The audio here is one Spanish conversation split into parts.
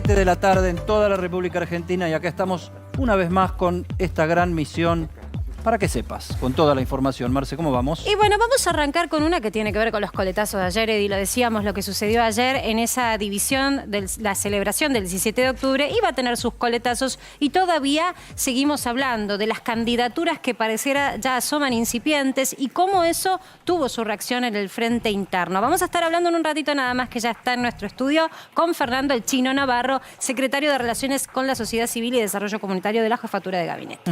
7 de la tarde en toda la República Argentina y acá estamos una vez más con esta gran misión para que sepas, con toda la información. Marce, ¿cómo vamos? Y bueno, vamos a arrancar con una que tiene que ver con los coletazos de ayer, Eddie, lo decíamos, lo que sucedió ayer en esa división de la celebración del 17 de octubre iba a tener sus coletazos y todavía seguimos hablando de las candidaturas que pareciera ya asoman incipientes y cómo eso tuvo su reacción en el frente interno. Vamos a estar hablando en un ratito nada más, que ya está en nuestro estudio, con Fernando El Chino Navarro, secretario de Relaciones con la Sociedad Civil y Desarrollo Comunitario de la Jefatura de Gabinete.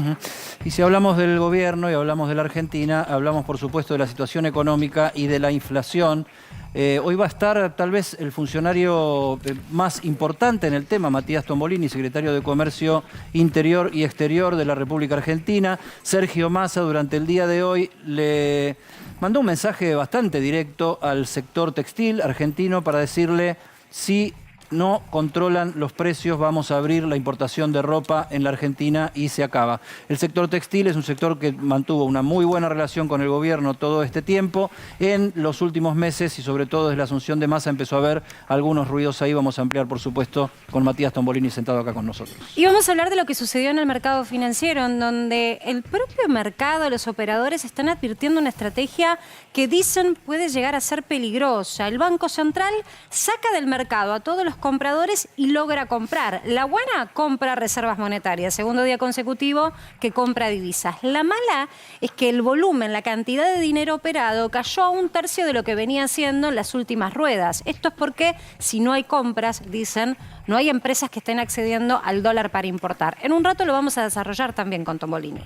Y si hablamos del gobierno y hablamos de la Argentina, hablamos por supuesto de la situación económica y de la inflación. Hoy va a estar tal vez el funcionario más importante en el tema, Matías Tombolini, secretario de Comercio Interior y Exterior de la República Argentina. Sergio Massa durante el día de hoy le mandó un mensaje bastante directo al sector textil argentino para decirle: si no controlan los precios, vamos a abrir la importación de ropa en la Argentina y se acaba. El sector textil es un sector que mantuvo una muy buena relación con el gobierno todo este tiempo. En los últimos meses y sobre todo desde la asunción de Massa empezó a haber algunos ruidos ahí. Vamos a ampliar, por supuesto, con Matías Tombolini sentado acá con nosotros. Y vamos a hablar de lo que sucedió en el mercado financiero, en donde el propio mercado, los operadores están advirtiendo una estrategia que dicen puede llegar a ser peligrosa. El Banco Central saca del mercado a todos los compradores y logra comprar. La buena, compra reservas monetarias, segundo día consecutivo que compra divisas. La mala es que el volumen, la cantidad de dinero operado cayó a un tercio de lo que venía haciendo en las últimas ruedas. Esto es porque si no hay compras, dicen, no hay empresas que estén accediendo al dólar para importar. En un rato lo vamos a desarrollar también con Tombolini.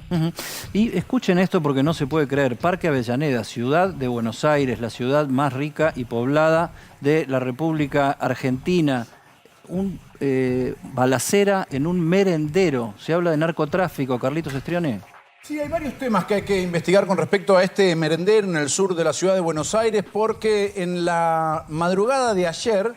Y escuchen esto porque no se puede creer. Parque Avellaneda, ciudad de Buenos Aires, la ciudad más rica y poblada de la República Argentina. Balacera en un merendero. Se habla de narcotráfico. Carlitos Estrione. Sí, hay varios temas que hay que investigar con respecto a este merendero en el sur de la ciudad de Buenos Aires, porque en la madrugada de ayer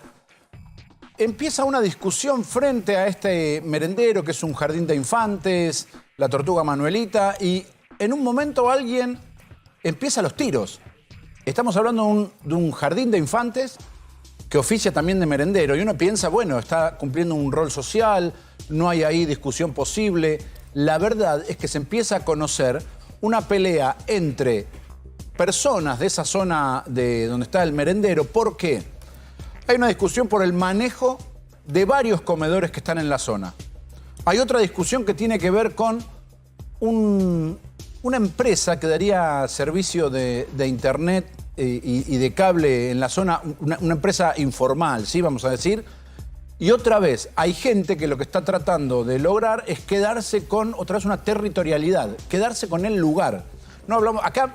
empieza una discusión frente a este merendero, que es un jardín de infantes, la Tortuga Manuelita, y en un momento alguien empieza los tiros. Estamos hablando de un jardín de infantes que oficia también de merendero, y uno piensa, bueno, está cumpliendo un rol social, no hay ahí discusión posible. La verdad es que se empieza a conocer una pelea entre personas de esa zona de donde está el merendero. ¿Por qué? Hay una discusión por el manejo de varios comedores que están en la zona. Hay otra discusión que tiene que ver con una empresa que daría servicio de internet y de cable en la zona, una empresa informal, ¿sí? Vamos a decir. Y otra vez, hay gente que lo que está tratando de lograr es quedarse con, otra vez, una territorialidad, quedarse con el lugar. No hablamos, acá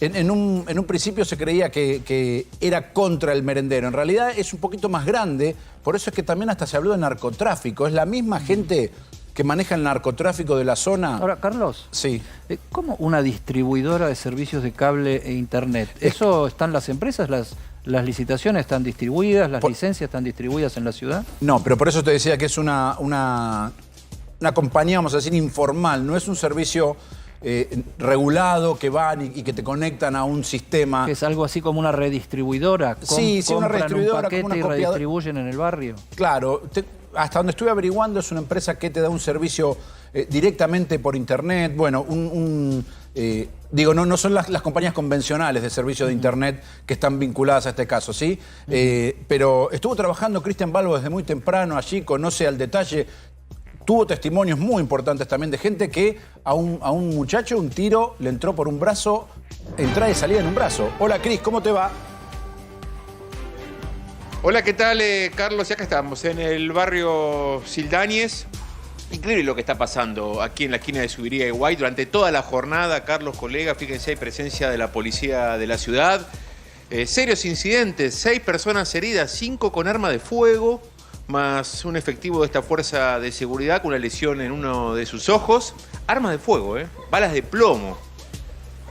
en un principio se creía que era contra el merendero. En realidad es un poquito más grande, por eso es que también hasta se habló de narcotráfico. Es la misma gente que maneja el narcotráfico de la zona. Ahora, Carlos, sí. ¿Cómo una distribuidora de servicios de cable e internet? ¿Eso están las empresas, las licitaciones están distribuidas, las licencias están distribuidas en la ciudad? No, pero por eso te decía que es una compañía, vamos a decir, informal. No es un servicio regulado que van y que te conectan a un sistema. ¿Que es algo así como una redistribuidora? Sí, una redistribuidora, un paquete como una y copiadora. redistribuyen en el barrio. Claro, hasta donde estuve averiguando es una empresa que te da un servicio directamente por internet. Bueno, digo, no son las compañías convencionales de servicio de internet que están vinculadas a este caso, ¿sí? Pero estuvo trabajando Cristian Balbo desde muy temprano allí, conoce al detalle. Tuvo testimonios muy importantes también de gente que a un muchacho un tiro le entró por un brazo, entrada y salida en un brazo. Hola, Cris, ¿cómo te va? Hola, ¿qué tal, Carlos? Y acá estamos, en el barrio Sildáñez. Increíble lo que está pasando aquí en la esquina de Subiría y Guay. Durante toda la jornada, Carlos, colega, fíjense, hay presencia de la policía de la ciudad. Serios incidentes, 6 personas heridas, 5 con arma de fuego, más un efectivo de esta fuerza de seguridad con una lesión en uno de sus ojos. Armas de fuego, balas de plomo.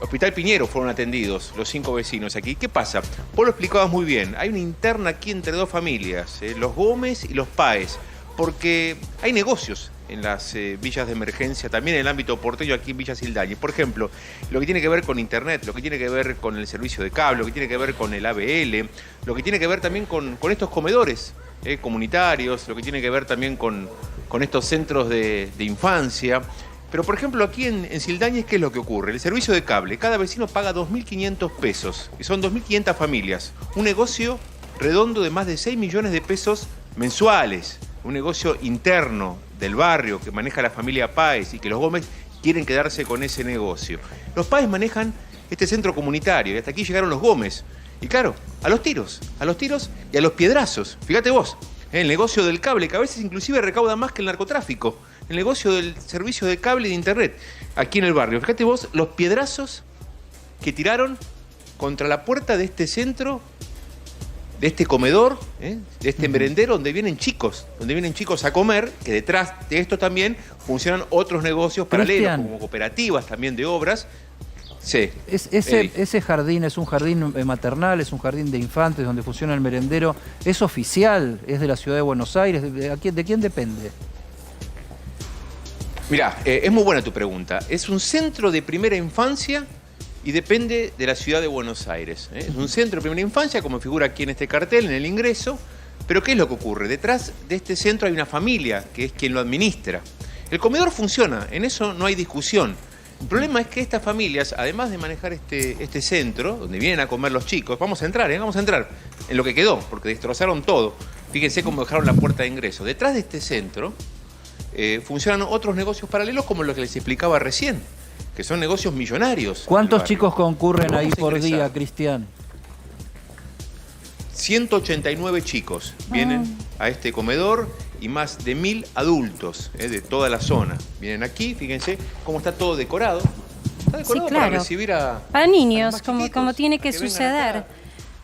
Hospital Piñero fueron atendidos los 5 vecinos aquí. ¿Qué pasa? Vos lo explicabas muy bien. Hay una interna aquí entre 2 familias, los Gómez y los Páez, porque hay negocios en las villas de emergencia, también en el ámbito porteño aquí en Villa Sildañez. Por ejemplo, lo que tiene que ver con internet, lo que tiene que ver con el servicio de cable, lo que tiene que ver con el ABL, lo que tiene que ver también con estos comedores comunitarios, lo que tiene que ver también con estos centros de infancia. Pero, por ejemplo, aquí en Sildañez, ¿qué es lo que ocurre? El servicio de cable, cada vecino paga 2.500 pesos, y son 2.500 familias. Un negocio redondo de más de 6 millones de pesos mensuales. Un negocio interno del barrio que maneja la familia Páez y que los Gómez quieren quedarse con ese negocio. Los Páez manejan este centro comunitario y hasta aquí llegaron los Gómez. Y claro, a los tiros y a los piedrazos. Fíjate vos, el negocio del cable, que a veces inclusive recauda más que el narcotráfico. El negocio del servicio de cable y de internet aquí en el barrio. Fíjate vos los piedrazos que tiraron contra la puerta de este centro, de este comedor, de este merendero donde vienen chicos a comer, que detrás de esto también funcionan otros negocios paralelos, como cooperativas también de obras. Sí. Ese jardín es un jardín maternal, es un jardín de infantes donde funciona el merendero. ¿Es oficial? ¿Es de la ciudad de Buenos Aires? ¿De quién depende? Mirá, es muy buena tu pregunta. Es un centro de primera infancia y depende de la ciudad de Buenos Aires. Es un centro de primera infancia, como figura aquí en este cartel, en el ingreso. Pero ¿qué es lo que ocurre? Detrás de este centro hay una familia que es quien lo administra. El comedor funciona, en eso no hay discusión. El problema es que estas familias, además de manejar este centro, donde vienen a comer los chicos, vamos a entrar en lo que quedó, porque destrozaron todo. Fíjense cómo dejaron la puerta de ingreso. Detrás de este centro funcionan otros negocios paralelos, como lo que les explicaba recién, que son negocios millonarios. ¿Cuántos chicos concurren ahí por día, Cristian? 189 chicos vienen a este comedor y más de 1.000 adultos de toda la zona. Vienen aquí, fíjense cómo está todo decorado. Está decorado Sí, claro. para recibir a niños, más chiquitos, como tiene que vengan suceder. acá.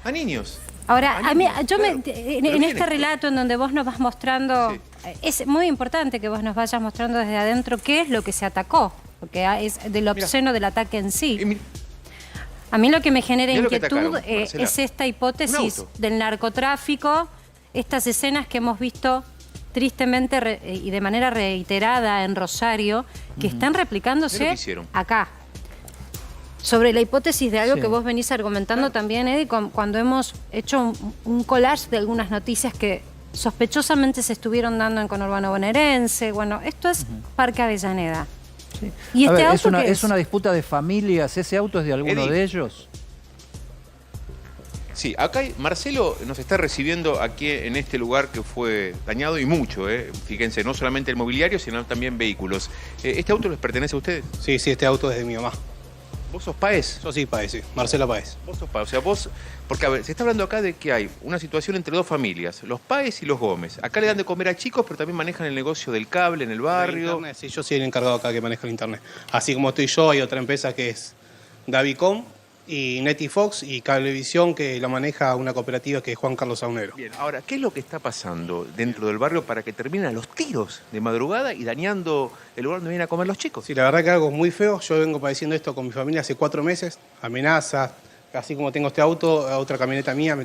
A niños. Ahora, A a mí, niños, claro. en este relato en donde vos nos vas mostrando, Sí. es muy importante que vos nos vayas mostrando desde adentro qué es lo que se atacó, porque es del obsceno del ataque en sí. A mí lo que me genera Mirá lo que inquietud atacaron, Marcela. es esta Un hipótesis auto. del narcotráfico, estas escenas que hemos visto tristemente y de manera reiterada en Rosario, que están Mirá replicándose lo que hicieron. acá. Sobre la hipótesis de algo Sí. que vos venís argumentando también, Eddie, cuando hemos hecho un collage de algunas noticias que sospechosamente se estuvieron dando en conurbano bonaerense. Bueno, esto es Parque Avellaneda. Sí. ¿Y A este ver, auto qué es una disputa de familias. ¿Ese auto es de alguno Eddie. de ellos? Sí, acá Marcelo nos está recibiendo aquí en este lugar que fue dañado y mucho, fíjense, no solamente el mobiliario, sino también vehículos. ¿Este auto les pertenece a ustedes? Sí, este auto es de mi mamá. ¿Vos sos Páez? Yo sí, Páez, sí. Marcela Páez. Vos sos Páez, o sea, vos... Porque, a ver, se está hablando acá de que hay una situación entre dos familias, los Páez y los Gómez. Acá le dan de comer a chicos, pero también manejan el negocio del cable en el barrio. Internet, sí, yo soy el encargado acá que maneja el internet. Así como estoy yo, hay otra empresa que es Davicom y Netifox y Cablevisión, que la maneja una cooperativa que es Juan Carlos Saunero. Bien, ahora, ¿qué es lo que está pasando dentro del barrio para que terminen a los tiros de madrugada y dañando el lugar donde vienen a comer los chicos? Sí, la verdad que algo muy feo. Yo vengo padeciendo esto con mi familia hace 4 meses. Amenazas, así como tengo este auto, a otra camioneta mía me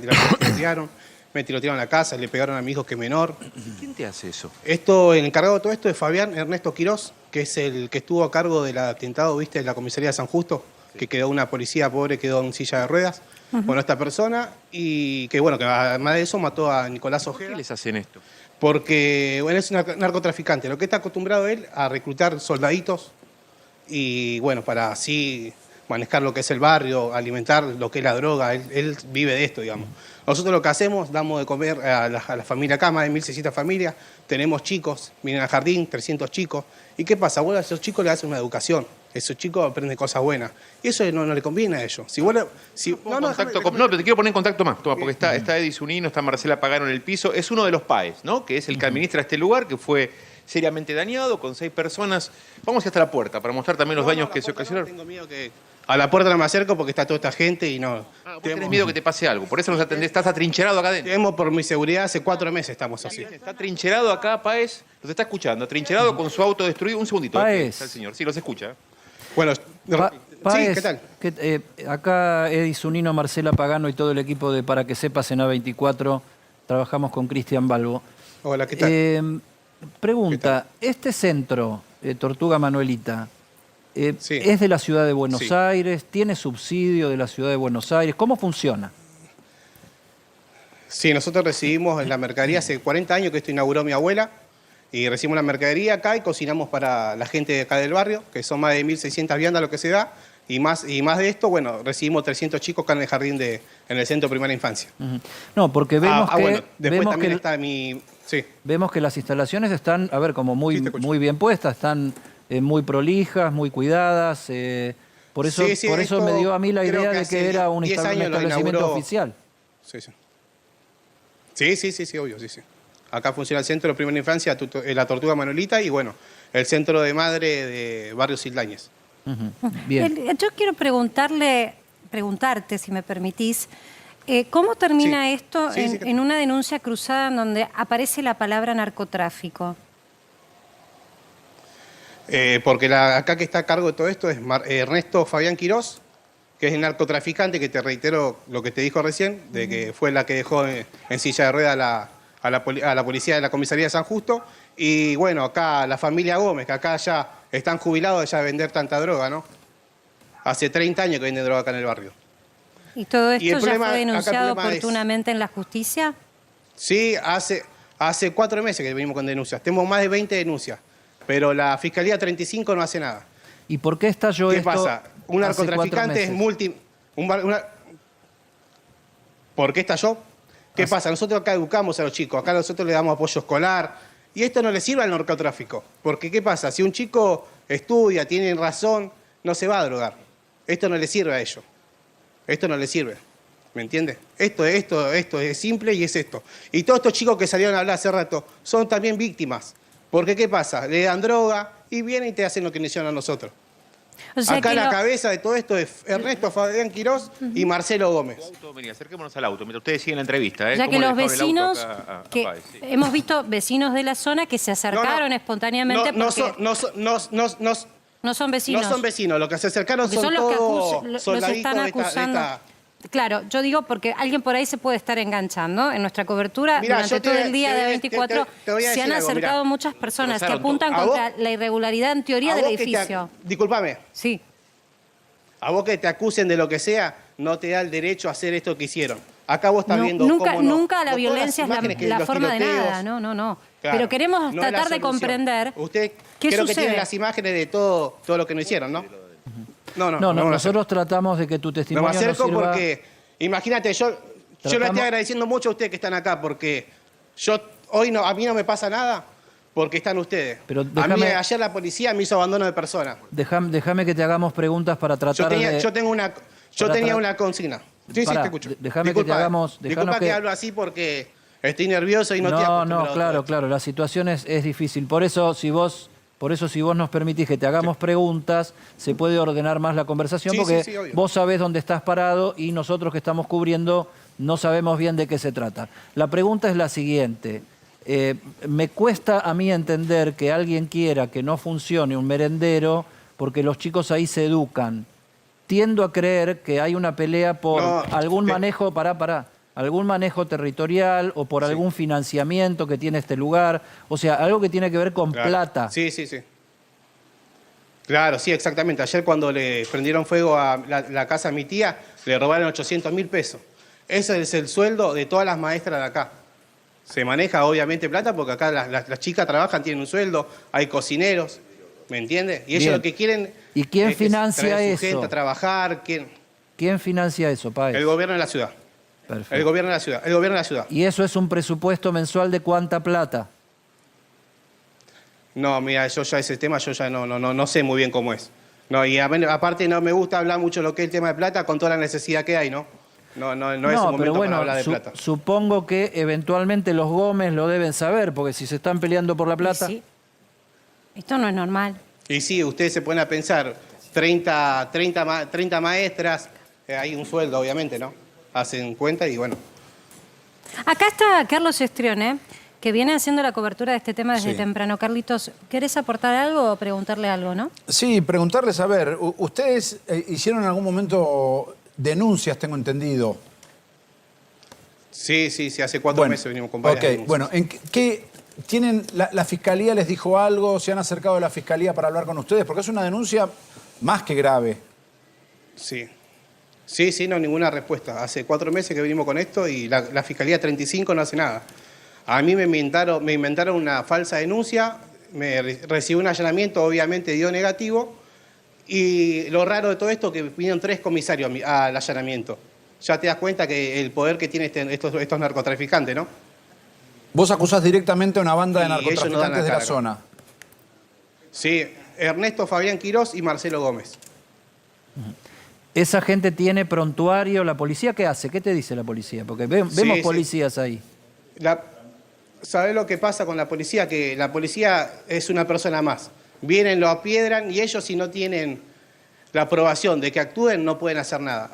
tirotearon la casa, le pegaron a mi hijo que es menor. ¿Quién te hace eso? Esto, el encargado de todo esto es Fabián Ernesto Quirós, que es el que estuvo a cargo del atentado, ¿viste?, de la comisaría de San Justo, que quedó una policía pobre, quedó en silla de ruedas. Bueno, esta persona, y que bueno, que además de eso mató a Nicolás ¿Por qué Ojeda. les hacen esto? Porque, bueno, es un narcotraficante. Lo que está acostumbrado él a reclutar soldaditos y, bueno, para así manejar lo que es el barrio, alimentar lo que es la droga. Él vive de esto, digamos. Nosotros lo que hacemos, damos de comer a la familia acá, más de 1.600 familias. Tenemos chicos, vienen al jardín, 300 chicos. ¿Y qué pasa? Bueno, a esos chicos les hacen una educación. Esos chicos aprenden cosas buenas. Y eso no le conviene a ellos. Si vos le- si- No, pero te quiero poner en contacto más, toma, porque está Eddie Zunino, está Marcela Pagano en el piso. Es uno de los Páez, ¿no? Que es el que administra este lugar, que fue seriamente dañado con 6 personas. Vamos hasta la puerta para mostrar también los daños que se ocasionaron. Tengo miedo que a la puerta no me acerco porque está toda esta gente y no. Vos tenés miedo que te pase algo, por eso nos atendés, estás atrincherado acá adentro. Tenemos por mi seguridad, hace 4 meses estamos así. Está trincherado acá, Páez, los está escuchando, trincherado con su auto destruido. Un segundito, Páez. está el señor, sí, los escucha. Bueno, Páez, sí, ¿qué tal? Acá Eddie Zunino, Marcela Pagano y todo el equipo de Para que Sepas en A24 trabajamos con Cristian Balbo. Hola, ¿qué tal? Pregunta, ¿este centro, Tortuga Manuelita, Sí. es de la ciudad de Buenos Sí. Aires? ¿Tiene subsidio de la ciudad de Buenos Aires? ¿Cómo funciona? Sí, nosotros recibimos la mercadería hace 40 años que esto inauguró mi abuela. Y recibimos la mercadería acá y cocinamos para la gente de acá del barrio, que son más de 1.600 viandas lo que se da. Y más de esto, bueno, recibimos 300 chicos acá en el jardín en el centro de primera infancia. No, porque vemos que... bueno, después vemos también que, está mi... Sí. vemos que las instalaciones están, a ver, como Sí, te escucho. muy bien puestas, están muy prolijas, muy cuidadas. Por eso, Sí, sí, por eso esto me dio a mí la creo idea que de hace que era un 10 años lo establecimiento inauguró. oficial. Sí, sí, obvio, sí. Acá funciona el centro de primera infancia, la Tortuga Manolita y, bueno, el centro de madre de Barrio Sildañez. Bien. Yo quiero preguntarte, si me permitís, ¿cómo termina Sí. esto Sí, sí, en una denuncia cruzada en donde aparece la palabra narcotráfico? Porque acá que está a cargo de todo esto es Ernesto Fabián Quirós, que es el narcotraficante, que te reitero lo que te dijo recién, de que fue la que dejó en silla de ruedas a la policía de la comisaría de San Justo. Y bueno, acá la familia Gómez, que acá ya están jubilados ya de vender tanta droga, ¿no? Hace 30 años que venden droga acá en el barrio. ¿Y todo Y el esto ya problema- fue acá el denunciado problema es- oportunamente en la justicia? Sí, hace 4 meses que venimos con denuncias. Tenemos más de 20 denuncias, pero la Fiscalía 35 no hace nada. ¿Y por qué estalló ¿Qué esto pasa? Un hace 4 narcotraficante es meses? ¿Por qué estalló? ¿Qué pasa? Nosotros acá educamos a los chicos, acá nosotros le damos apoyo escolar, y esto no le sirve al narcotráfico. Porque ¿qué pasa? Si un chico estudia, tiene razón, no se va a drogar. Esto no le sirve a ellos. Esto no le sirve. ¿Me entiendes? Esto es simple y es esto. Y todos estos chicos que salieron a hablar hace rato son también víctimas. Porque ¿qué pasa? Le dan droga y vienen y te hacen lo que nos hicieron a nosotros. O sea Acá que la lo- cabeza de todo esto es Ernesto Fabián Quirós y Marcelo Gómez. Vení, acerquémonos al auto, mientras ustedes siguen la entrevista. Ya ¿Cómo que le los dejaron el auto vecinos, acá a que Páez? Sí. hemos visto vecinos de la zona que se acercaron espontáneamente No porque son no son vecinos. no son vecinos, los que se acercaron Porque son son los que todos los soldaditos están de esta- acusando. Claro, yo digo porque alguien por ahí se puede estar enganchando. En nuestra cobertura, Mirá, durante yo te todo voy a- el día te de voy a- 24, te voy a se decir han algo, acercado mirá. muchas personas que Rosario, apuntan ¿a contra vos? la irregularidad en teoría del edificio. Disculpame, Sí. a vos que te acusen de lo que sea, no te da el derecho a hacer esto que hicieron. Acá vos estás viendo nunca, cómo no. nunca la Todas las violencia es imágenes que la los forma de tiroteos. nada, no. Claro, Pero queremos no es la tratar de solución. comprender Usted qué creo que sucede. tiene las imágenes de todo lo que nos hicieron, ¿no? No, No, me nosotros tratamos de que tu me testimonio acerco nos sirva... porque, imagínate, yo le Tratamos- estoy agradeciendo mucho a ustedes que están acá porque a mí no me pasa nada porque están ustedes. Pero A mí déjame- ayer la policía me hizo abandono de persona. Déjame que te hagamos preguntas para tratar de... Yo tenía una consigna. Sí, Pará, te escucho. déjame que te hagamos- Disculpa déjanos que que- hablo así porque estoy nervioso y no estoy No, acostumbrado a todo claro, esto. claro, la situación es difícil. Por eso, si vos nos permitís que te hagamos preguntas, se puede ordenar más la conversación, Sí, porque sí, obvio. vos sabés dónde estás parado y nosotros que estamos cubriendo no sabemos bien de qué se trata. La pregunta es la siguiente. Me cuesta a mí entender que alguien quiera que no funcione un merendero porque los chicos ahí se educan. Tiendo a creer que hay una pelea por No, algún manejo, algún manejo territorial o por algún financiamiento que tiene este lugar. O sea, algo que tiene que ver con Claro. plata. Sí. Claro, sí, exactamente. Ayer cuando le prendieron fuego a la casa a mi tía, le robaron 800.000 pesos. Ese es el sueldo de todas las maestras de acá. Se maneja obviamente plata porque acá las chicas trabajan, tienen un sueldo, hay cocineros, ¿me entiendes? Y ellos Bien. lo que quieren ¿Y quién es que financia traer su eso? gente a trabajar. ¿Quién financia eso, Páez? El gobierno de la ciudad. Perfecto. El gobierno de la ciudad. ¿Y eso es un presupuesto mensual de cuánta plata? No, mira, yo ya ese tema yo ya no sé muy bien cómo es. No, y aparte no me gusta hablar mucho de lo que es el tema de plata con toda la necesidad que hay, ¿no? No es un momento pero bueno, para hablar de plata. supongo que eventualmente los Gómez lo deben saber, porque si se están peleando por la plata... Sí. Esto no es normal. Y sí, ustedes se ponen a pensar, 30 maestras, hay un sueldo obviamente, ¿no? Hacen cuenta y bueno. Acá está Carlos Estrione, que viene haciendo la cobertura de este tema desde Sí. temprano. Carlitos, ¿querés aportar algo o preguntarle algo, no? Sí, preguntarles, a ver, ustedes hicieron en algún momento denuncias, tengo entendido. Sí, hace 4 meses venimos con varias denuncias. Bueno, ¿en qué tienen, la fiscalía les dijo algo? ¿Se han acercado a la fiscalía para hablar con ustedes? Porque es una denuncia más que grave. Sí. Sí, sí, no, ninguna respuesta. Hace 4 meses que venimos con esto y la Fiscalía 35 no hace nada. A mí me inventaron una falsa denuncia, recibí un allanamiento, obviamente dio negativo, y lo raro de todo esto es que vinieron 3 comisarios al allanamiento. Ya te das cuenta que el poder que tienen estos narcotraficantes, ¿no? Vos acusás directamente a una banda de Y ellos no dan la narcotraficantes de la cara. zona. Sí, Ernesto Fabián Quirós y Marcelo Gómez. ¿Esa gente tiene prontuario? ¿La policía qué hace? ¿Qué te dice la policía? Porque vemos Sí. policías ahí. ¿Sabés lo que pasa con la policía? Que la policía es una persona más. Vienen, lo apiedran y ellos, si no tienen la aprobación de que actúen, no pueden hacer nada.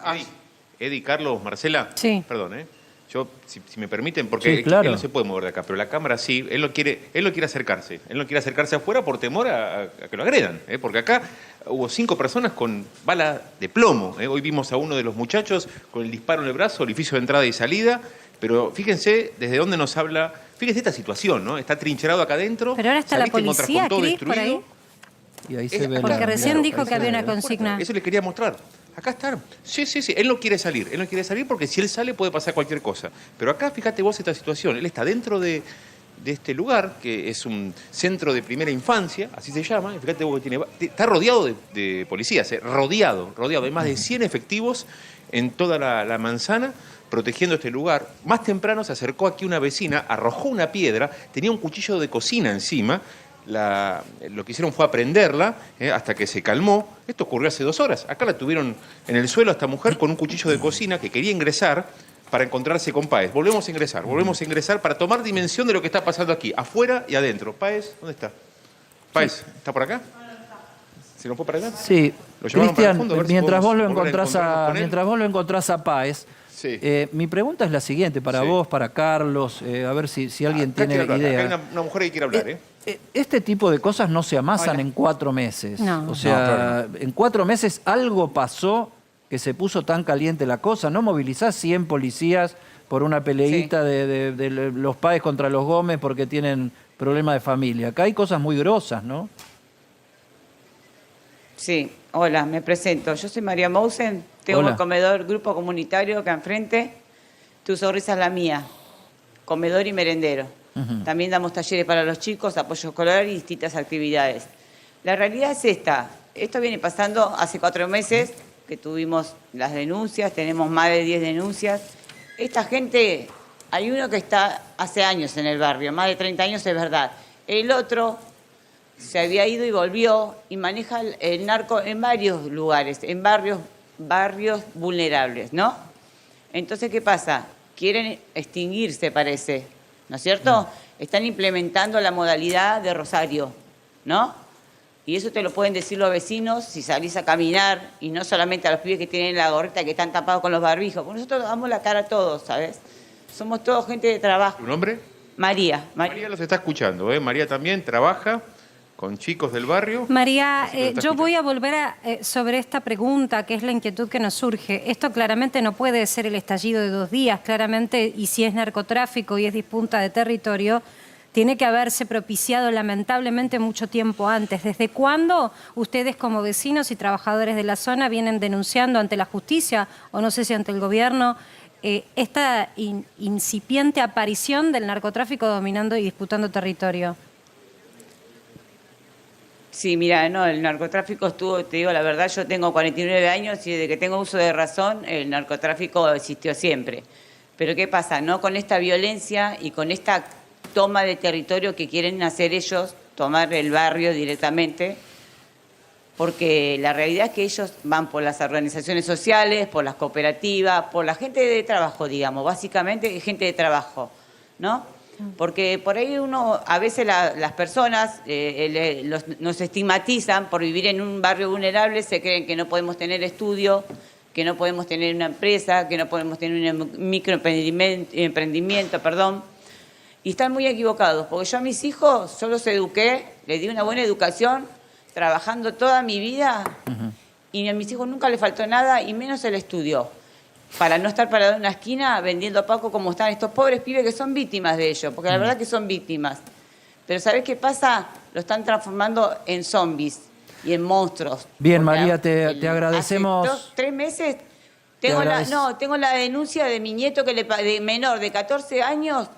Eddie, Carlos, Marcela. Sí. Perdón, Yo, si me permiten, porque Sí, claro. él no se puede mover de acá, pero la cámara sí, él no quiere acercarse. Él no quiere acercarse afuera por temor a que lo agredan, porque acá hubo 5 personas con bala de plomo. Hoy vimos a uno de los muchachos con el disparo en el brazo, orificio de entrada y salida, pero fíjense desde dónde nos habla, fíjense esta situación, ¿no? Está trincherado acá adentro. Pero ahora está la salís, te encontrás policía, con todo Cris, por ahí. destruido. Y ahí Es- se ve Porque la- recién claro, dijo ahí que se había ve una la- consigna. Eso les quería mostrar. Acá está. Sí. Él no quiere salir. Él no quiere salir porque si él sale puede pasar cualquier cosa. Pero acá, fíjate vos esta situación. Él está dentro de este lugar, que es un centro de primera infancia, así se llama. Y fíjate vos que está rodeado de policías, rodeado. Hay más de 100 efectivos en toda la manzana protegiendo este lugar. Más temprano se acercó aquí una vecina, arrojó una piedra, tenía un cuchillo de cocina encima. Lo que hicieron fue aprenderla hasta que se calmó. Esto ocurrió hace 2 horas. Acá la tuvieron en el suelo a esta mujer con un cuchillo de cocina que quería ingresar para encontrarse con Páez. Volvemos a ingresar para tomar dimensión de lo que está pasando aquí, afuera y adentro. Páez, ¿dónde está? Páez, ¿está por acá? ¿Se nos fue para allá? Sí, Lo llevaron para el Cristian, fondo, a ver si mientras vos podemos lo volver a encontrás encontrarnos con él. mientras vos lo encontrás a Páez, Sí. mi pregunta es la siguiente, para Sí. vos, para Carlos, a ver si alguien Acá tiene quiere hablar. idea. Acá hay una mujer que quiere hablar, Este tipo de cosas no se amasan Hola. en 4 meses. No. O sea, No, en 4 meses algo pasó que se puso tan caliente la cosa. No movilizás 100 policías por una peleita de los Páez contra los Gómez porque tienen problemas de familia. Acá hay cosas muy grosas, ¿no? Sí, hola, me presento. Yo soy María Mousen, tengo Hola. un comedor, grupo comunitario acá enfrente. Tu sonrisa es la mía, comedor y merendero. También damos talleres para los chicos, apoyo escolar y distintas actividades. La realidad es esta, esto viene pasando hace 4 meses que tuvimos las denuncias, tenemos más de 10 denuncias. Esta gente, hay uno que está hace años en el barrio, más de 30 años es verdad. El otro se había ido y volvió y maneja el narco en varios lugares, en barrios vulnerables, ¿no? Entonces, ¿qué pasa? Quieren extinguirse, parece, ¿no es cierto? Están implementando la modalidad de Rosario, ¿no? Y eso te lo pueden decir los vecinos si salís a caminar y no solamente a los pibes que tienen la gorrita que están tapados con los barbijos, porque nosotros damos la cara a todos, ¿sabes? Somos todos gente de trabajo. ¿Tu nombre? María. María los está escuchando, María también trabaja con chicos del barrio. María, Así que lo está yo voy escuchando. a volver sobre esta pregunta, que es la inquietud que nos surge. Esto claramente no puede ser el estallido de 2 días, claramente, y si es narcotráfico y es disputa de territorio, tiene que haberse propiciado lamentablemente mucho tiempo antes. ¿Desde cuándo ustedes como vecinos y trabajadores de la zona vienen denunciando ante la justicia, o no sé si ante el gobierno, esta incipiente aparición del narcotráfico dominando y disputando territorio? Sí, mira, no, el narcotráfico estuvo, te digo la verdad, yo tengo 49 años y desde que tengo uso de razón, el narcotráfico existió siempre. Pero ¿qué pasa? No con esta violencia y con esta toma de territorio que quieren hacer ellos, tomar el barrio directamente, porque la realidad es que ellos van por las organizaciones sociales, por las cooperativas, por la gente de trabajo, digamos, básicamente gente de trabajo, ¿no? Porque por ahí uno, a veces las personas nos estigmatizan por vivir en un barrio vulnerable, se creen que no podemos tener estudio, que no podemos tener una empresa, que no podemos tener un microemprendimiento, y están muy equivocados, porque yo a mis hijos yo los eduqué, les di una buena educación, trabajando toda mi vida, y a mis hijos nunca les faltó nada, y menos el estudio, para no estar parado en una esquina vendiendo a Paco como están estos pobres pibes que son víctimas de ello, porque la verdad que son víctimas. Pero ¿sabés qué pasa? Lo están transformando en zombies y en monstruos. Bien, Porque María, te agradecemos. Hace 3 meses Tengo la denuncia de mi nieto de menor de 14 años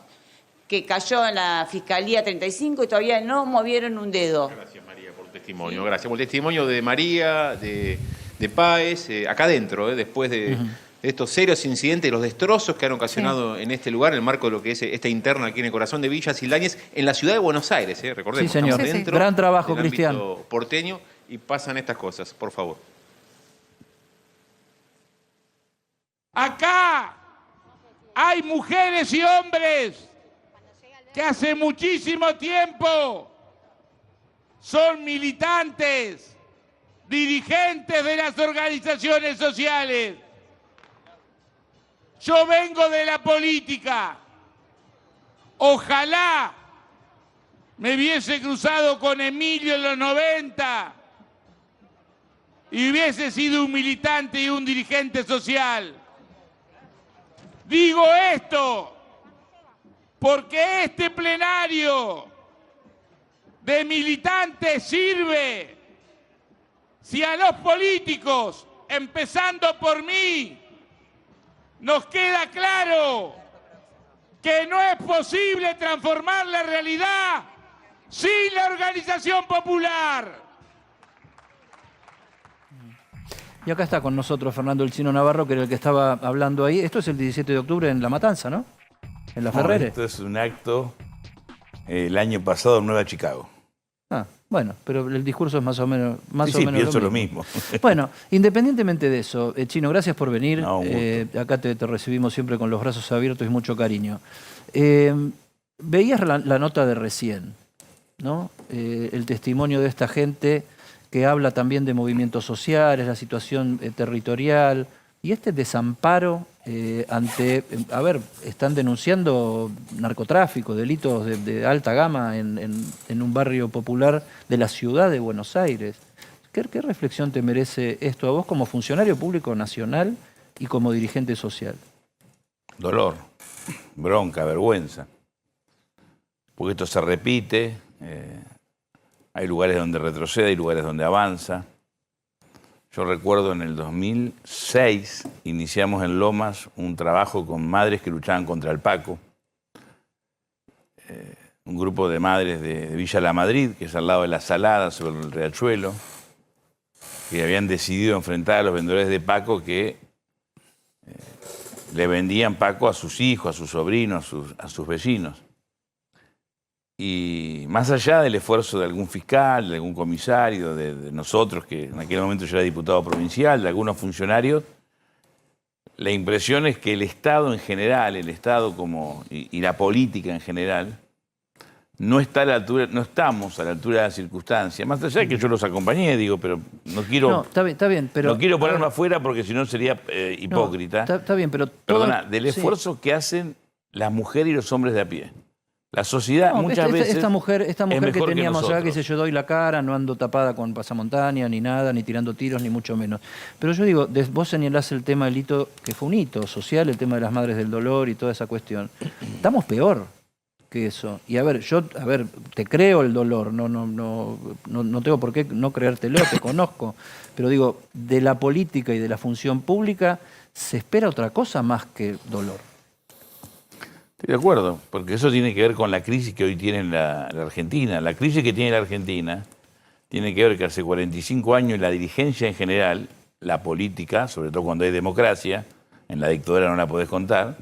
que cayó en la Fiscalía 35 y todavía no movieron un dedo. Gracias, María, por tu testimonio. Gracias por el testimonio de María, de Páez, acá adentro, después de estos serios incidentes, los destrozos que han ocasionado en este lugar, en el marco de lo que es esta interna aquí en el corazón de Villa Sildáñez, en la ciudad de Buenos Aires, recordemos. Sí, señor. Estamos dentro Gran trabajo, del Cristian. ámbito porteño y pasan estas cosas, por favor. Acá hay mujeres y hombres que hace muchísimo tiempo son militantes, dirigentes de las organizaciones sociales. Yo vengo de la política. Ojalá me hubiese cruzado con Emilio en los 90 y hubiese sido un militante y un dirigente social. Digo esto porque este plenario de militantes sirve si a los políticos, empezando por mí, nos queda claro que no es posible transformar la realidad sin la organización popular. Y acá está con nosotros Fernando El Chino Navarro, que era el que estaba hablando ahí. Esto es el 17 de octubre en La Matanza, ¿no? En La Ferrere. Esto es un acto el año pasado en Nueva Chicago. Ah, bueno, pero el discurso es más o menos, Sí, pienso lo mismo. Bueno, independientemente de eso, Chino, gracias por venir. No, un gusto. Acá te recibimos siempre con los brazos abiertos y mucho cariño. Veías la nota de recién, ¿no? El testimonio de esta gente que habla también de movimientos sociales, la situación territorial y este desamparo ante... A ver, están denunciando narcotráfico, delitos de alta gama en un barrio popular de la ciudad de Buenos Aires. ¿Qué reflexión te merece esto a vos como funcionario público nacional y como dirigente social? Dolor, bronca, vergüenza. Porque esto se repite, hay lugares donde retrocede, hay lugares donde avanza. Yo recuerdo en el 2006 iniciamos en Lomas un trabajo con madres que luchaban contra el Paco. Un grupo de madres de Villa La Madrid, que es al lado de La Salada, sobre el Riachuelo, que habían decidido enfrentar a los vendedores de Paco que le vendían Paco a sus hijos, a sus sobrinos, a sus vecinos. Y más allá del esfuerzo de algún fiscal, de algún comisario, de nosotros, que en aquel momento yo era diputado provincial, de algunos funcionarios, la impresión es que el Estado en general, el Estado y la política en general, no está a la altura, no estamos a la altura de las circunstancias. Más allá de que yo los acompañé, digo, pero no quiero... No, está bien, pero... No quiero ponerme afuera porque si no sería hipócrita. No, está bien, pero... Perdona, del esfuerzo que hacen las mujeres y los hombres de a pie. La sociedad No, muchas veces esta mujer que teníamos acá, que nosotros. yo doy la cara, no ando tapada con pasamontaña, ni nada, ni tirando tiros, ni mucho menos. Pero yo digo, vos señalás el tema del hito, que fue un hito social, el tema de las madres del dolor y toda esa cuestión. Estamos peor que eso. Y a ver, te creo el dolor, no tengo por qué no creértelo, te conozco. Pero digo, de la política y de la función pública se espera otra cosa más que dolor. Estoy de acuerdo, porque eso tiene que ver con la crisis que hoy tiene la Argentina. La crisis que tiene la Argentina tiene que ver que hace 45 años la dirigencia en general, la política, sobre todo cuando hay democracia, en la dictadura no la podés contar,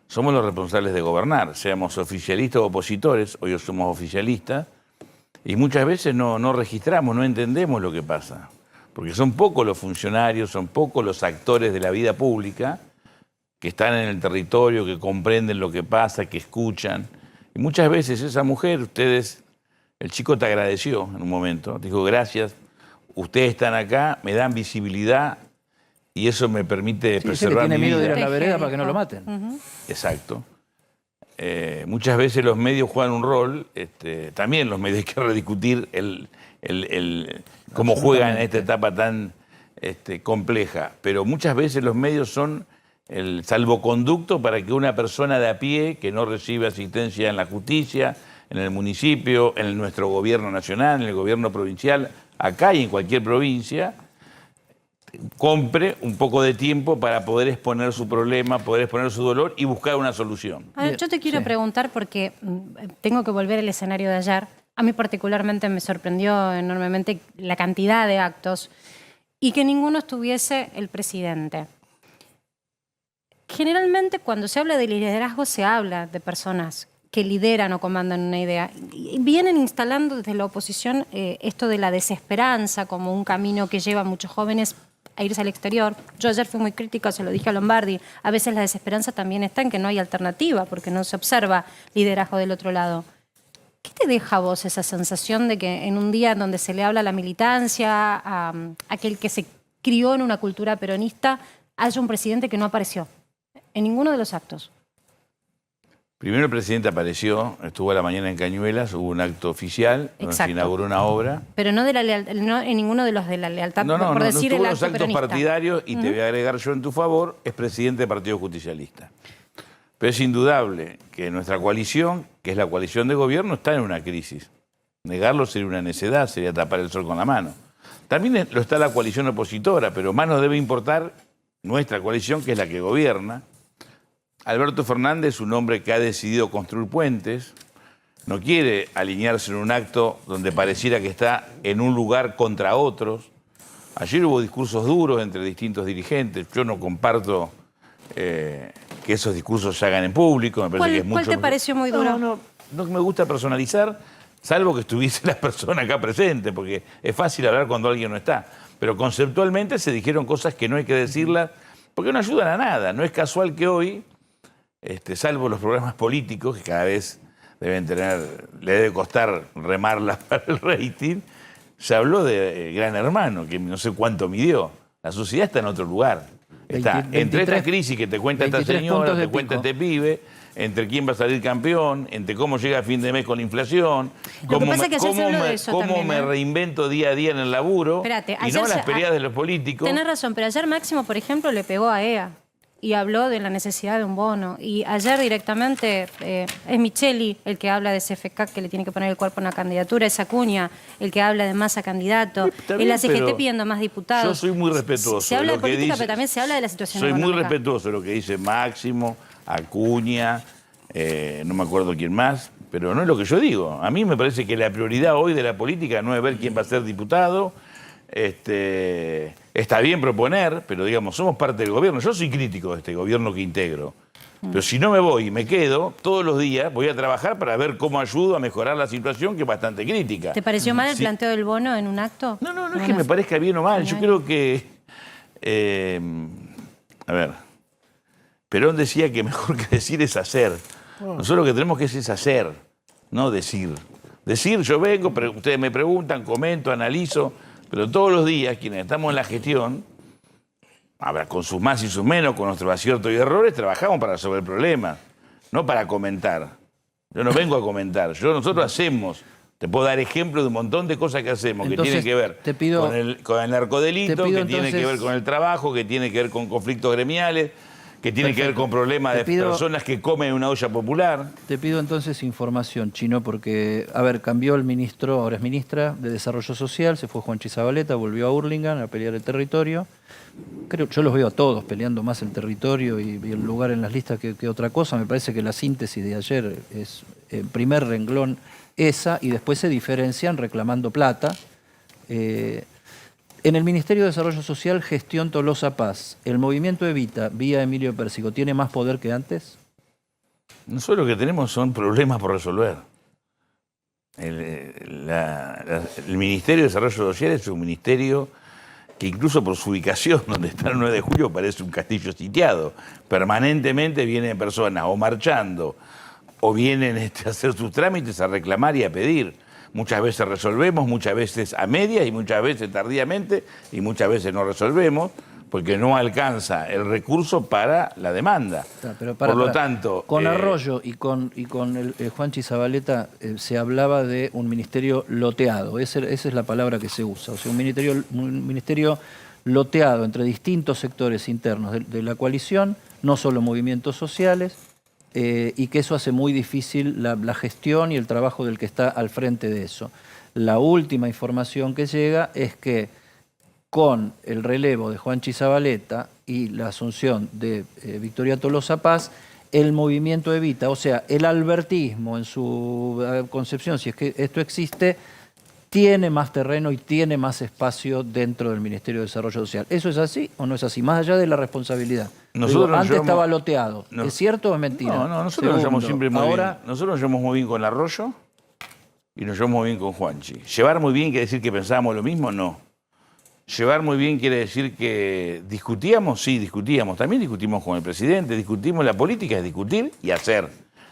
somos los responsables de gobernar, seamos oficialistas o opositores, hoy somos oficialistas, y muchas veces no registramos, no entendemos lo que pasa, porque son pocos los funcionarios, son pocos los actores de la vida pública que están en el territorio, que comprenden lo que pasa, que escuchan. Y muchas veces esa mujer, el chico te agradeció en un momento, te dijo, gracias, ustedes están acá, me dan visibilidad y eso me permite preservar mi vida. Tiene miedo de ir a la vereda para que no lo maten. Exacto. Muchas veces los medios juegan un rol, también los medios hay que rediscutir cómo juegan en esta etapa tan compleja, pero muchas veces los medios son el salvoconducto para que una persona de a pie que no recibe asistencia en la justicia, en el municipio, en nuestro gobierno nacional, en el gobierno provincial, acá y en cualquier provincia, compre un poco de tiempo para poder exponer su problema, poder exponer su dolor y buscar una solución. A ver, yo te quiero preguntar porque tengo que volver al escenario de ayer. A mí particularmente me sorprendió enormemente la cantidad de actos y que ninguno estuviese el presidente. Generalmente cuando se habla de liderazgo se habla de personas que lideran o comandan una idea. Y vienen instalando desde la oposición esto de la desesperanza como un camino que lleva a muchos jóvenes a irse al exterior. Yo ayer fui muy crítica, se lo dije a Lombardi. A veces la desesperanza también está en que no hay alternativa porque no se observa liderazgo del otro lado. ¿Qué te deja a vos esa sensación de que en un día donde se le habla a la militancia, a aquel que se crió en una cultura peronista, haya un presidente que no apareció en ninguno de los actos? Primero el presidente apareció, estuvo a la mañana en Cañuelas, hubo un acto oficial, donde se inauguró una obra. Pero no, no en ninguno de los de la lealtad, No, por decir estuvo el en los acto actos peronista. partidarios y te voy a agregar yo en tu favor, es presidente del Partido Justicialista. Pero es indudable que nuestra coalición, que es la coalición de gobierno, está en una crisis. Negarlo sería una necedad, sería tapar el sol con la mano. También lo está la coalición opositora, pero más nos debe importar nuestra coalición, que es la que gobierna. Alberto Fernández es un hombre que ha decidido construir puentes, no quiere alinearse en un acto donde pareciera que está en un lugar contra otros. Ayer hubo discursos duros entre distintos dirigentes. Yo no comparto que esos discursos se hagan en público. Me parece que es mucho ¿Cuál te pareció muy duro? No me gusta personalizar, salvo que estuviese la persona acá presente, porque es fácil hablar cuando alguien no está. Pero conceptualmente se dijeron cosas que no hay que decirlas, porque no ayudan a nada. No es casual que hoy, salvo los programas políticos, que cada vez deben tener, le debe costar remarlas para el rating, se habló de Gran Hermano, que no sé cuánto midió. La sociedad está en otro lugar. Está 23, entre esta crisis que te cuenta esta 23 señora, puntos de te cuenta pico. este pibe, entre quién va a salir campeón, entre cómo llega a fin de mes con la inflación, Lo que pasa es que ayer se habló de eso cómo también, me ¿eh? reinvento día a día en el laburo, Espérate, y ayer no las peleas de los políticos. Tenés razón, pero ayer Máximo, por ejemplo, le pegó a EA y habló de la necesidad de un bono. Y ayer directamente es Micheli el que habla de CFK, que le tiene que poner el cuerpo en la candidatura, es Acuña el que habla de Massa candidato, Está bien, la CGT pero pidiendo más diputados. Yo soy muy respetuoso. Se habla de lo que política, dice- pero también se habla de la situación Soy muy económica. respetuoso de lo que dice Máximo, Acuña, no me acuerdo quién más, pero no es lo que yo digo. A mí me parece que la prioridad hoy de la política no es ver quién va a ser diputado. Está bien proponer, pero digamos, somos parte del gobierno. Yo soy crítico de este gobierno que integro. Pero si no me voy y me quedo, todos los días voy a trabajar para ver cómo ayudo a mejorar la situación, que es bastante crítica. ¿Te pareció mal el Sí. planteo del bono en un acto? No es que me parezca bien o mal. Yo creo que... a ver, Perón decía que mejor que decir es hacer. Nosotros lo que tenemos que es hacer, no decir. Decir, yo vengo, ustedes me preguntan, comento, analizo, pero todos los días quienes estamos en la gestión, habrá con sus más y sus menos, con nuestros aciertos y errores, trabajamos para resolver problemas, no para comentar. Yo no vengo a comentar, nosotros hacemos. Te puedo dar ejemplos de un montón de cosas que hacemos, Entonces, que tienen que ver te pido- con el narcodelito, te pido que tiene que entonces- ver con el trabajo, que tiene que ver con conflictos gremiales, que tiene que ver Perfecto. con problemas Te de pido- personas que comen en una olla popular. Te pido entonces información, Chino, porque, a ver, cambió el ministro, ahora es ministra de Desarrollo Social, se fue Juanchi Zabaleta, volvió a Hurlingham a pelear el territorio. Yo los veo a todos peleando más el territorio y el lugar en las listas que otra cosa. Me parece que la síntesis de ayer es, en primer renglón, esa, y después se diferencian reclamando plata. En el Ministerio de Desarrollo Social, gestión Tolosa Paz, ¿el movimiento Evita, vía Emilio Pérsico, tiene más poder que antes? Nosotros lo que tenemos son problemas por resolver. El Ministerio de Desarrollo Social es un ministerio que incluso por su ubicación, donde está el 9 de julio, parece un castillo sitiado. Permanentemente vienen personas o marchando o vienen a hacer sus trámites, a reclamar y a pedir. Muchas veces resolvemos, muchas veces a medias y muchas veces tardíamente y muchas veces no resolvemos porque no alcanza el recurso para la demanda. Pero Por lo tanto... Con Arroyo y con el Juanchi Zabaleta se hablaba de un ministerio loteado. Esa es la palabra que se usa. O sea, un ministerio loteado entre distintos sectores internos de la coalición, no solo movimientos sociales, y que eso hace muy difícil la gestión y el trabajo del que está al frente de eso. La última información que llega es que con el relevo de Juanchi Zabaleta y la asunción de Victoria Tolosa Paz, el movimiento Evita, o sea, el albertismo en su concepción, si es que esto existe, tiene más terreno y tiene más espacio dentro del Ministerio de Desarrollo Social. ¿Eso es así o no es así? Más allá de la responsabilidad. Nosotros Digo, antes llevamos, estaba loteado. no, ¿Es cierto o es mentira? No, nosotros nos llevamos siempre muy ahora, bien. Nosotros nos llevamos muy bien con Arroyo y nos llevamos muy bien con Juanchi. ¿Llevar muy bien quiere decir que pensábamos lo mismo? No. ¿Llevar muy bien quiere decir que discutíamos? Sí, discutíamos. También discutimos con el presidente, discutimos. La política es discutir y hacer.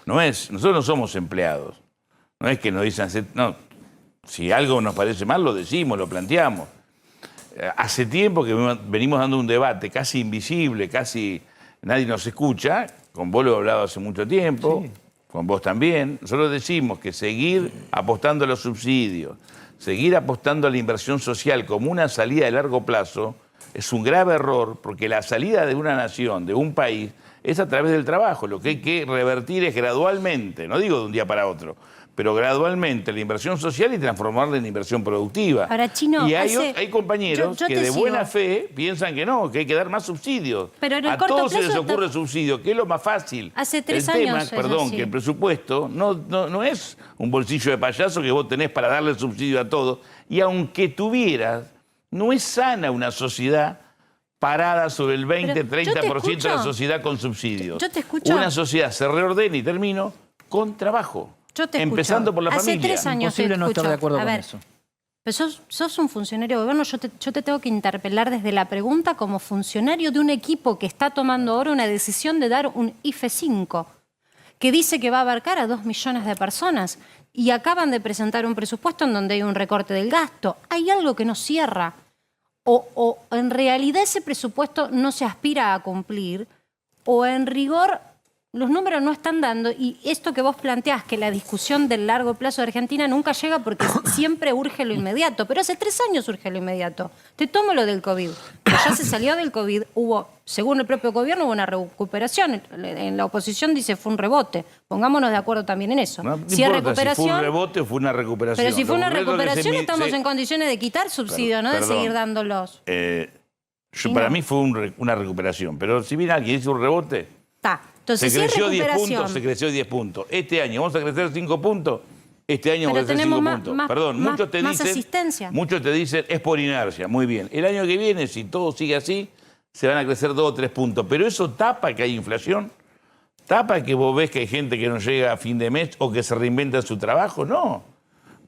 Nosotros no somos empleados. No es que nos dicen, no, si algo nos parece mal, lo decimos, lo planteamos. Hace tiempo que venimos dando un debate casi invisible, casi nadie nos escucha. Con vos lo he hablado hace mucho tiempo, sí. Con vos también. Nosotros decimos que seguir apostando a los subsidios, seguir apostando a la inversión social como una salida de largo plazo es un grave error, porque la salida de una nación, de un país, es a través del trabajo. Lo que hay que revertir es gradualmente, no digo de un día para otro, pero gradualmente la inversión social y transformarla en inversión productiva. Ahora, Chino, y hay compañeros yo que de buena fe piensan que no, que hay que dar más subsidios. Pero en el a corto todos se les plazo ocurre subsidio, que es lo más fácil. Hace 3 el años tema, perdón, que el presupuesto no es un bolsillo de payaso que vos tenés para darle subsidio a todos. Y aunque tuvieras, no es sana una sociedad parada sobre el 20-30% de la sociedad con subsidios. Yo te escucho. Una sociedad se reordena, y termino, con trabajo. Yo te empezando escucho. por la familia. Hace 3 años Imposible no estar de acuerdo con eso. Pero sos un funcionario de gobierno, yo te tengo que interpelar desde la pregunta como funcionario de un equipo que está tomando ahora una decisión de dar un IFE 5, que dice que va a abarcar a 2 millones de personas, y acaban de presentar un presupuesto en donde hay un recorte del gasto. Hay algo que no cierra. O en realidad ese presupuesto no se aspira a cumplir, o en rigor los números no están dando, y esto que vos planteás, que la discusión del largo plazo de Argentina nunca llega porque siempre urge lo inmediato, pero hace 3 años urge lo inmediato. Te tomo lo del COVID, pero ya se salió del COVID, según el propio gobierno, hubo una recuperación. En la oposición dice fue un rebote. Pongámonos de acuerdo también en eso. No si es recuperación, si fue un rebote o fue una recuperación. Pero si fue una recuperación, estamos en condiciones de quitar subsidios, no de seguir dándolos. Para mí fue una recuperación, pero si viene alguien y dice un rebote... Está. Entonces, se creció 10 puntos, se creció 10 puntos. Este año vamos a crecer 5 puntos. Este año vamos a crecer 5 puntos. Perdón, muchos te dicen es por inercia. Muy bien. El año que viene, si todo sigue así, se van a crecer 2 o 3 puntos. Pero eso tapa que hay inflación, tapa que vos ves que hay gente que no llega a fin de mes o que se reinventa su trabajo. No.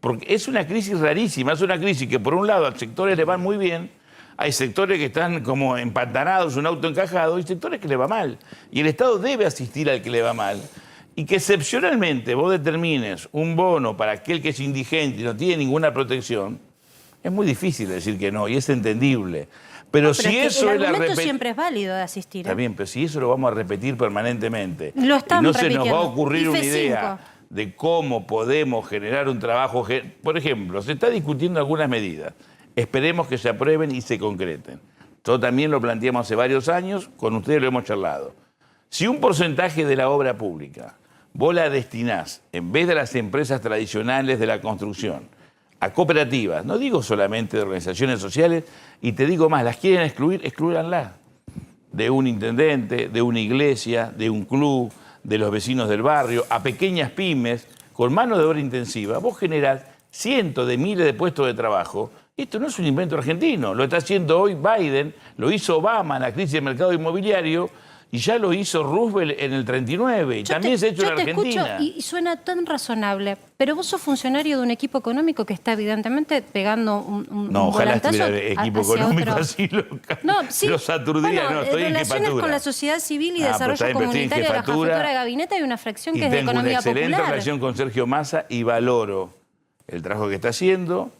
Porque es una crisis rarísima. Es una crisis que por un lado a sectores le van muy bien. Hay sectores que están como empantanados, un auto encajado, y sectores que le va mal. Y el Estado debe asistir al que le va mal. Y que excepcionalmente vos determines un bono para aquel que es indigente y no tiene ninguna protección, es muy difícil decir que no, y es entendible. Pero si eso el argumento siempre es válido de asistir. Está bien, pero si eso lo vamos a repetir permanentemente, lo están y no repitiendo. Se nos va a ocurrir una idea 5. de cómo podemos generar un trabajo. Por ejemplo, se está discutiendo algunas medidas. Esperemos que se aprueben y se concreten. Nosotros también lo planteamos hace varios años, con ustedes lo hemos charlado. Si un porcentaje de la obra pública vos la destinás, en vez de las empresas tradicionales de la construcción, a cooperativas, no digo solamente de organizaciones sociales, y te digo más, las quieren excluir, exclúyanlas. De un intendente, de una iglesia, de un club, de los vecinos del barrio, a pequeñas pymes, con mano de obra intensiva, vos generás cientos de miles de puestos de trabajo. Esto no es un invento argentino, lo está haciendo hoy Biden, lo hizo Obama en la crisis del mercado inmobiliario y ya lo hizo Roosevelt en el 39 y también se ha hecho en Argentina. Escucho y suena tan razonable, pero vos sos funcionario de un equipo económico que está evidentemente pegando un no, ojalá volantazo estuviera equipo económico otro. Así sí, los aturdiría, no, estoy en relaciones jefatura. Con la sociedad civil y desarrollo comunitario de la jefatura de gabinete hay una fracción que es de economía popular. Tengo una excelente relación con Sergio Massa y valoro el trabajo que está haciendo,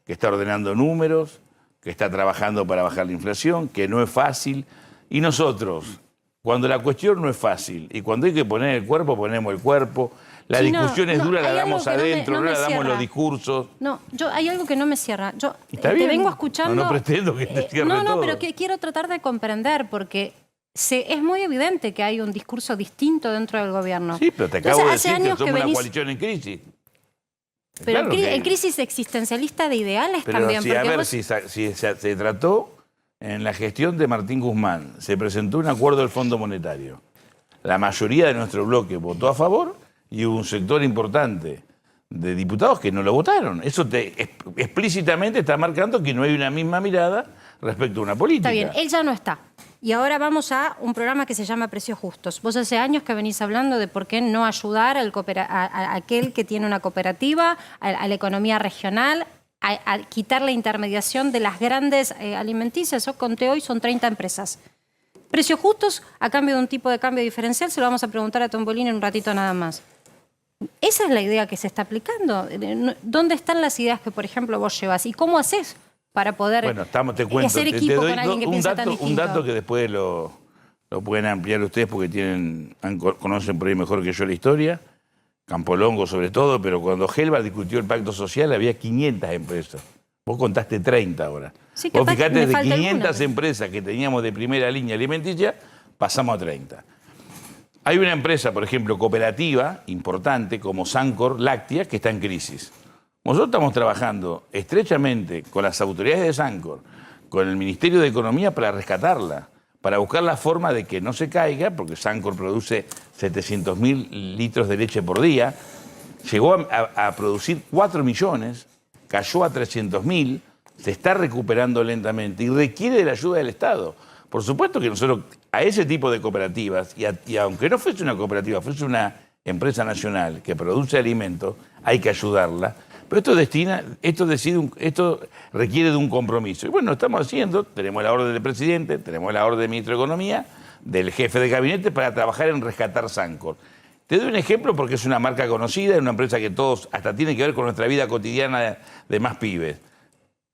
que está ordenando números, que está trabajando para bajar la inflación, que no es fácil. Y nosotros, cuando la cuestión no es fácil y cuando hay que poner el cuerpo, ponemos el cuerpo. La discusión es dura, la damos adentro, no la damos en los discursos. No, hay algo que no me cierra. Yo ¿Está te bien? vengo escuchando... No pretendo que te cierre todo. No, pero quiero tratar de comprender porque... es muy evidente que hay un discurso distinto dentro del gobierno. Sí, pero te acabo de decir que años somos una coalición en crisis. Pero Claro que- en crisis existencialista de ideales Pero también. sí, a porque ver, vos- si se trató en la gestión de Martín Guzmán, se presentó un acuerdo del Fondo Monetario. La mayoría de nuestro bloque votó a favor y hubo un sector importante de diputados que no lo votaron. Eso explícitamente está marcando que no hay una misma mirada respecto a una política. Está bien, él ya no está. Y ahora vamos a un programa que se llama Precios Justos. Vos hace años que venís hablando de por qué no ayudar a aquel que tiene una cooperativa, a la economía regional, a quitar la intermediación de las grandes alimenticias. Yo conté hoy, son 30 empresas. Precios Justos, a cambio de un tipo de cambio diferencial, se lo vamos a preguntar a Tombolini en un ratito nada más. Esa es la idea que se está aplicando. ¿Dónde están las ideas que, por ejemplo, vos llevas? ¿Y cómo haces para poder Bueno, te cuento, hacer te equipo doy con alguien que piensa tan un distinto? dato que después lo pueden ampliar ustedes porque conocen por ahí mejor que yo la historia, Campolongo sobre todo, pero cuando Helvar discutió el pacto social había 500 empresas. Vos contaste 30 ahora. Sí, Vos capaz fijate, me de falta 500 alguna, pero- empresas que teníamos de primera línea alimenticia, pasamos a 30. Hay una empresa, por ejemplo, cooperativa, importante, como Sancor Láctea, que está en crisis. Nosotros estamos trabajando estrechamente con las autoridades de Sancor, con el Ministerio de Economía para rescatarla, para buscar la forma de que no se caiga, porque Sancor produce 700.000 litros de leche por día, llegó a producir 4 millones, cayó a 300.000, se está recuperando lentamente y requiere de la ayuda del Estado. Por supuesto que nosotros a ese tipo de cooperativas, y aunque no fuese una cooperativa, fuese una empresa nacional que produce alimentos, hay que ayudarla. Pero esto requiere de un compromiso. Y bueno, lo estamos haciendo, tenemos la orden del presidente, tenemos la orden del ministro de Economía, del jefe de gabinete para trabajar en rescatar Sancor. Te doy un ejemplo porque es una marca conocida, es una empresa que todos, hasta tiene que ver con nuestra vida cotidiana de más pibes.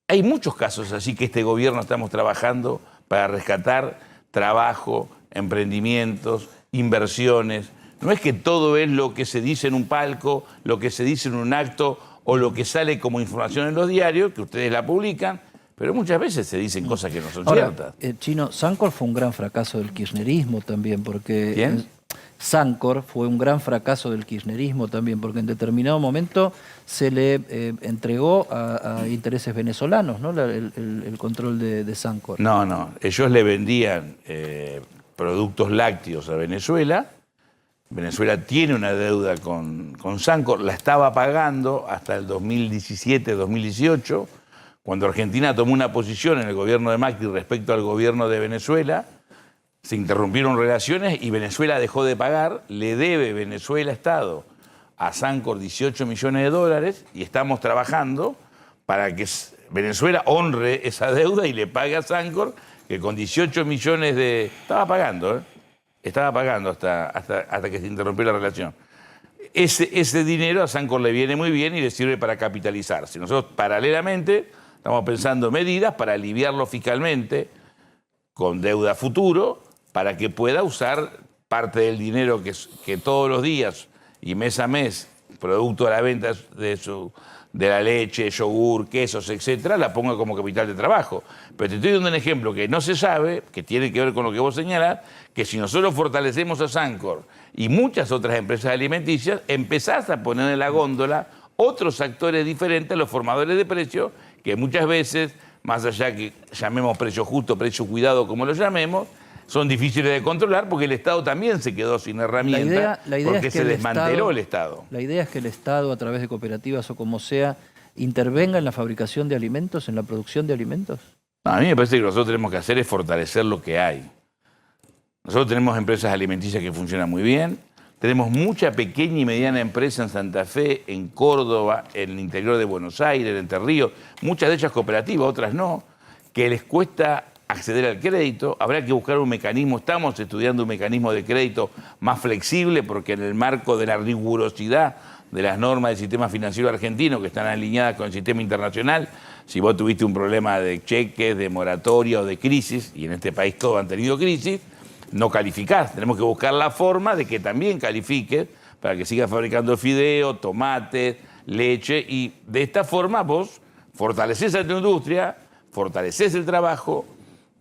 Hay muchos casos así que este gobierno estamos trabajando para rescatar trabajo, emprendimientos, inversiones. No es que todo es lo que se dice en un palco, lo que se dice en un acto o lo que sale como información en los diarios, que ustedes la publican, pero muchas veces se dicen cosas que no son Ahora, ciertas. Chino, Sancor fue un gran fracaso del kirchnerismo también, porque... ¿Quién? Sancor fue un gran fracaso del kirchnerismo también, porque en determinado momento se le entregó a intereses venezolanos, ¿no? El control de Sancor. No, ellos le vendían productos lácteos a Venezuela. Venezuela tiene una deuda con Sancor, la estaba pagando hasta el 2017-2018, cuando Argentina tomó una posición en el gobierno de Macri respecto al gobierno de Venezuela. Se interrumpieron relaciones y Venezuela dejó de pagar. Le debe Venezuela Estado a Sancor 18 millones de dólares y estamos trabajando para que Venezuela honre esa deuda y le pague a Sancor, que con 18 millones de... Estaba pagando hasta que se interrumpió la relación. Ese dinero a Sancor le viene muy bien y le sirve para capitalizarse. Nosotros paralelamente estamos pensando medidas para aliviarlo fiscalmente con deuda futuro, para que pueda usar parte del dinero que todos los días y mes a mes, producto de la venta de la leche, yogur, quesos, etcétera, la ponga como capital de trabajo. Pero te estoy dando un ejemplo que no se sabe, que tiene que ver con lo que vos señalás, que si nosotros fortalecemos a Sancor y muchas otras empresas alimenticias, empezás a poner en la góndola otros actores diferentes a los formadores de precios, que muchas veces, más allá que llamemos precio justo, precio cuidado, como lo llamemos, son difíciles de controlar porque el Estado también se quedó sin herramientas porque se desmanteló el Estado. La idea es que el Estado, a través de cooperativas o como sea, intervenga en la fabricación de alimentos, en la producción de alimentos. No, a mí me parece que lo que nosotros tenemos que hacer es fortalecer lo que hay. Nosotros tenemos empresas alimenticias que funcionan muy bien, tenemos mucha pequeña y mediana empresa en Santa Fe, en Córdoba, en el interior de Buenos Aires, en Entre Ríos, muchas de ellas cooperativas, otras no, que les cuesta acceder al crédito. Habrá que buscar un mecanismo, estamos estudiando un mecanismo de crédito más flexible, porque en el marco de la rigurosidad de las normas del sistema financiero argentino, que están alineadas con el sistema internacional, si vos tuviste un problema de cheques, de moratoria o de crisis, y en este país todos han tenido crisis, no calificás. Tenemos que buscar la forma de que también califiques para que sigas fabricando fideo, tomate, leche, y de esta forma vos fortalecés a tu industria, fortalecés el trabajo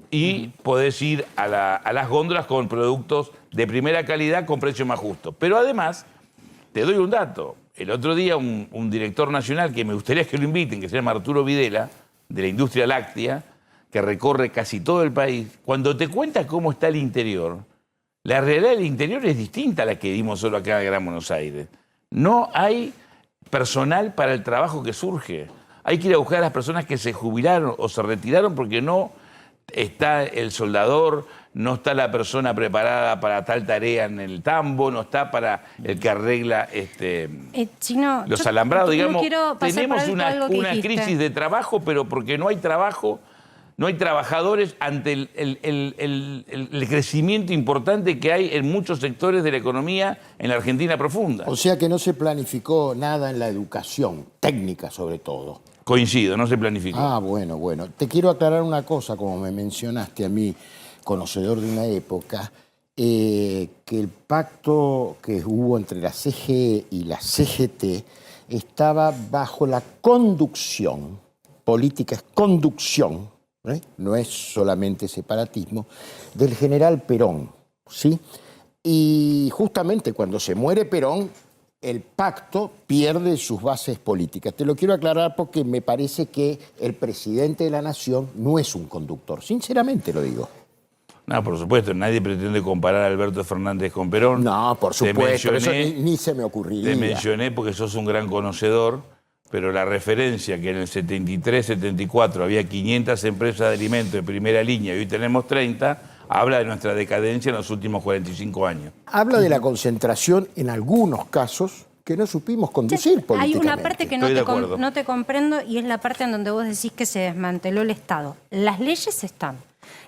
y podés ir a las góndolas con productos de primera calidad con precio más justo. Pero además, te doy un dato, el otro día un director nacional que me gustaría que lo inviten, que se llama Arturo Videla, de la industria láctea, que recorre casi todo el país, cuando te cuenta cómo está el interior, la realidad del interior es distinta a la que vimos solo acá en Gran Buenos Aires. No hay personal para el trabajo que surge. Hay que ir a buscar a las personas que se jubilaron o se retiraron porque no está el soldador, no está la persona preparada para tal tarea en el tambo, no está para el que arregla Chino, los yo alambrados. no Digamos, quiero pasar tenemos por alto algo que una dijiste. crisis de trabajo, pero porque no hay trabajo, no hay trabajadores ante el crecimiento importante que hay en muchos sectores de la economía en la Argentina profunda. O sea que no se planificó nada en la educación, técnica sobre todo. Coincido, no se planificó. Ah, bueno, bueno. Te quiero aclarar una cosa, como me mencionaste a mí, conocedor de una época, que el pacto que hubo entre la CGE y la CGT estaba bajo la conducción, política es conducción, no es solamente separatismo, del general Perón, ¿sí? Y justamente cuando se muere Perón, el pacto pierde sus bases políticas. Te lo quiero aclarar porque me parece que el presidente de la nación no es un conductor, sinceramente lo digo. No, por supuesto, nadie pretende comparar a Alberto Fernández con Perón. No, por supuesto, eso ni se me ocurriría. Te mencioné porque sos un gran conocedor, pero la referencia que en el 73-74 había 500 empresas de alimentos de primera línea y hoy tenemos 30, habla de nuestra decadencia en los últimos 45 años. Habla de la concentración en algunos casos que no supimos conducir políticamente. Hay una parte que no te comprendo y es la parte en donde vos decís que se desmanteló el Estado. Las leyes están.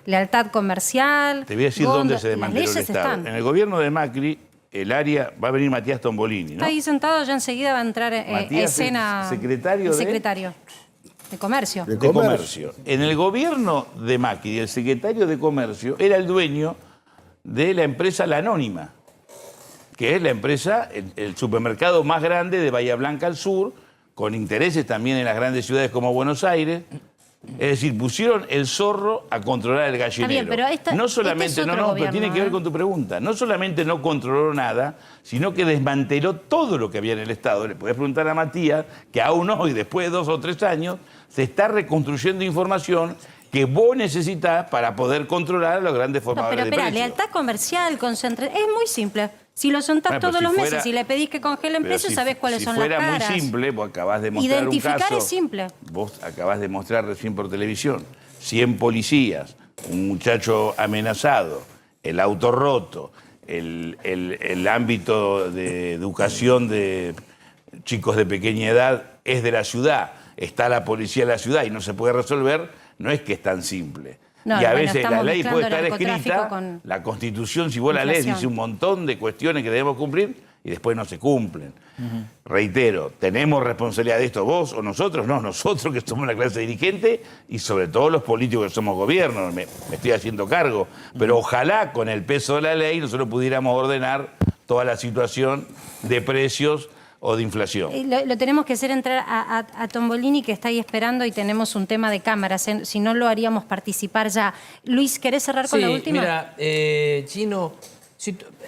Lealtad comercial. Te voy a decir dónde se desmanteló el Estado. Están. En el gobierno de Macri, el área, va a venir Matías Tombolini, ¿no? Está ahí sentado, ya enseguida va a entrar Matías escena. es secretario de Comercio. De Comercio. En el gobierno de Macri, el secretario de Comercio era el dueño de la empresa La Anónima, que es la empresa, el supermercado más grande de Bahía Blanca al sur, con intereses también en las grandes ciudades como Buenos Aires. Es decir, pusieron el zorro a controlar el gallinero. Está bien, pero no solamente, pero tiene que ver con tu pregunta. No solamente no controló nada, sino que desmanteló todo lo que había en el Estado. Le podés preguntar a Matías que aún hoy, después de 2 o 3 años, se está reconstruyendo información que vos necesitás para poder controlar a los grandes formadores de precios. Lealtad comercial, concentración, es muy simple. Si lo sentás todos los meses y le pedís que congelen precios, sabés cuáles son las caras. Si fuera muy simple, vos acabás de mostrar identificar un caso. es simple. Vos acabás de mostrar recién por televisión 100 policías, un muchacho amenazado, el auto roto, el ámbito de educación de chicos de pequeña edad es de la ciudad, está la policía de la ciudad y no se puede resolver, no es que es tan simple. No, y a veces la ley puede estar narcotráfico escrita, con la Constitución, si vos la lees, dice un montón de cuestiones que debemos cumplir y después no se cumplen. Reitero, ¿tenemos responsabilidad de esto vos o nosotros? No, nosotros que somos la clase dirigente y sobre todo los políticos que somos gobierno, me estoy haciendo cargo. Pero ojalá con el peso de la ley nosotros pudiéramos ordenar toda la situación de precios o de inflación. Lo tenemos que hacer entrar a Tombolini, que está ahí esperando, y tenemos un tema de cámaras. Si no, lo haríamos participar ya. Luis, ¿querés cerrar con la última? Mira, Chino,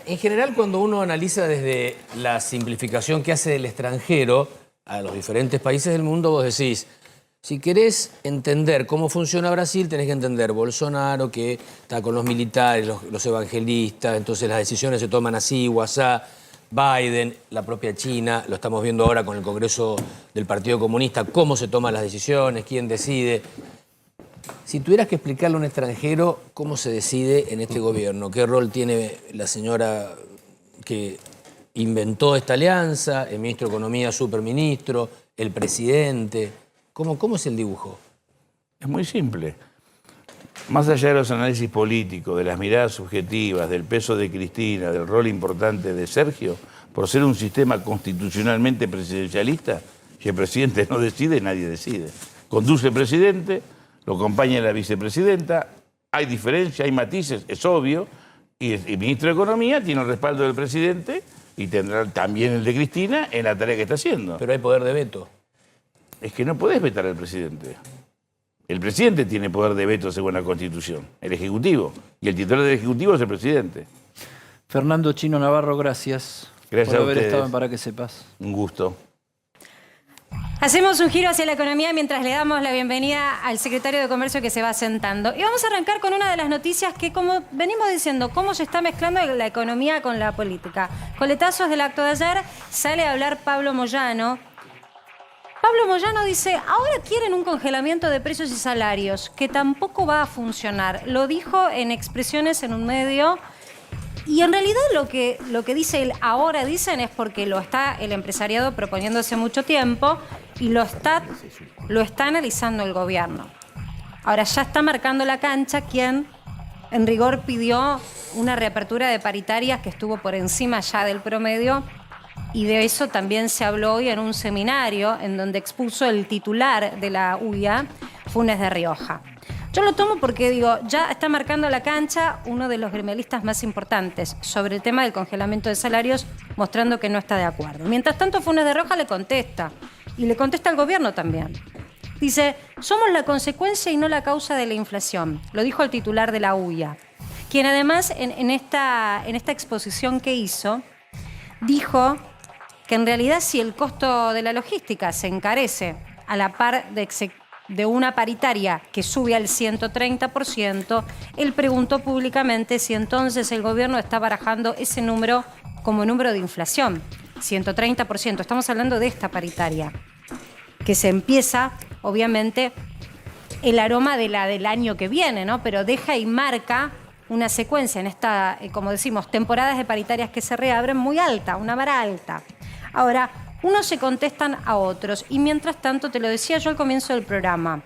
en general cuando uno analiza desde la simplificación que hace del extranjero a los diferentes países del mundo, vos decís, si querés entender cómo funciona Brasil, tenés que entender Bolsonaro, que está con los militares, los evangelistas, entonces las decisiones se toman así, WhatsApp. Biden, la propia China, lo estamos viendo ahora con el Congreso del Partido Comunista, cómo se toman las decisiones, quién decide. Si tuvieras que explicarle a un extranjero cómo se decide en este gobierno, qué rol tiene la señora que inventó esta alianza, el ministro de Economía, superministro, el presidente, ¿cómo es el dibujo? Es muy simple. Más allá de los análisis políticos, de las miradas subjetivas, del peso de Cristina, del rol importante de Sergio, por ser un sistema constitucionalmente presidencialista, si el presidente no decide, nadie decide. Conduce el presidente, lo acompaña la vicepresidenta, hay diferencias, hay matices, es obvio, y el ministro de Economía tiene el respaldo del presidente y tendrá también el de Cristina en la tarea que está haciendo. Pero hay poder de veto. Es que no podés vetar al presidente. El presidente tiene poder de veto según la Constitución, el Ejecutivo. Y el titular del Ejecutivo es el presidente. Fernando Chino Navarro, gracias. Gracias por a haber ustedes. estado en Para que Sepas. Un gusto. Hacemos un giro hacia la economía mientras le damos la bienvenida al secretario de Comercio que se va sentando. Y vamos a arrancar con una de las noticias que, como venimos diciendo, cómo se está mezclando la economía con la política. Coletazos del acto de ayer, sale a hablar Pablo Moyano. Pablo Moyano dice, ahora quieren un congelamiento de precios y salarios, que tampoco va a funcionar. Lo dijo en expresiones en un medio. Y en realidad lo que dice él ahora dicen es porque lo está el empresariado proponiendo hace mucho tiempo y lo está analizando el gobierno. Ahora ya está marcando la cancha quien en rigor pidió una reapertura de paritarias que estuvo por encima ya del promedio, y de eso también se habló hoy en un seminario en donde expuso el titular de la UIA, Funes de Rioja. Yo lo tomo porque, digo, ya está marcando la cancha uno de los gremialistas más importantes sobre el tema del congelamiento de salarios, mostrando que no está de acuerdo. Mientras tanto, Funes de Rioja le contesta, y le contesta al gobierno también. Dice, somos la consecuencia y no la causa de la inflación. Lo dijo el titular de la UIA, quien además en esta exposición que hizo, dijo que en realidad si el costo de la logística se encarece a la par de una paritaria que sube al 130%, él preguntó públicamente si entonces el gobierno está barajando ese número como número de inflación. 130%, estamos hablando de esta paritaria, que se empieza, obviamente, el aroma de la del año que viene, ¿no? Pero deja y marca una secuencia en esta, como decimos, temporadas de paritarias que se reabren muy alta, una vara alta. Ahora, unos se contestan a otros y mientras tanto, te lo decía yo al comienzo del programa,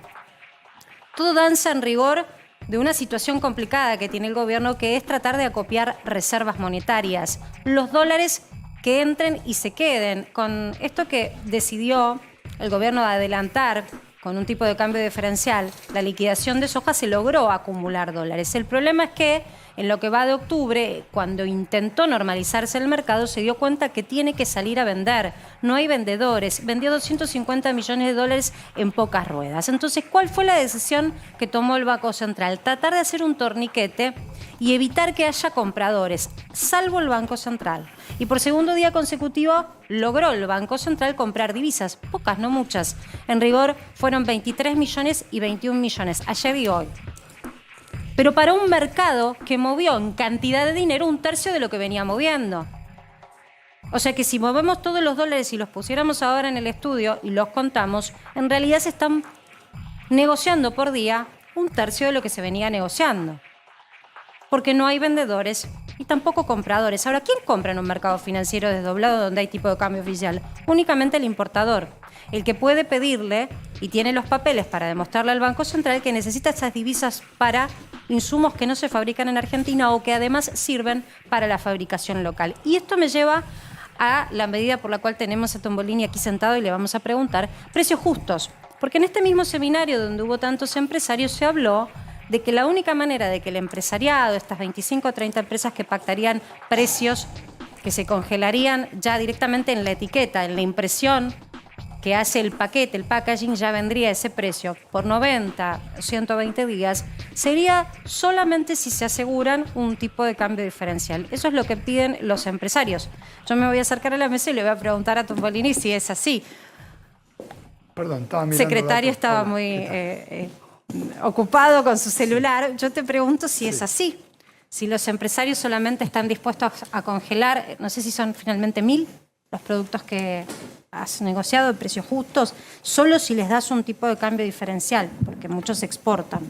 todo danza en rigor de una situación complicada que tiene el gobierno, que es tratar de acopiar reservas monetarias, los dólares que entren y se queden. Con esto que decidió el gobierno de adelantar con un tipo de cambio diferencial, la liquidación de soja, se logró acumular dólares. El problema es que en lo que va de octubre, cuando intentó normalizarse el mercado, se dio cuenta que tiene que salir a vender. No hay vendedores. Vendió 250 millones de dólares en pocas ruedas. Entonces, ¿cuál fue la decisión que tomó el Banco Central? Tratar de hacer un torniquete y evitar que haya compradores, salvo el Banco Central. Y por segundo día consecutivo logró el Banco Central comprar divisas, pocas, no muchas. En rigor fueron 23 millones y 21 millones, ayer y hoy. Pero para un mercado que movió en cantidad de dinero un tercio de lo que venía moviendo. O sea que si movemos todos los dólares y los pusiéramos ahora en el estudio y los contamos, en realidad se están negociando por día un tercio de lo que se venía negociando. Porque no hay vendedores y tampoco compradores. Ahora, ¿quién compra en un mercado financiero desdoblado donde hay tipo de cambio oficial? Únicamente el importador, el que puede pedirle y tiene los papeles para demostrarle al Banco Central que necesita esas divisas para insumos que no se fabrican en Argentina o que además sirven para la fabricación local. Y esto me lleva a la medida por la cual tenemos a Tombolini aquí sentado y le vamos a preguntar precios justos. Porque en este mismo seminario donde hubo tantos empresarios se habló de que la única manera de que el empresariado, estas 25 o 30 empresas que pactarían precios que se congelarían ya directamente en la etiqueta, en la impresión que hace el paquete, el packaging, ya vendría ese precio por 90 o 120 días, sería solamente si se aseguran un tipo de cambio diferencial. Eso es lo que piden los empresarios. Yo me voy a acercar a la mesa y le voy a preguntar a Tombolini si es así. Perdón, estaba mirando Secretario datos. estaba Hola, muy ocupado con su celular. Yo te pregunto si es así. Si los empresarios solamente están dispuestos a congelar, no sé si son finalmente 1.000 los productos que has negociado de precios justos, solo si les das un tipo de cambio diferencial, porque muchos exportan.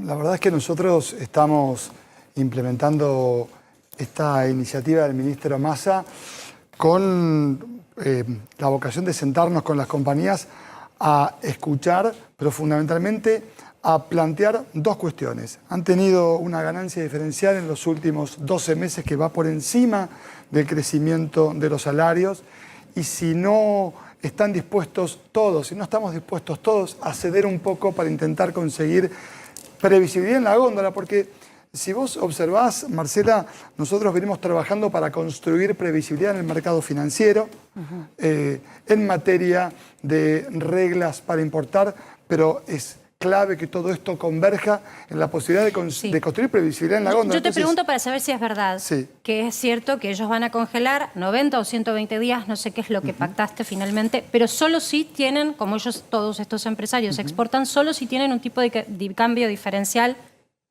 La verdad es que nosotros estamos implementando esta iniciativa del ministro Massa con la vocación de sentarnos con las compañías a escuchar, pero fundamentalmente a plantear dos cuestiones. Han tenido una ganancia diferencial en los últimos 12 meses que va por encima del crecimiento de los salarios, y si no están dispuestos todos, si no estamos dispuestos todos a ceder un poco para intentar conseguir previsibilidad en la góndola, porque si vos observás, Marcela, nosotros venimos trabajando para construir previsibilidad en el mercado financiero, en materia de reglas para importar, pero es clave que todo esto converja en la posibilidad de construir previsibilidad en la góndola. Yo te pregunto para saber si es verdad, que es cierto que ellos van a congelar 90 o 120 días, no sé qué es lo que pactaste finalmente, pero solo si tienen, como ellos, todos estos empresarios exportan, solo si tienen un tipo de cambio diferencial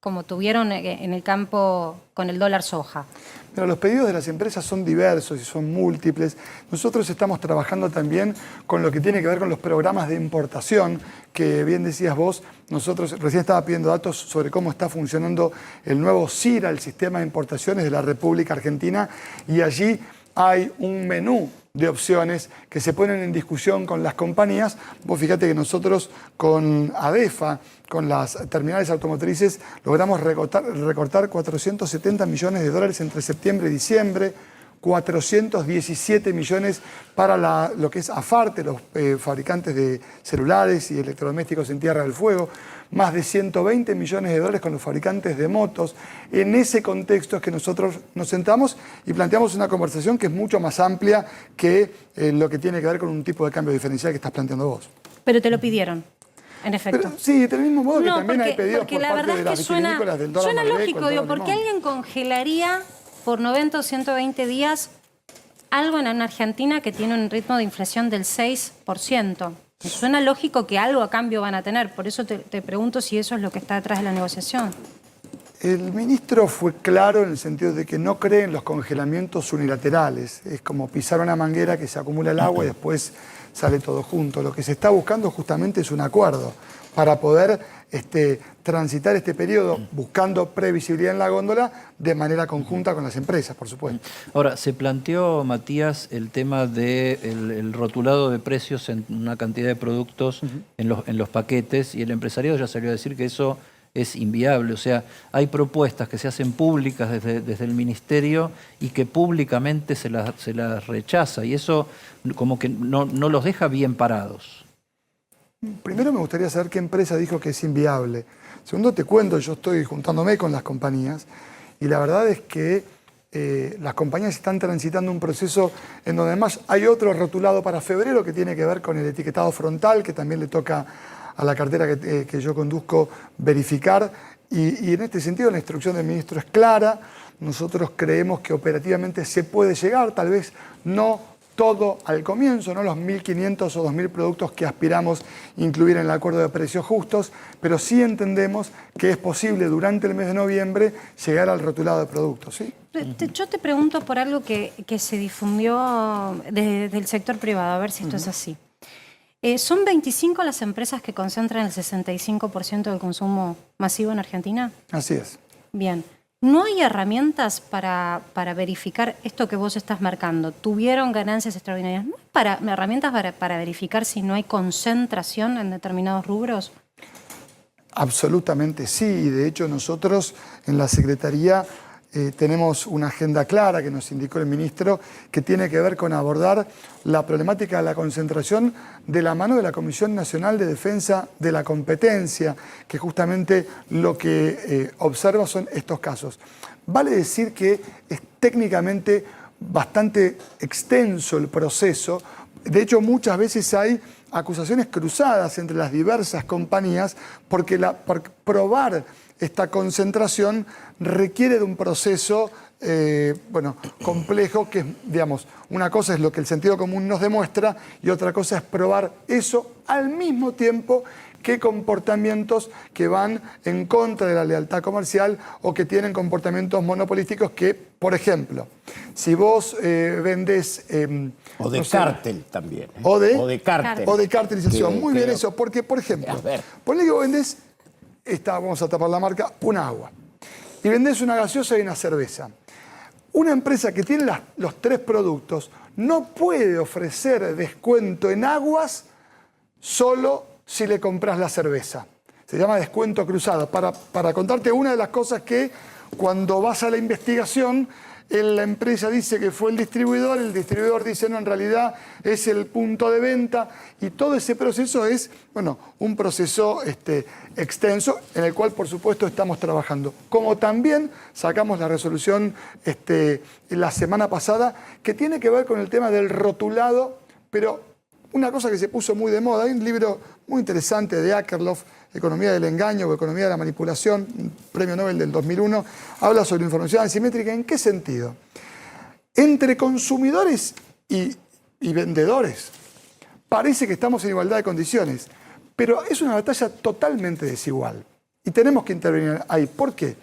como tuvieron en el campo con el dólar soja. Pero los pedidos de las empresas son diversos y son múltiples. Nosotros estamos trabajando también con lo que tiene que ver con los programas de importación, que bien decías vos, nosotros recién estaba pidiendo datos sobre cómo está funcionando el nuevo CIRA, el Sistema de Importaciones de la República Argentina, y allí hay un menú de opciones que se ponen en discusión con las compañías. Vos fíjate que nosotros con ADEFA, con las terminales automotrices, logramos recortar 470 millones de dólares entre septiembre y diciembre, 417 millones para lo que es AFARTE, los fabricantes de celulares y electrodomésticos en Tierra del Fuego, más de 120 millones de dólares con los fabricantes de motos. En ese contexto es que nosotros nos sentamos y planteamos una conversación que es mucho más amplia que lo que tiene que ver con un tipo de cambio diferencial que estás planteando vos. Pero te lo pidieron. En efecto. Pero, sí, del mismo modo que también hay pedidos porque por la parte verdad de es las que suena del dólar Malbec, lógico, digo, porque alguien congelaría por 90 o 120 días algo en Argentina que tiene un ritmo de inflación del 6%. Me suena lógico que algo a cambio van a tener, por eso te pregunto si eso es lo que está detrás de la negociación. El ministro fue claro en el sentido de que no cree en los congelamientos unilaterales. Es como pisar una manguera que se acumula el agua y después sale todo junto. Lo que se está buscando justamente es un acuerdo para poder transitar este periodo buscando previsibilidad en la góndola de manera conjunta con las empresas, por supuesto. Ahora, se planteó, Matías, el tema del rotulado de precios en una cantidad de productos en los paquetes, y el empresariado ya salió a decir que eso es inviable. O sea, hay propuestas que se hacen públicas desde el ministerio y que públicamente se las rechaza, y eso como que no los deja bien parados. Primero me gustaría saber qué empresa dijo que es inviable. Segundo, te cuento, yo estoy juntándome con las compañías y la verdad es que las compañías están transitando un proceso en donde además hay otro rotulado para febrero que tiene que ver con el etiquetado frontal, que también le toca a la cartera que yo conduzco verificar. Y en este sentido la instrucción del ministro es clara. Nosotros creemos que operativamente se puede llegar, tal vez no todo al comienzo, no los 1.500 o 2.000 productos que aspiramos incluir en el acuerdo de precios justos, pero sí entendemos que es posible durante el mes de noviembre llegar al rotulado de productos, ¿sí? Yo te pregunto por algo que se difundió desde el sector privado, a ver si esto es así. ¿Son 25 las empresas que concentran el 65% del consumo masivo en Argentina? Así es. Bien. ¿No hay herramientas para verificar esto que vos estás marcando? ¿Tuvieron ganancias extraordinarias? ¿No hay herramientas para verificar si no hay concentración en determinados rubros? Absolutamente sí. Y de hecho nosotros en la Secretaría tenemos una agenda clara que nos indicó el ministro que tiene que ver con abordar la problemática de la concentración de la mano de la Comisión Nacional de Defensa de la Competencia, que justamente lo que observa son estos casos. Vale decir que es técnicamente bastante extenso el proceso. De hecho, muchas veces hay acusaciones cruzadas entre las diversas compañías porque probar esta concentración requiere de un proceso complejo que, digamos, una cosa es lo que el sentido común nos demuestra y otra cosa es probar eso al mismo tiempo que comportamientos que van en contra de la lealtad comercial o que tienen comportamientos monopolísticos que, por ejemplo, si vos vendés... o de cártel también. O de cártel. O de cartelización. Muy bien eso, porque, por ejemplo, ponle que vos vendés, vamos a tapar la marca, un agua. Y vendés una gaseosa y una cerveza. Una empresa que tiene los tres productos no puede ofrecer descuento en aguas solo si le compras la cerveza. Se llama descuento cruzado. Para contarte una de las cosas que cuando vas a la investigación, la empresa dice que fue el distribuidor dice no, en realidad es el punto de venta, y todo ese proceso es, un proceso extenso en el cual por supuesto estamos trabajando. Como también sacamos la resolución la semana pasada que tiene que ver con el tema del rotulado, pero una cosa que se puso muy de moda. Hay un libro muy interesante de Akerlof, Economía del Engaño o Economía de la Manipulación, un premio Nobel del 2001, habla sobre información asimétrica. ¿En qué sentido? Entre consumidores y vendedores parece que estamos en igualdad de condiciones, pero es una batalla totalmente desigual y tenemos que intervenir ahí. ¿Por qué?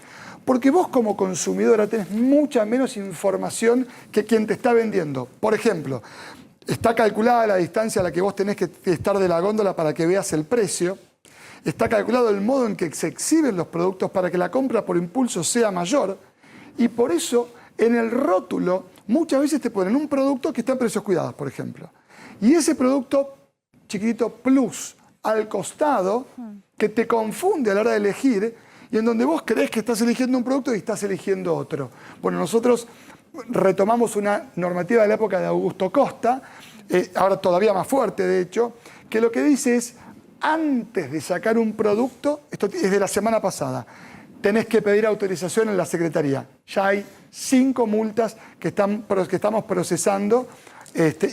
Porque vos como consumidora tenés mucha menos información que quien te está vendiendo. Por ejemplo, está calculada la distancia a la que vos tenés que estar de la góndola para que veas el precio. Está calculado el modo en que se exhiben los productos para que la compra por impulso sea mayor. Y por eso, en el rótulo, muchas veces te ponen un producto que está en precios cuidados, por ejemplo. Y ese producto, chiquitito, plus, al costado, que te confunde a la hora de elegir, y en donde vos creés que estás eligiendo un producto y estás eligiendo otro. Bueno, nosotros retomamos una normativa de la época de Augusto Costa, ahora todavía más fuerte, de hecho, que lo que dice es, antes de sacar un producto, esto es de la semana pasada, tenés que pedir autorización en la Secretaría. Ya hay 5 multas que estamos procesando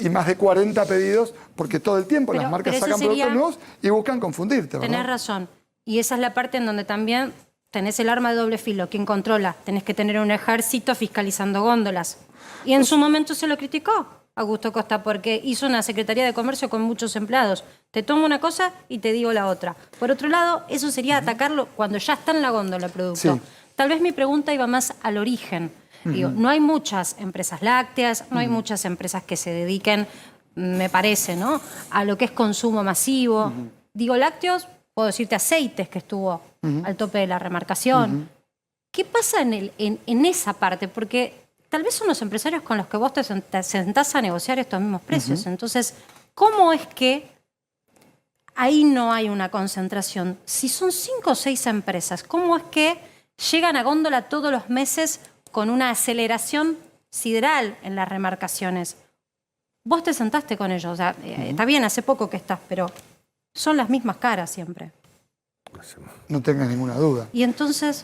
y más de 40 pedidos, porque todo el tiempo las marcas sacan productos nuevos y buscan confundirte, ¿verdad? Tenés razón. Y esa es la parte en donde también tenés el arma de doble filo. ¿Quién controla? Tenés que tener un ejército fiscalizando góndolas. Y en su momento se lo criticó Augusto Costa porque hizo una Secretaría de Comercio con muchos empleados. Te tomo una cosa y te digo la otra. Por otro lado, eso sería atacarlo cuando ya está en la góndola el producto. Sí. Tal vez mi pregunta iba más al origen. Digo, no hay muchas empresas lácteas, no hay muchas empresas que se dediquen, me parece, ¿no?, a lo que es consumo masivo. Digo, lácteos, puedo decirte aceites, que estuvo al tope de la remarcación. ¿Qué pasa en esa parte? Porque tal vez son los empresarios con los que vos te sentás a negociar estos mismos precios. Entonces, ¿cómo es que ahí no hay una concentración? Si son 5 o 6 empresas, ¿cómo es que llegan a góndola todos los meses con una aceleración sideral en las remarcaciones? Vos te sentaste con ellos, o sea, está bien, hace poco que estás, pero son las mismas caras siempre. No tengas ninguna duda. Y entonces...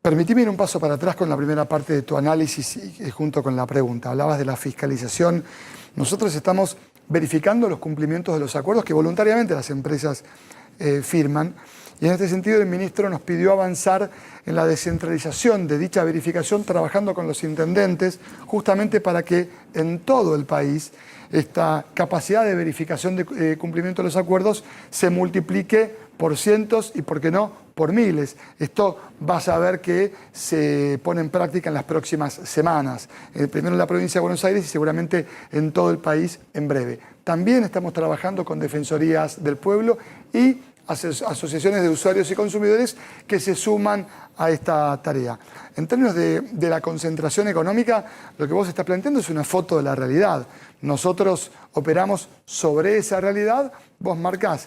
Permitime ir un paso para atrás con la primera parte de tu análisis y junto con la pregunta. Hablabas de la fiscalización. Nosotros estamos verificando los cumplimientos de los acuerdos que voluntariamente las empresas firman. Y en este sentido el ministro nos pidió avanzar en la descentralización de dicha verificación trabajando con los intendentes justamente para que en todo el país esta capacidad de verificación de cumplimiento de los acuerdos se multiplique por cientos y, por qué no, por miles. Esto vas a ver que se pone en práctica en las próximas semanas. Primero en la provincia de Buenos Aires y seguramente en todo el país en breve. También estamos trabajando con defensorías del pueblo y asociaciones de usuarios y consumidores que se suman a esta tarea. En términos de la concentración económica, lo que vos estás planteando es una foto de la realidad. Nosotros operamos sobre esa realidad, vos marcás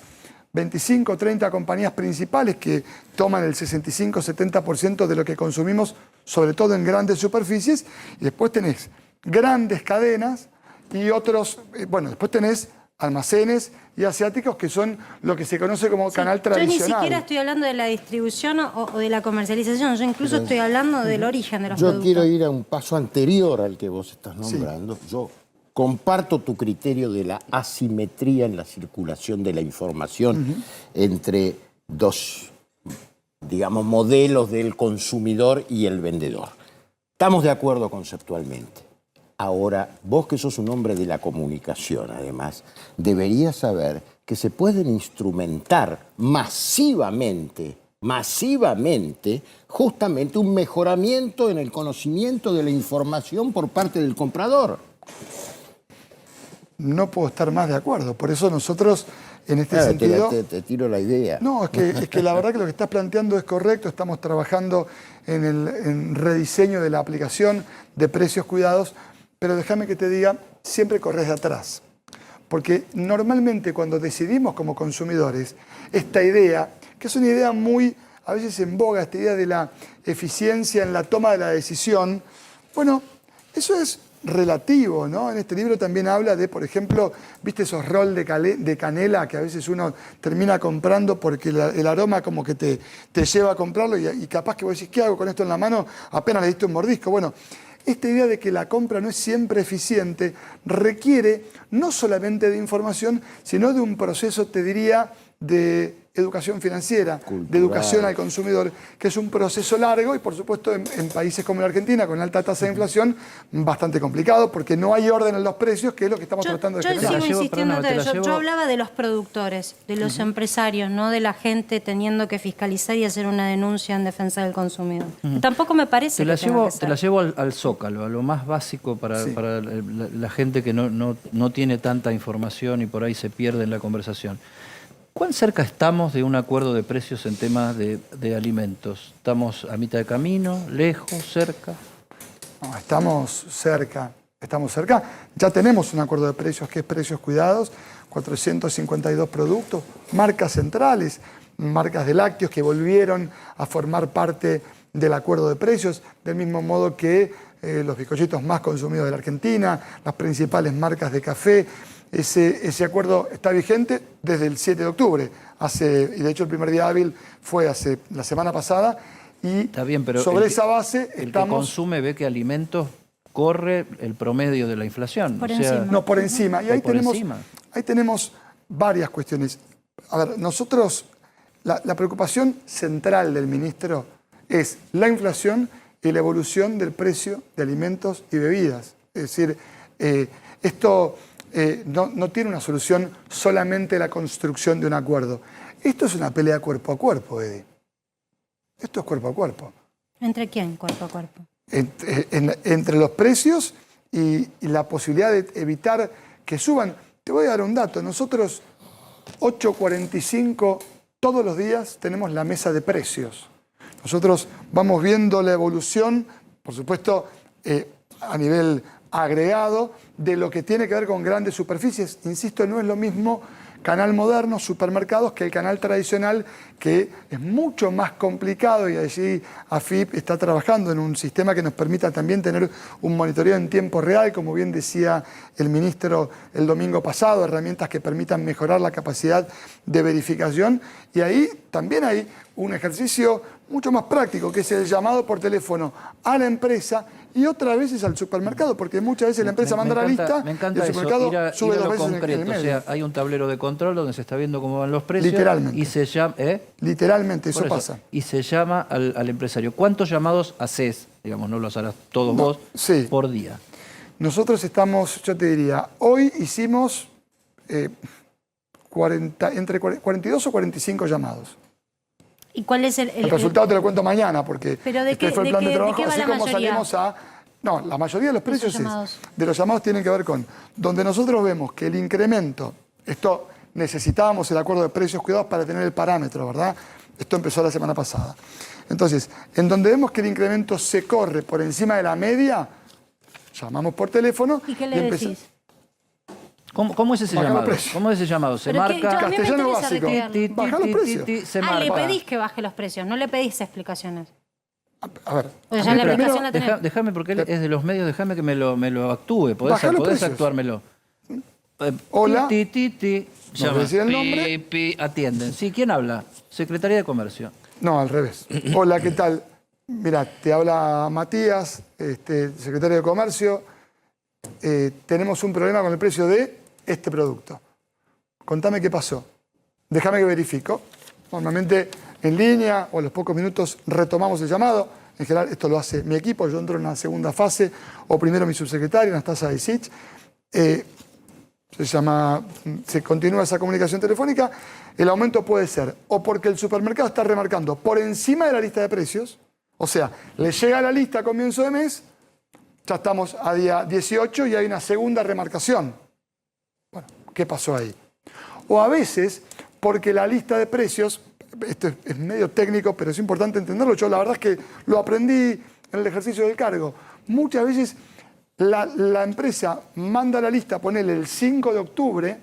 25 o 30 compañías principales que toman el 65-70% de lo que consumimos, sobre todo en grandes superficies, y después tenés grandes cadenas y otros, bueno, después tenés almacenes y asiáticos que son lo que se conoce como canal tradicional. Yo ni siquiera estoy hablando de la distribución o de la comercialización, yo incluso estoy hablando del origen de los productos. Yo quiero ir a un paso anterior al que vos estás nombrando. Sí. Yo comparto tu criterio de la asimetría en la circulación de la información entre dos, digamos, modelos del consumidor y el vendedor. Estamos de acuerdo conceptualmente. Ahora, vos que sos un hombre de la comunicación, además, deberías saber que se pueden instrumentar masivamente, justamente un mejoramiento en el conocimiento de la información por parte del comprador. No puedo estar más de acuerdo. Por eso nosotros, en este sentido... Te tiro la idea. No, es que la verdad que lo que estás planteando es correcto. Estamos trabajando en el rediseño de la aplicación de precios cuidados, pero déjame que te diga, siempre corres de atrás. Porque normalmente cuando decidimos como consumidores, esta idea, que es una idea muy, a veces en boga, esta idea de la eficiencia en la toma de la decisión, bueno, eso es relativo, ¿no? En este libro también habla de, por ejemplo, ¿viste esos rolls de canela que a veces uno termina comprando porque el aroma como que te lleva a comprarlo y capaz que vos decís, ¿qué hago con esto en la mano? Apenas le diste un mordisco. Bueno, esta idea de que la compra no es siempre eficiente requiere no solamente de información, sino de un proceso, te diría, de educación financiera, de educación al consumidor, que es un proceso largo y, por supuesto, en países como la Argentina, con alta tasa de inflación, bastante complicado, porque no hay orden en los precios, que es lo que estamos tratando de generar. Yo sigo insistiendo, yo hablaba de los productores, de los empresarios, no de la gente teniendo que fiscalizar y hacer una denuncia en defensa del consumidor. Tampoco me parece Te la llevo al zócalo, a lo más básico para la gente que no tiene tanta información y por ahí se pierde en la conversación. ¿Cuán cerca estamos de un acuerdo de precios en temas de alimentos? ¿Estamos a mitad de camino, lejos, cerca? No, estamos cerca. Ya tenemos un acuerdo de precios que es Precios Cuidados, 452 productos, marcas centrales, marcas de lácteos que volvieron a formar parte del acuerdo de precios, del mismo modo que los bizcochitos más consumidos de la Argentina, las principales marcas de café. Ese acuerdo está vigente desde el 7 de octubre. Y de hecho el primer día hábil fue la semana pasada. Y está bien, pero sobre esa base el que consume ve que alimentos corre el promedio de la inflación. Por encima. No, por encima. Y ahí tenemos varias cuestiones. A ver, nosotros, la preocupación central del ministro es la inflación y la evolución del precio de alimentos y bebidas. Es decir, esto no tiene una solución solamente la construcción de un acuerdo. Esto es una pelea cuerpo a cuerpo, Eddie. Esto es cuerpo a cuerpo. ¿Entre quién, cuerpo a cuerpo? Entre los precios y la posibilidad de evitar que suban. Te voy a dar un dato. Nosotros, 8:45, todos los días tenemos la mesa de precios. Nosotros vamos viendo la evolución, por supuesto, a nivel agregado, de lo que tiene que ver con grandes superficies. Insisto, no es lo mismo canal moderno, supermercados, que el canal tradicional, que es mucho más complicado, y allí AFIP está trabajando en un sistema que nos permita también tener un monitoreo en tiempo real, como bien decía el ministro el domingo pasado, herramientas que permitan mejorar la capacidad de verificación. Y ahí también hay un ejercicio mucho más práctico, que es el llamado por teléfono a la empresa y otras veces al supermercado, porque muchas veces la empresa manda la lista y el supermercado sube 2 veces en el medio. O sea, hay un tablero de control donde se está viendo cómo van los precios. Literalmente. Y se llama, Literalmente, eso pasa. Y se llama al empresario. ¿Cuántos amos haces? Digamos, no los harás todos vos, por día. Nosotros estamos, yo te diría, hoy hicimos entre 42 o 45 llamados. ¿Y cuál es el resultado te lo cuento mañana, porque fue el plan de trabajo, así como mayoría? salimos a... No, la mayoría de los precios de los llamados tienen que ver con donde nosotros vemos que el incremento, esto necesitábamos el acuerdo de precios cuidados para tener el parámetro, ¿verdad? Esto empezó la semana pasada. Entonces, en donde vemos que el incremento se corre por encima de la media, llamamos por teléfono. ¿Y qué le decís? ¿Cómo es ese llamado? ¿Cómo es ese llamado? Se marca... Castellano básico. Baja los precios. Le pedís que baje los precios, no le pedís explicaciones. A ver. O sea, la explicación la tenés. Déjame, porque él es de los medios, déjame que me lo actúe. Podés actuármelo. Hola. Llama. ¿Decir el nombre? Atienden. Sí, ¿quién habla? Secretaría de Comercio. No, al revés. Hola, ¿qué tal? Mira, te habla Matías, secretario de Comercio. Tenemos un problema con el precio de este producto. Contame qué pasó. Déjame que verifico. Normalmente en línea o a los pocos minutos retomamos el llamado. En general esto lo hace mi equipo. Yo entro en una segunda fase, o primero mi subsecretario, Anastasia Isich. Se continúa esa comunicación telefónica. El aumento puede ser o porque el supermercado está remarcando por encima de la lista de precios, o sea, le llega la lista a comienzo de mes, ya estamos a día 18 y hay una segunda remarcación. Bueno, ¿qué pasó ahí? O a veces, porque la lista de precios, esto es medio técnico, pero es importante entenderlo, yo la verdad es que lo aprendí en el ejercicio del cargo. Muchas veces la empresa manda la lista, ponele el 5 de octubre,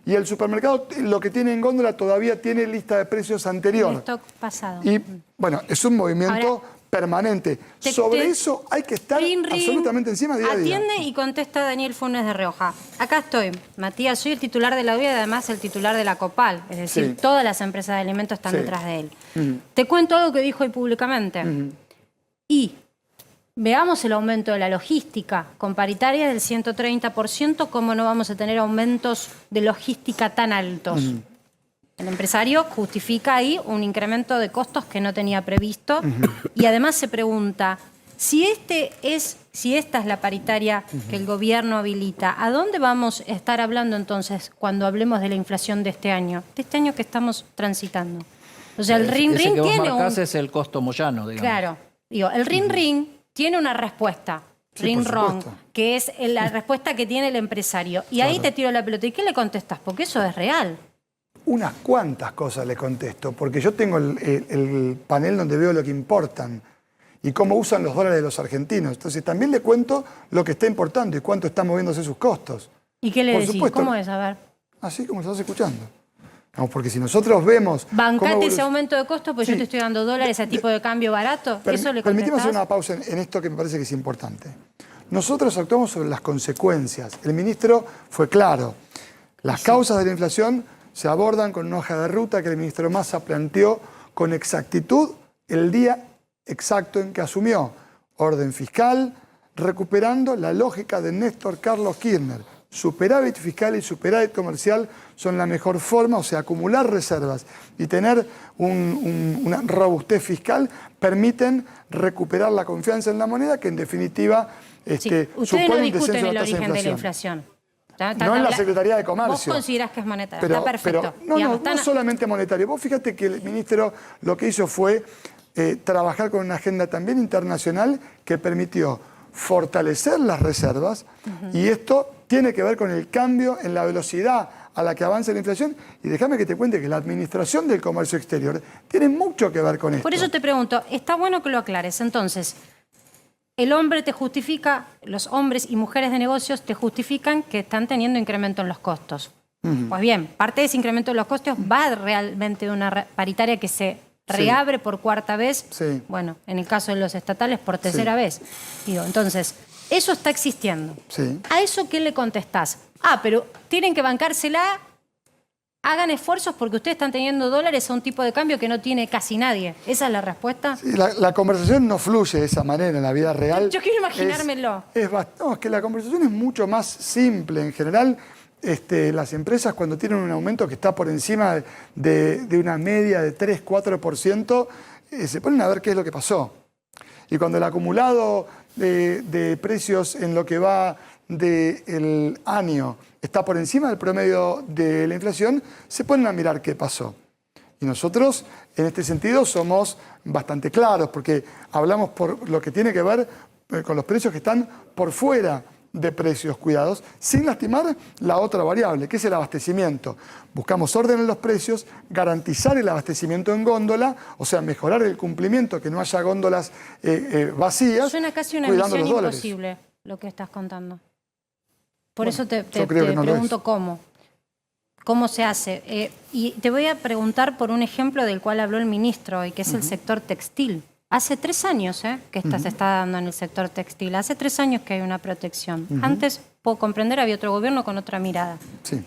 y el supermercado lo que tiene en góndola todavía tiene lista de precios anterior. El stock pasado. Y bueno, es un movimiento permanente. Sobre eso hay que estar absolutamente encima día a día. Atiende y contesta Daniel Funes de Rioja. Acá estoy. Matías, soy el titular de la UIA y además el titular de la COPAL. Es decir, todas las empresas de alimentos están detrás de él. Te cuento algo que dijo hoy públicamente. Y Veamos el aumento de la logística. Con paritarias del 130%, ¿cómo no vamos a tener aumentos de logística tan altos? El empresario justifica ahí un incremento de costos que no tenía previsto y además se pregunta, si esta es la paritaria que el gobierno habilita, ¿a dónde vamos a estar hablando entonces cuando hablemos de la inflación de este año? De este año que estamos transitando. O sea, el ring Ese que vos tiene marcás es el costo Moyano, digamos. Claro. Digo, el ring tiene una respuesta. Sí, Ring por wrong, supuesto. que es la respuesta que tiene el empresario. Y ahí te tiro la pelota. ¿Y qué le contestas? Porque eso es real. Unas cuantas cosas le contesto, porque yo tengo el panel donde veo lo que importan y cómo usan los dólares de los argentinos. Entonces también le cuento lo que está importando y cuánto están moviéndose sus costos. ¿Y qué le Por decís? supuesto. ¿Cómo es? A ver. Así como lo estás escuchando. Vamos, porque si nosotros vemos... Bancate ese aumento de costos, pues Sí. yo te estoy dando dólares a tipo de cambio barato. ¿Eso le Permitime contestás? hacer una pausa en esto que me parece que es importante. Nosotros actuamos sobre las consecuencias. El ministro fue claro. Las causas de la inflación se abordan con una hoja de ruta que el ministro Massa planteó con exactitud el día exacto en que asumió. Orden fiscal, recuperando la lógica de Néstor Carlos Kirchner. Superávit fiscal y superávit comercial son la mejor forma, o sea, acumular reservas y tener una robustez fiscal permiten recuperar la confianza en la moneda, que en definitiva Sí. supone Ustedes no un discuten descenso de el la tasa origen de la inflación. inflación. No en la Secretaría de Comercio. Vos considerás que es monetaria. Pero, Está perfecto. pero Digamos, no solamente monetario. Vos fíjate que el ministro lo que hizo fue trabajar con una agenda también internacional que permitió fortalecer las reservas y esto tiene que ver con el cambio en la velocidad a la que avanza la inflación. Y déjame que te cuente que la administración del comercio exterior tiene mucho que ver con esto. Por eso te pregunto, está bueno que lo aclares. Entonces, el hombre te justifica, los hombres y mujeres de negocios te justifican que están teniendo incremento en los costos. Pues bien, parte de ese incremento de los costos va realmente de una paritaria que se reabre por cuarta vez. Sí. Bueno, en el caso de los estatales, por tercera vez. Digo, entonces, eso está existiendo. Sí. ¿A eso qué le contestás? Pero tienen que bancársela, hagan esfuerzos porque ustedes están teniendo dólares a un tipo de cambio que no tiene casi nadie. ¿Esa es la respuesta? Sí, la conversación no fluye de esa manera en la vida real. Yo quiero imaginármelo. Es que la conversación es mucho más simple. En general, las empresas cuando tienen un aumento que está por encima de una media de 3-4%, se ponen a ver qué es lo que pasó. Y cuando el acumulado de precios en lo que va del año está por encima del promedio de la inflación, se ponen a mirar qué pasó. Y nosotros, en este sentido, somos bastante claros, porque hablamos por lo que tiene que ver con los precios que están por fuera de precios cuidados, sin lastimar la otra variable, que es el abastecimiento. Buscamos orden en los precios, garantizar el abastecimiento en góndola, o sea, mejorar el cumplimiento, que no haya góndolas vacías. Suena casi una cuidando misión los dólares. imposible lo que estás contando. Por Bueno, eso te yo creo que no lo pregunto es. cómo. ¿Cómo se hace? Y te voy a preguntar por un ejemplo del cual habló el ministro hoy, que es el sector textil. Hace 3 años que se está dando en el sector textil. Hace 3 años que hay una protección. Antes, puedo comprender, había otro gobierno con otra mirada. Sí.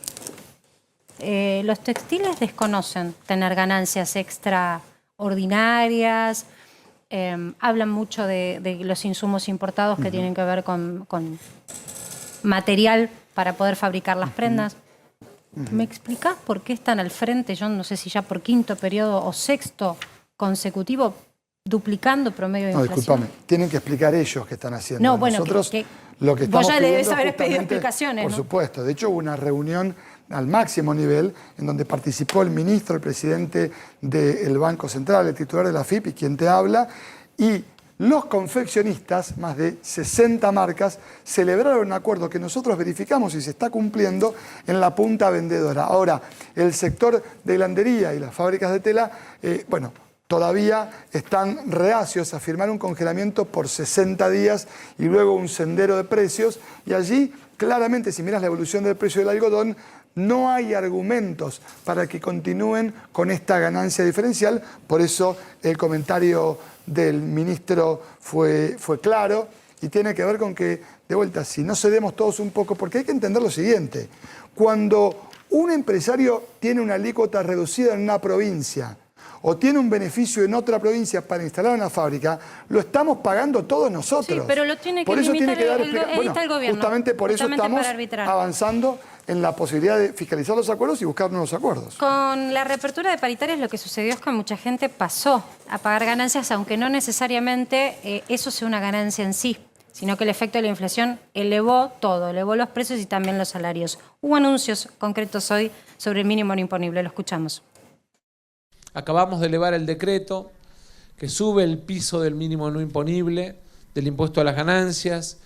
Los textiles desconocen tener ganancias extraordinarias. Hablan mucho de los insumos importados que tienen que ver con material para poder fabricar las prendas. ¿Me explicás por qué están al frente? Yo no sé si ya por 5.º periodo o 6.º consecutivo duplicando promedio de No, inflación. discúlpame, tienen que explicar ellos qué están haciendo. No, bueno, nosotros que lo que vos estamos ya le debes pidiendo haber pedido justamente, explicaciones, Por ¿no? supuesto. De hecho, hubo una reunión al máximo nivel en donde participó el ministro, el presidente del Banco Central, el titular de la AFIP y quien te habla, y los confeccionistas, más de 60 marcas, celebraron un acuerdo que nosotros verificamos y se está cumpliendo en la punta vendedora. Ahora, el sector de hilandería y las fábricas de tela, todavía están reacios a firmar un congelamiento por 60 días y luego un sendero de precios. Y allí, claramente, si miras la evolución del precio del algodón, no hay argumentos para que continúen con esta ganancia diferencial. Por eso el comentario del ministro fue claro y tiene que ver con que, de vuelta, si no cedemos todos un poco, porque hay que entender lo siguiente. Cuando un empresario tiene una alícuota reducida en una provincia o tiene un beneficio en otra provincia para instalar una fábrica, lo estamos pagando todos nosotros. Sí, pero lo tiene que por eso limitar tiene que dar ahí está el gobierno. Justamente por eso Justamente estamos para arbitrar. avanzando en la posibilidad de fiscalizar los acuerdos y buscar nuevos acuerdos. Con la reapertura de paritarias lo que sucedió es que mucha gente pasó a pagar ganancias, aunque no necesariamente eso sea una ganancia en sí, sino que el efecto de la inflación elevó todo, elevó los precios y también los salarios. Hubo anuncios concretos hoy sobre el mínimo no imponible, lo escuchamos. Acabamos de elevar el decreto que sube el piso del mínimo no imponible, del impuesto a las ganancias.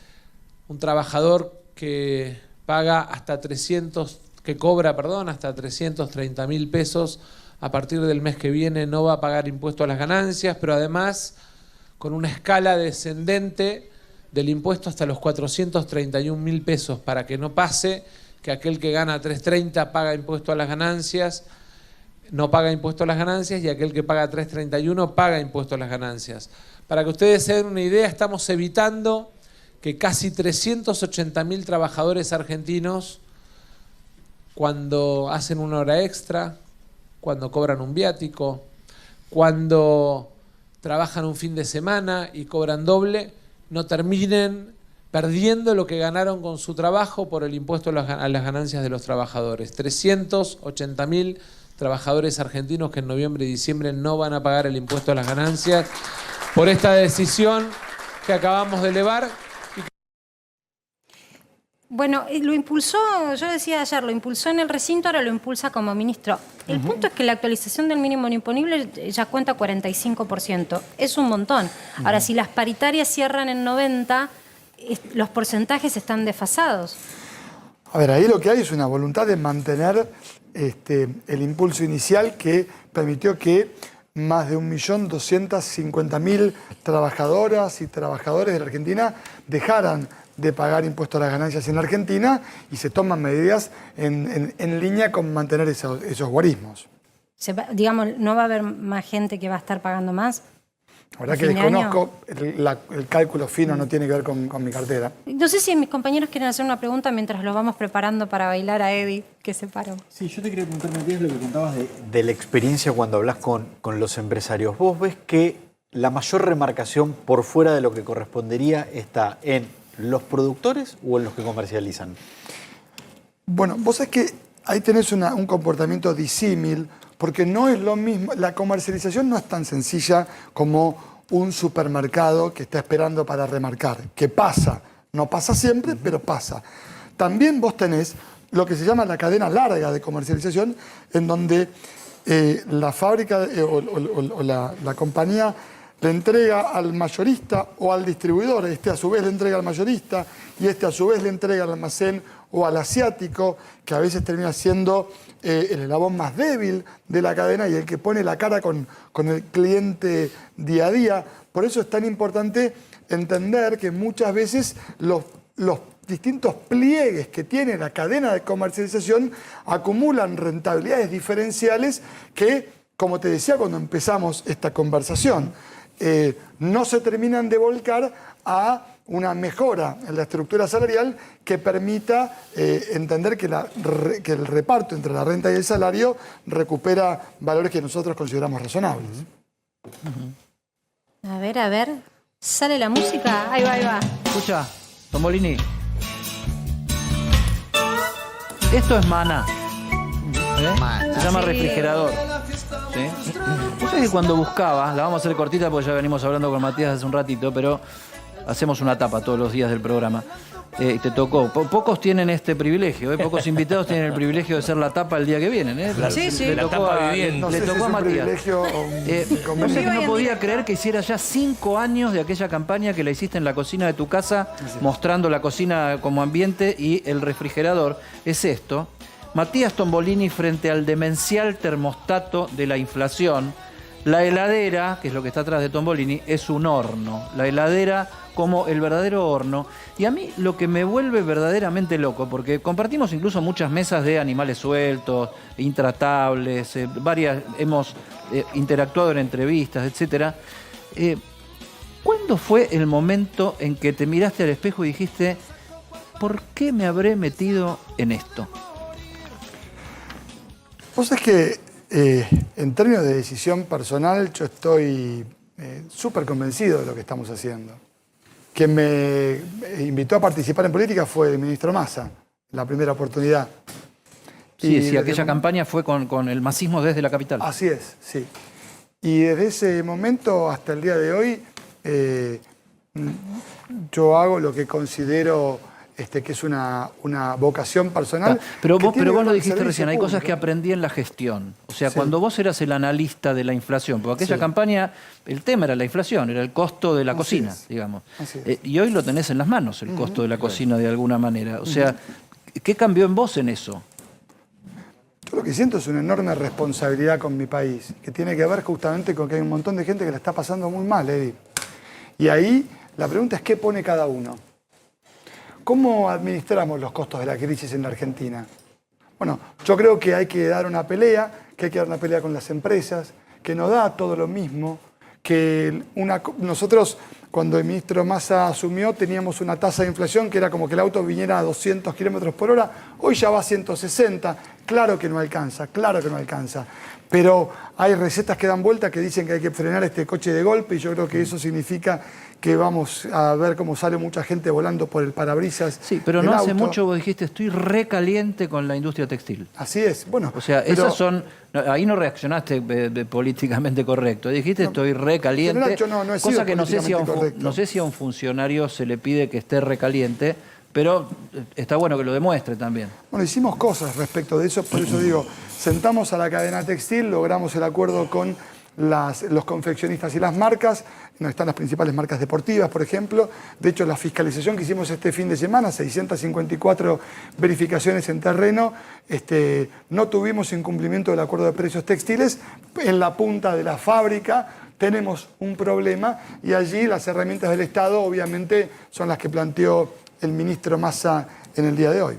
Un trabajador que paga hasta 330.000 pesos a partir del mes que viene no va a pagar impuesto a las ganancias, pero además con una escala descendente del impuesto hasta los 431.000 pesos, para que no pase que aquel que gana 330 paga impuesto a las ganancias, no paga impuesto a las ganancias, y aquel que paga 331 paga impuesto a las ganancias. Para que ustedes se den una idea, estamos evitando que casi 380.000 trabajadores argentinos, cuando hacen una hora extra, cuando cobran un viático, cuando trabajan un fin de semana y cobran doble, no terminen perdiendo lo que ganaron con su trabajo por el impuesto a las ganancias de los trabajadores. 380.000 trabajadores argentinos que en noviembre y diciembre no van a pagar el impuesto a las ganancias por esta decisión que acabamos de elevar. Bueno, lo impulsó, yo decía ayer, lo impulsó en el recinto, ahora lo impulsa como ministro. El punto es que la actualización del mínimo no imponible ya cuenta 45%. Es un montón. Ahora, si las paritarias cierran en 90, los porcentajes están desfasados. A ver, ahí lo que hay es una voluntad de mantener el impulso inicial que permitió que más de 1.250.000 trabajadoras y trabajadores de la Argentina dejaran de pagar impuestos a las ganancias en la Argentina, y se toman medidas en línea con mantener esos guarismos. Digamos, ¿no va a haber más gente que va a estar pagando más? La verdad que desconozco, el cálculo fino no tiene que ver con mi cartera. No sé si mis compañeros quieren hacer una pregunta mientras lo vamos preparando para bailar a Eddie, que se paró. Sí, yo te quería preguntar, Matías, lo que contabas de la experiencia cuando hablas con los empresarios. ¿Vos ves que la mayor remarcación por fuera de lo que correspondería está en los productores o en los que comercializan? Bueno, vos sabés que ahí tenés un comportamiento disímil, porque no es lo mismo, la comercialización no es tan sencilla como un supermercado que está esperando para remarcar, que pasa, no pasa siempre, pero pasa. También vos tenés lo que se llama la cadena larga de comercialización, en donde la fábrica o la compañía le entrega al mayorista o al distribuidor, este a su vez le entrega al mayorista y este a su vez le entrega al almacén o al asiático, que a veces termina siendo el eslabón más débil de la cadena y el que pone la cara con el cliente día a día. Por eso es tan importante entender que muchas veces los distintos pliegues que tiene la cadena de comercialización acumulan rentabilidades diferenciales que, como te decía cuando empezamos esta conversación, no se terminan de volcar a una mejora en la estructura salarial que permita entender que el reparto entre la renta y el salario recupera valores que nosotros consideramos razonables. A ver, ¿sale la música? Ahí va. Escucha, Tombolini. Esto es Maná. Se llama refrigerador. ¿Sí? Vos sabés que cuando buscaba, la vamos a hacer cortita porque ya venimos hablando con Matías hace un ratito, pero hacemos una tapa todos los días del programa. Te tocó. Pocos tienen este privilegio, pocos invitados tienen el privilegio de ser la tapa el día que vienen. Sí. Le tocó a Matías. No sé, no podía creer que hiciera ya 5 años de aquella campaña que la hiciste en la cocina de tu casa, mostrando la cocina como ambiente y el refrigerador. Es esto. Matías Tombolini frente al demencial termostato de la inflación. La heladera, que es lo que está atrás de Tombolini, es un horno. La heladera como el verdadero horno. Y a mí lo que me vuelve verdaderamente loco, porque compartimos incluso muchas mesas de animales sueltos, intratables, hemos interactuado en entrevistas, etc. ¿Cuándo fue el momento en que te miraste al espejo y dijiste, ¿por qué me habré metido en esto? Vos es que En términos de decisión personal, yo estoy súper convencido de lo que estamos haciendo. Quien me invitó a participar en política fue el ministro Massa, la primera oportunidad. Sí, aquella campaña fue con el masismo desde la capital. Así es, sí. Y desde ese momento hasta el día de hoy, yo hago lo que considero que es una vocación personal. Pero vos lo dijiste recién, hay cosas que aprendí en la gestión. O sea, cuando vos eras el analista de la inflación, porque aquella campaña, el tema era la inflación, era el costo de la cocina, digamos. Y hoy lo tenés en las manos, el costo de la cocina de alguna manera. O sea, ¿qué cambió en vos en eso? Yo lo que siento es una enorme responsabilidad con mi país, que tiene que ver justamente con que hay un montón de gente que la está pasando muy mal, Eddie. Y ahí la pregunta es ¿qué pone cada uno? ¿Cómo administramos los costos de la crisis en la Argentina? Bueno, yo creo que hay que dar una pelea, que hay que dar una pelea con las empresas, que no da todo lo mismo, que nosotros cuando el ministro Massa asumió teníamos una tasa de inflación que era como que el auto viniera a 200 kilómetros por hora, hoy ya va a 160, claro que no alcanza, pero hay recetas que dan vuelta que dicen que hay que frenar este coche de golpe y yo creo que eso significa que vamos a ver cómo sale mucha gente volando por el parabrisas. Sí, pero no hace mucho vos dijiste, estoy recaliente con la industria textil. Así es, bueno. O sea, esas son... Ahí no reaccionaste políticamente correcto. Dijiste, estoy recaliente. Yo no he cosa sido que no sé si a un funcionario se le pide que esté recaliente, pero está bueno que lo demuestre también. Bueno, hicimos cosas respecto de eso, por eso digo, sentamos a la cadena textil, logramos el acuerdo con los confeccionistas y las marcas, no están las principales marcas deportivas, por ejemplo. De hecho, la fiscalización que hicimos este fin de semana, 654 verificaciones en terreno, no tuvimos incumplimiento del acuerdo de precios textiles. En la punta de la fábrica tenemos un problema y allí las herramientas del Estado obviamente son las que planteó el ministro Massa en el día de hoy.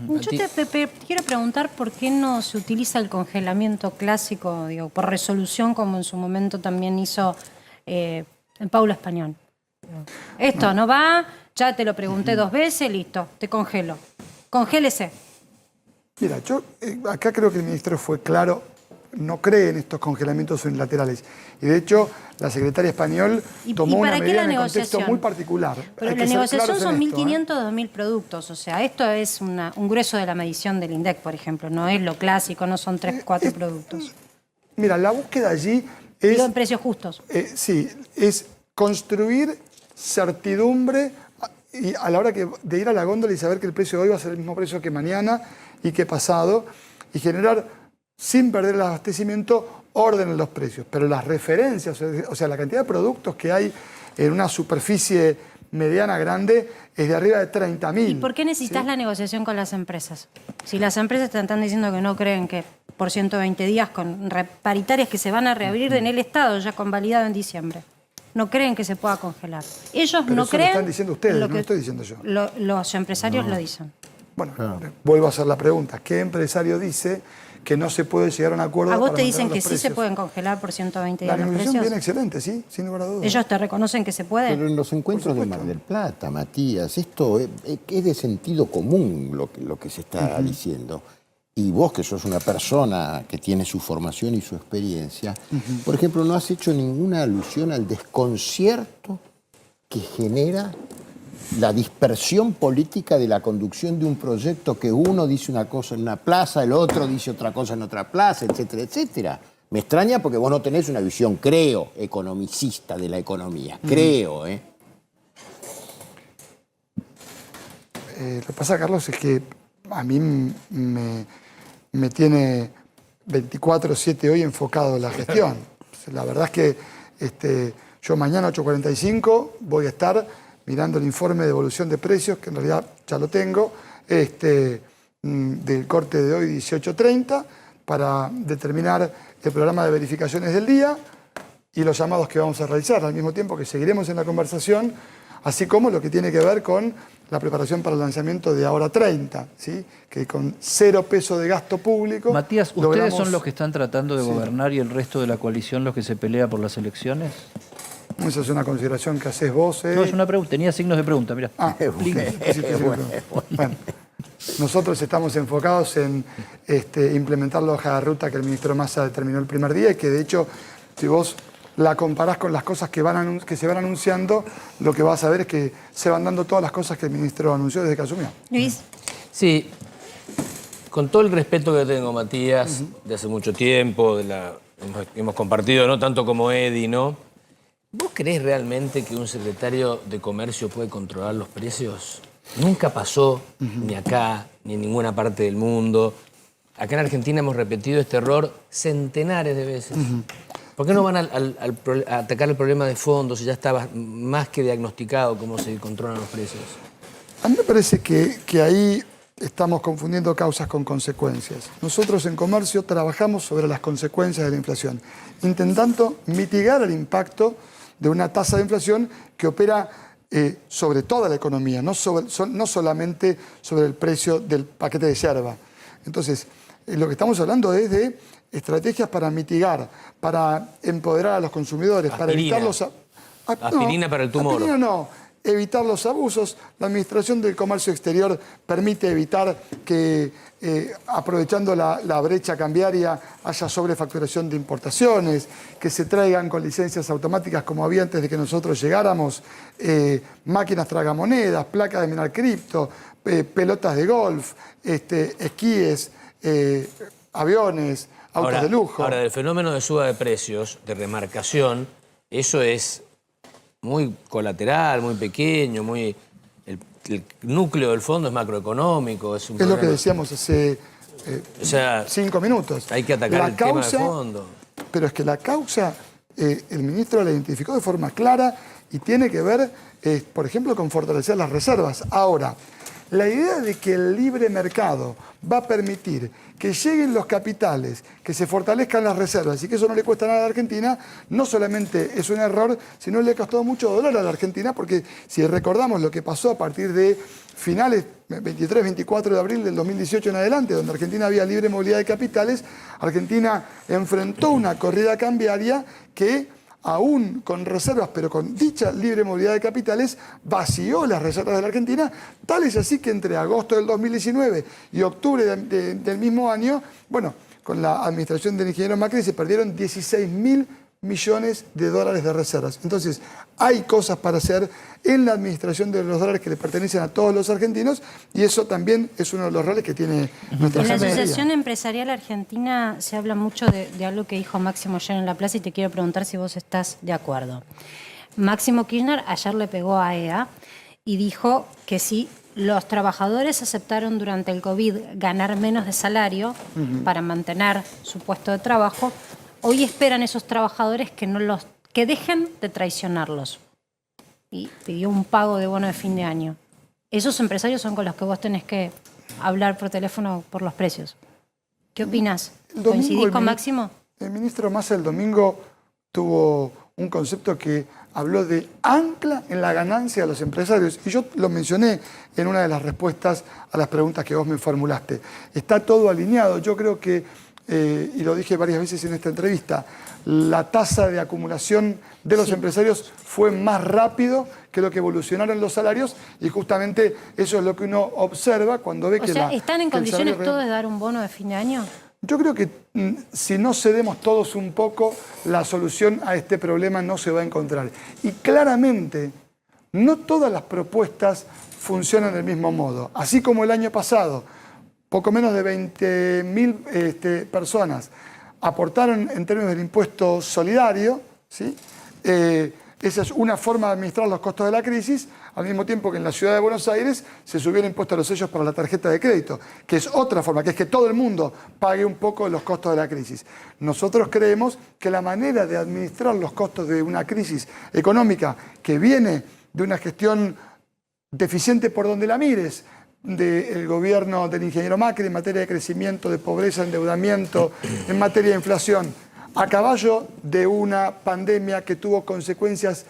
Yo te quiero preguntar por qué no se utiliza el congelamiento clásico, digo, por resolución, como en su momento también hizo el Paulo Español. Esto no va, ya te lo pregunté 2 veces, listo, te congelo. Congélese. Mira, yo acá creo que el ministro fue claro, no cree en estos congelamientos unilaterales. Y de hecho, la secretaria Español tomó una medida en un contexto muy particular. Pero la negociación son 1.500, 2.000 productos. O sea, esto es un grueso de la medición del INDEC, por ejemplo. No es lo clásico, no son 3, 4 productos. Mira, la búsqueda allí es... Digo, en precios justos. Sí, es construir certidumbre y a la hora de ir a la góndola y saber que el precio de hoy va a ser el mismo precio que mañana y que pasado y generar, sin perder el abastecimiento, orden en los precios. Pero las referencias, o sea, la cantidad de productos que hay en una superficie mediana grande es de arriba de 30.000. ¿Y por qué necesitas la negociación con las empresas? Si las empresas te están diciendo que no creen que por 120 días con paritarias que se van a reabrir en el Estado, ya convalidado en diciembre, no creen que se pueda congelar. Ellos pero no eso creen... lo están diciendo ustedes, no lo estoy diciendo yo. Los empresarios lo dicen. Bueno, vuelvo a hacer la pregunta. ¿Qué empresario dice que no se puede llegar a un acuerdo? ¿A vos para te dicen mantener que los sí se precios? pueden congelar por 120 días La los negociación precios? viene excelente, sí, sin lugar a dudas. ¿Ellos te reconocen que se puede? Pero en los encuentros de Mar del Plata, Matías, esto es de sentido común lo que se está diciendo. Y vos, que sos una persona que tiene su formación y su experiencia, por ejemplo, no has hecho ninguna alusión al desconcierto que genera la dispersión política de la conducción de un proyecto que uno dice una cosa en una plaza, el otro dice otra cosa en otra plaza, etcétera, etcétera. Me extraña porque vos no tenés una visión, creo, economicista de la economía. Creo, ¿eh? Lo que pasa, Carlos, es que a mí me tiene 24/7 hoy enfocado en la gestión. La verdad es que yo mañana 8:45 voy a estar mirando el informe de evolución de precios, que en realidad ya lo tengo, del corte de hoy 18:30, para determinar el programa de verificaciones del día y los llamados que vamos a realizar, al mismo tiempo que seguiremos en la conversación, así como lo que tiene que ver con la preparación para el lanzamiento de Ahora 30, ¿sí? Que con 0 pesos de gasto público... Matías, ¿ustedes son los que están tratando de gobernar y el resto de la coalición los que se pelea por las elecciones? Esa es una consideración que haces vos, No, es una pregunta, tenía signos de pregunta, mirá. Bueno, nosotros estamos enfocados en implementar la hoja de ruta que el ministro Massa determinó el primer día y que de hecho, si vos la comparás con las cosas que se van anunciando, lo que vas a ver es que se van dando todas las cosas que el ministro anunció desde que asumió. Luis. Sí, con todo el respeto que tengo, Matías, de hace mucho tiempo, hemos compartido, no tanto como Eddie, ¿no? ¿Vos creés realmente que un secretario de Comercio puede controlar los precios? Nunca pasó, ni acá, ni en ninguna parte del mundo. Acá en Argentina hemos repetido este error centenares de veces. ¿Por qué no van a atacar el problema de fondo si ya estaba más que diagnosticado cómo se controlan los precios? A mí me parece que ahí estamos confundiendo causas con consecuencias. Nosotros en Comercio trabajamos sobre las consecuencias de la inflación, intentando mitigar el impacto de una tasa de inflación que opera sobre toda la economía, no solamente sobre el precio del paquete de yerba. Entonces, lo que estamos hablando es de estrategias para mitigar, para empoderar a los consumidores, para evitar los... Aspirina para el tumor. Aspirina no, evitar los abusos. La Administración del Comercio Exterior permite evitar que, aprovechando la brecha cambiaria, haya sobrefacturación de importaciones, que se traigan con licencias automáticas como había antes de que nosotros llegáramos, máquinas tragamonedas, placas de minar cripto, pelotas de golf, esquíes, aviones, autos de lujo. Ahora, del fenómeno de suba de precios, de remarcación, eso es muy colateral, muy pequeño, el núcleo del fondo es macroeconómico. Es lo que decíamos hace 5 minutos. Hay que atacar el tema de fondo. Pero es que la causa, el ministro la identificó de forma clara y tiene que ver, por ejemplo, con fortalecer las reservas. Ahora, la idea de que el libre mercado va a permitir que lleguen los capitales, que se fortalezcan las reservas y que eso no le cuesta nada a la Argentina, no solamente es un error, sino le ha costado mucho dolor a la Argentina, porque si recordamos lo que pasó a partir de finales 23-24 de abril del 2018 en adelante, donde Argentina había libre movilidad de capitales, Argentina enfrentó una corrida cambiaria que, aún con reservas, pero con dicha libre movilidad de capitales, vació las reservas de la Argentina, tal es así que entre agosto del 2019 y octubre del mismo año, bueno, con la administración del ingeniero Macri se perdieron 16.000 millones de dólares de reservas. Entonces, hay cosas para hacer en la administración de los dólares que le pertenecen a todos los argentinos y eso también es uno de los roles que tiene nuestra En la Asamblea. Asociación Empresarial Argentina se habla mucho de algo que dijo Máximo ayer en la plaza y te quiero preguntar si vos estás de acuerdo. Máximo Kirchner ayer le pegó a EA y dijo que si los trabajadores aceptaron durante el COVID ganar menos de salario para mantener su puesto de trabajo, hoy esperan esos trabajadores que dejen de traicionarlos. Y pidió un pago de bono de fin de año. Esos empresarios son con los que vos tenés que hablar por teléfono por los precios. ¿Qué opinás? ¿Coincidís con Máximo? El ministro Massa el domingo tuvo un concepto que habló de ancla en la ganancia de los empresarios. Y yo lo mencioné en una de las respuestas a las preguntas que vos me formulaste. Está todo alineado. Yo creo que, y lo dije varias veces en esta entrevista, la tasa de acumulación de los empresarios fue más rápido que lo que evolucionaron los salarios y justamente eso es lo que uno observa cuando ve ¿están en condiciones todos de dar un bono de fin de año? Yo creo que si no cedemos todos un poco, la solución a este problema no se va a encontrar. Y claramente, no todas las propuestas funcionan del mismo modo. Así como el año pasado, poco menos de 20.000 personas aportaron en términos del impuesto solidario, ¿sí? Esa es una forma de administrar los costos de la crisis, al mismo tiempo que en la ciudad de Buenos Aires se subió el impuesto a los sellos para la tarjeta de crédito, que es otra forma, que es que todo el mundo pague un poco los costos de la crisis. Nosotros creemos que la manera de administrar los costos de una crisis económica que viene de una gestión deficiente por donde la mires, del gobierno del ingeniero Macri en materia de crecimiento, de pobreza, endeudamiento, en materia de inflación, a caballo de una pandemia que tuvo consecuencias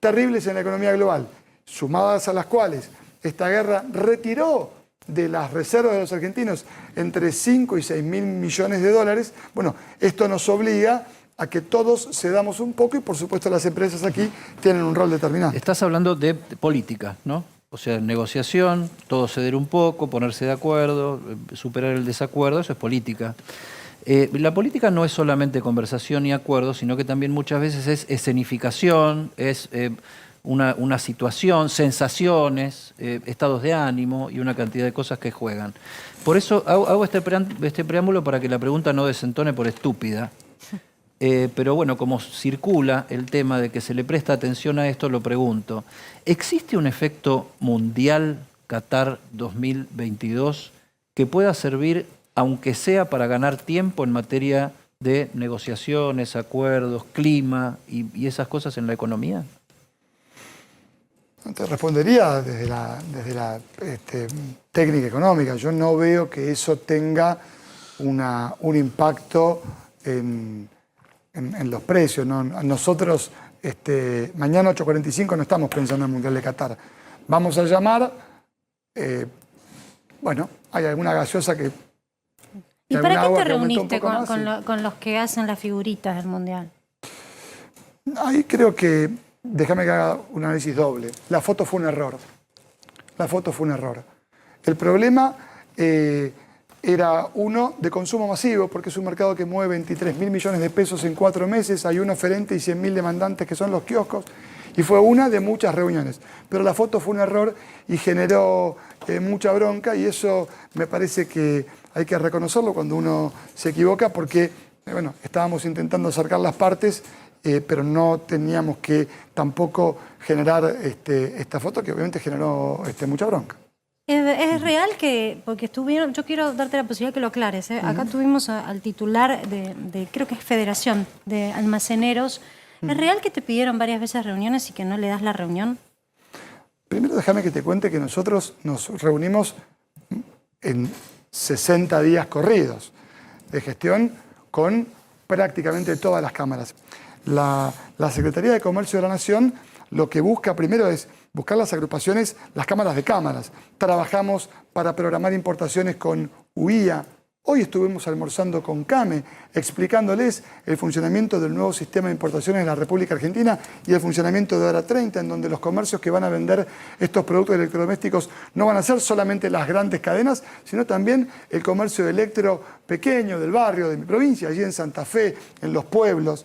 terribles en la economía global, sumadas a las cuales esta guerra retiró de las reservas de los argentinos entre 5 y 6 mil millones de dólares, bueno, esto nos obliga a que todos cedamos un poco y por supuesto las empresas aquí tienen un rol determinante. Estás hablando de política, ¿no? O sea, negociación, todo ceder un poco, ponerse de acuerdo, superar el desacuerdo, eso es política. La política no es solamente conversación y acuerdo, sino que también muchas veces es escenificación, es una situación, sensaciones, estados de ánimo y una cantidad de cosas que juegan. Por eso hago este preámbulo para que la pregunta no desentone por estúpida. Pero bueno, como circula el tema de que se le presta atención a esto, lo pregunto. ¿Existe un efecto mundial Qatar 2022 que pueda servir, aunque sea para ganar tiempo en materia de negociaciones, acuerdos, clima y esas cosas en la economía? Te respondería desde la técnica económica. Yo no veo que eso tenga un impacto en los precios, ¿no? Nosotros mañana 8:45 no estamos pensando en el Mundial de Qatar. Vamos a llamar, bueno, hay alguna gaseosa que... ¿Y para qué te reuniste con los que hacen las figuritas del Mundial? Ahí creo que, déjame que haga un análisis doble. La foto fue un error. La foto fue un error. El problema era uno de consumo masivo, porque es un mercado que mueve 23.000 millones de pesos en 4 meses, hay un oferente y 100.000 demandantes que son los kioscos, y fue una de muchas reuniones. Pero la foto fue un error y generó mucha bronca, y eso me parece que hay que reconocerlo cuando uno se equivoca, porque bueno, estábamos intentando acercar las partes, pero no teníamos que tampoco generar esta foto que obviamente generó mucha bronca. Es real que, porque estuvieron, yo quiero darte la posibilidad que lo aclares, ¿eh? Acá tuvimos al titular de, creo que es Federación de Almaceneros. ¿Es real que te pidieron varias veces reuniones y que no le das la reunión? Primero déjame que te cuente que nosotros nos reunimos en 60 días corridos de gestión con prácticamente todas las cámaras. La Secretaría de Comercio de la Nación lo que busca primero es buscar las agrupaciones, las cámaras de cámaras. Trabajamos para programar importaciones con UIA. Hoy estuvimos almorzando con CAME, explicándoles el funcionamiento del nuevo sistema de importaciones de la República Argentina y el funcionamiento de Hora 30, en donde los comercios que van a vender estos productos electrodomésticos no van a ser solamente las grandes cadenas, sino también el comercio de electro pequeño del barrio, de mi provincia, allí en Santa Fe, en los pueblos.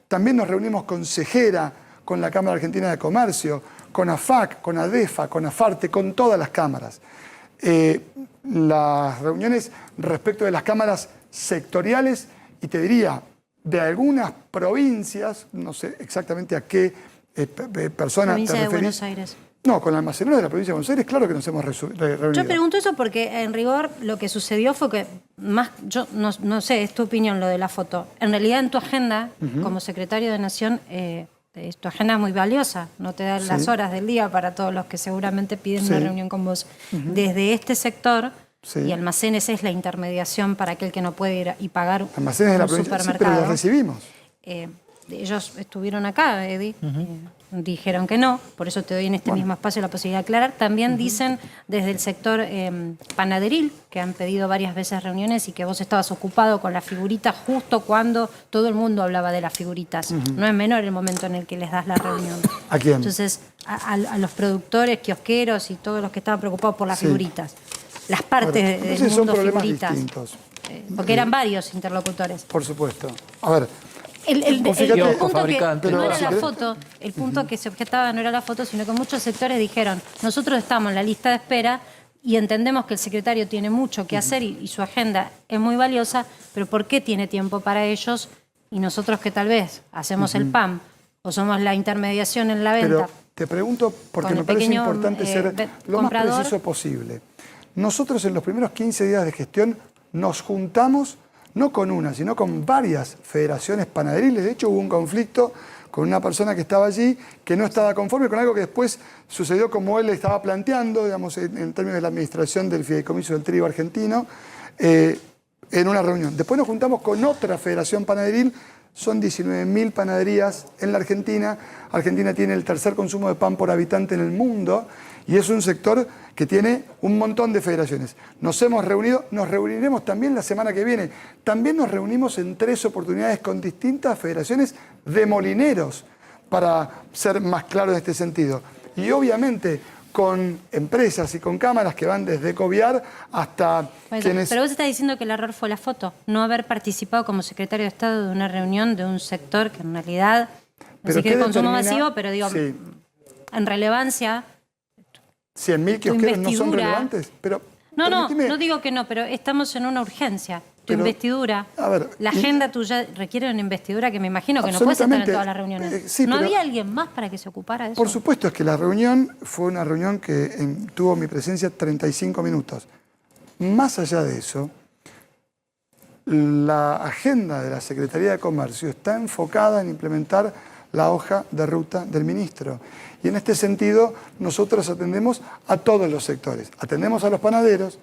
También nos reunimos con Cejera, con la Cámara Argentina de Comercio, con AFAC, con ADEFA, con AFARTE, con todas las cámaras. Las reuniones respecto de las cámaras sectoriales, y te diría, de algunas provincias, no sé exactamente a qué persona te referís. Provincia de Buenos Aires. No, con almaceneros de la provincia de Buenos Aires, claro que nos hemos reunido. Yo pregunto eso porque, en rigor, lo que sucedió fue que, yo no sé, es tu opinión lo de la foto. En realidad, en tu agenda, como secretario de Nación, tu agenda es muy valiosa, no te dan las horas del día para todos los que seguramente piden una reunión con vos. Desde este sector, y Almacenes es la intermediación para aquel que no puede ir y pagar Almacenes de la provincia, supermercado. sí, pero los recibimos. Ellos estuvieron acá, Eddie, dijeron que no, por eso te doy en este mismo espacio la posibilidad de aclarar. También dicen desde el sector panaderil que han pedido varias veces reuniones y que vos estabas ocupado con las figuritas justo cuando todo el mundo hablaba de las figuritas. No es menor el momento en el que les das la reunión. ¿A quién? Entonces, a los productores, kiosqueros y todos los que estaban preocupados por las figuritas. Las partes del mundo son problemas figuritas. Distintos. Porque eran varios interlocutores. Por supuesto. A ver. El punto que no era la querés... foto, el punto que se objetaba no era la foto, sino que muchos sectores dijeron, nosotros estamos en la lista de espera y entendemos que el secretario tiene mucho que hacer y su agenda es muy valiosa, pero ¿por qué tiene tiempo para ellos? Y nosotros que tal vez hacemos el PAM o somos la intermediación en la venta. Pero te pregunto, porque me parece importante ser lo más preciso posible. Nosotros en los primeros 15 días de gestión nos juntamos no con una, sino con varias federaciones panaderiles. De hecho, hubo un conflicto con una persona que estaba allí que no estaba conforme con algo que después sucedió como él estaba planteando, digamos, en términos de la administración del fideicomiso del trigo argentino, en una reunión. Después nos juntamos con otra federación panaderil. Son 19.000 panaderías en la Argentina. Argentina tiene el tercer consumo de pan por habitante en el mundo y es un sector que tiene un montón de federaciones. Nos hemos reunido, nos reuniremos también la semana que viene. También nos reunimos en 3 oportunidades con distintas federaciones de molineros, para ser más claro en este sentido. Y obviamente, con empresas y con cámaras que van desde Coviar hasta Bueno, quienes... Pero vos estás diciendo que el error fue la foto, no haber participado como secretario de Estado de una reunión de un sector que en realidad, no sé qué ¿qué consumo determina? masivo, pero digo, Sí. en relevancia... 100.000 kiosqueros no son investidura. relevantes, pero... No, permitime- no digo que no, pero estamos en una urgencia. Tu Pero, investidura, a ver, la y- agenda tuya requiere una investidura que me imagino que no puedes estar en Absolutamente. todas las reuniones. Sí, ¿No pero- había alguien más para que se ocupara de eso? Por supuesto, es que la reunión fue una reunión que tuvo mi presencia 35 minutos. Más allá de eso, la agenda de la Secretaría de Comercio está enfocada en implementar la hoja de ruta del ministro. Y en este sentido, nosotros atendemos a todos los sectores. Atendemos a los panaderos,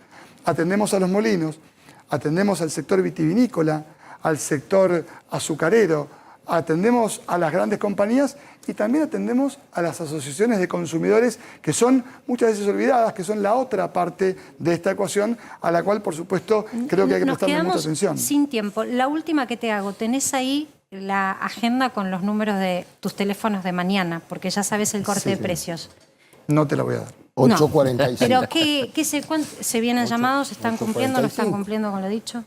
atendemos a los molinos, atendemos al sector vitivinícola, al sector azucarero, atendemos a las grandes compañías y también atendemos a las asociaciones de consumidores que son muchas veces olvidadas, que son la otra parte de esta ecuación a la cual, por supuesto, creo que hay que Nos prestarle mucha quedamos atención. sin tiempo. La última que te hago, ¿tenés ahí la agenda con los números de tus teléfonos de mañana? Porque ya sabes el corte Sí, de sí. precios. No te la voy a dar. 8.45. Pero ¿se vienen llamados? ¿Están cumpliendo? ¿No están 8.45. cumpliendo con lo dicho?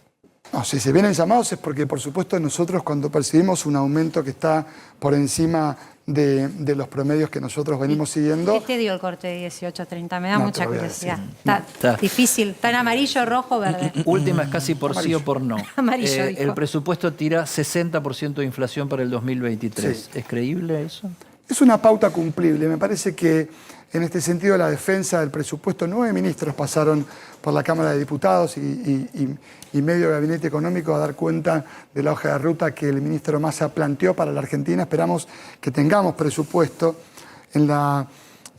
No, si se vienen llamados es porque, por supuesto, nosotros cuando percibimos un aumento que está por encima de los promedios que nosotros venimos siguiendo... ¿Qué te dio el corte de 18.30? Me da No, mucha te lo voy a curiosidad. decir. Está difícil. Está en amarillo, rojo, verde. Última es casi por sí o por no. Amarillo, dijo. El presupuesto tira 60% de inflación para el 2023. Sí. ¿Es creíble eso? Es una pauta cumplible. Me parece que en este sentido la defensa del presupuesto, 9 ministros pasaron por la Cámara de Diputados y medio gabinete económico a dar cuenta de la hoja de ruta que el ministro Massa planteó para la Argentina. Esperamos que tengamos presupuesto. En la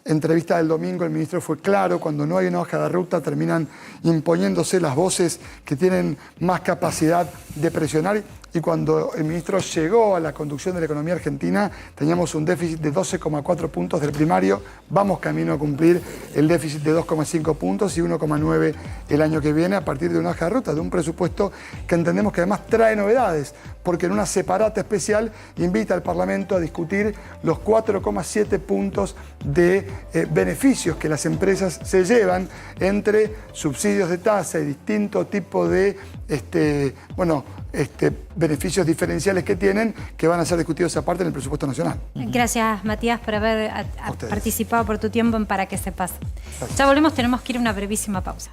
entrevista del domingo el ministro fue claro, cuando no hay una hoja de ruta terminan imponiéndose las voces que tienen más capacidad de presionar. Y cuando el ministro llegó a la conducción de la economía argentina, teníamos un déficit de 12,4 puntos del primario. Vamos camino a cumplir el déficit de 2,5 puntos y 1,9 el año que viene a partir de una hoja de ruta, de un presupuesto que entendemos que además trae novedades, porque en una separata especial invita al Parlamento a discutir los 4,7 puntos de beneficios que las empresas se llevan entre subsidios de tasa y distinto tipo de beneficios diferenciales que tienen, que van a ser discutidos aparte en el presupuesto nacional. Gracias, Matías, por haber ustedes. participado, por tu tiempo en Para que Sepas. Ya volvemos, tenemos que ir a una brevísima pausa.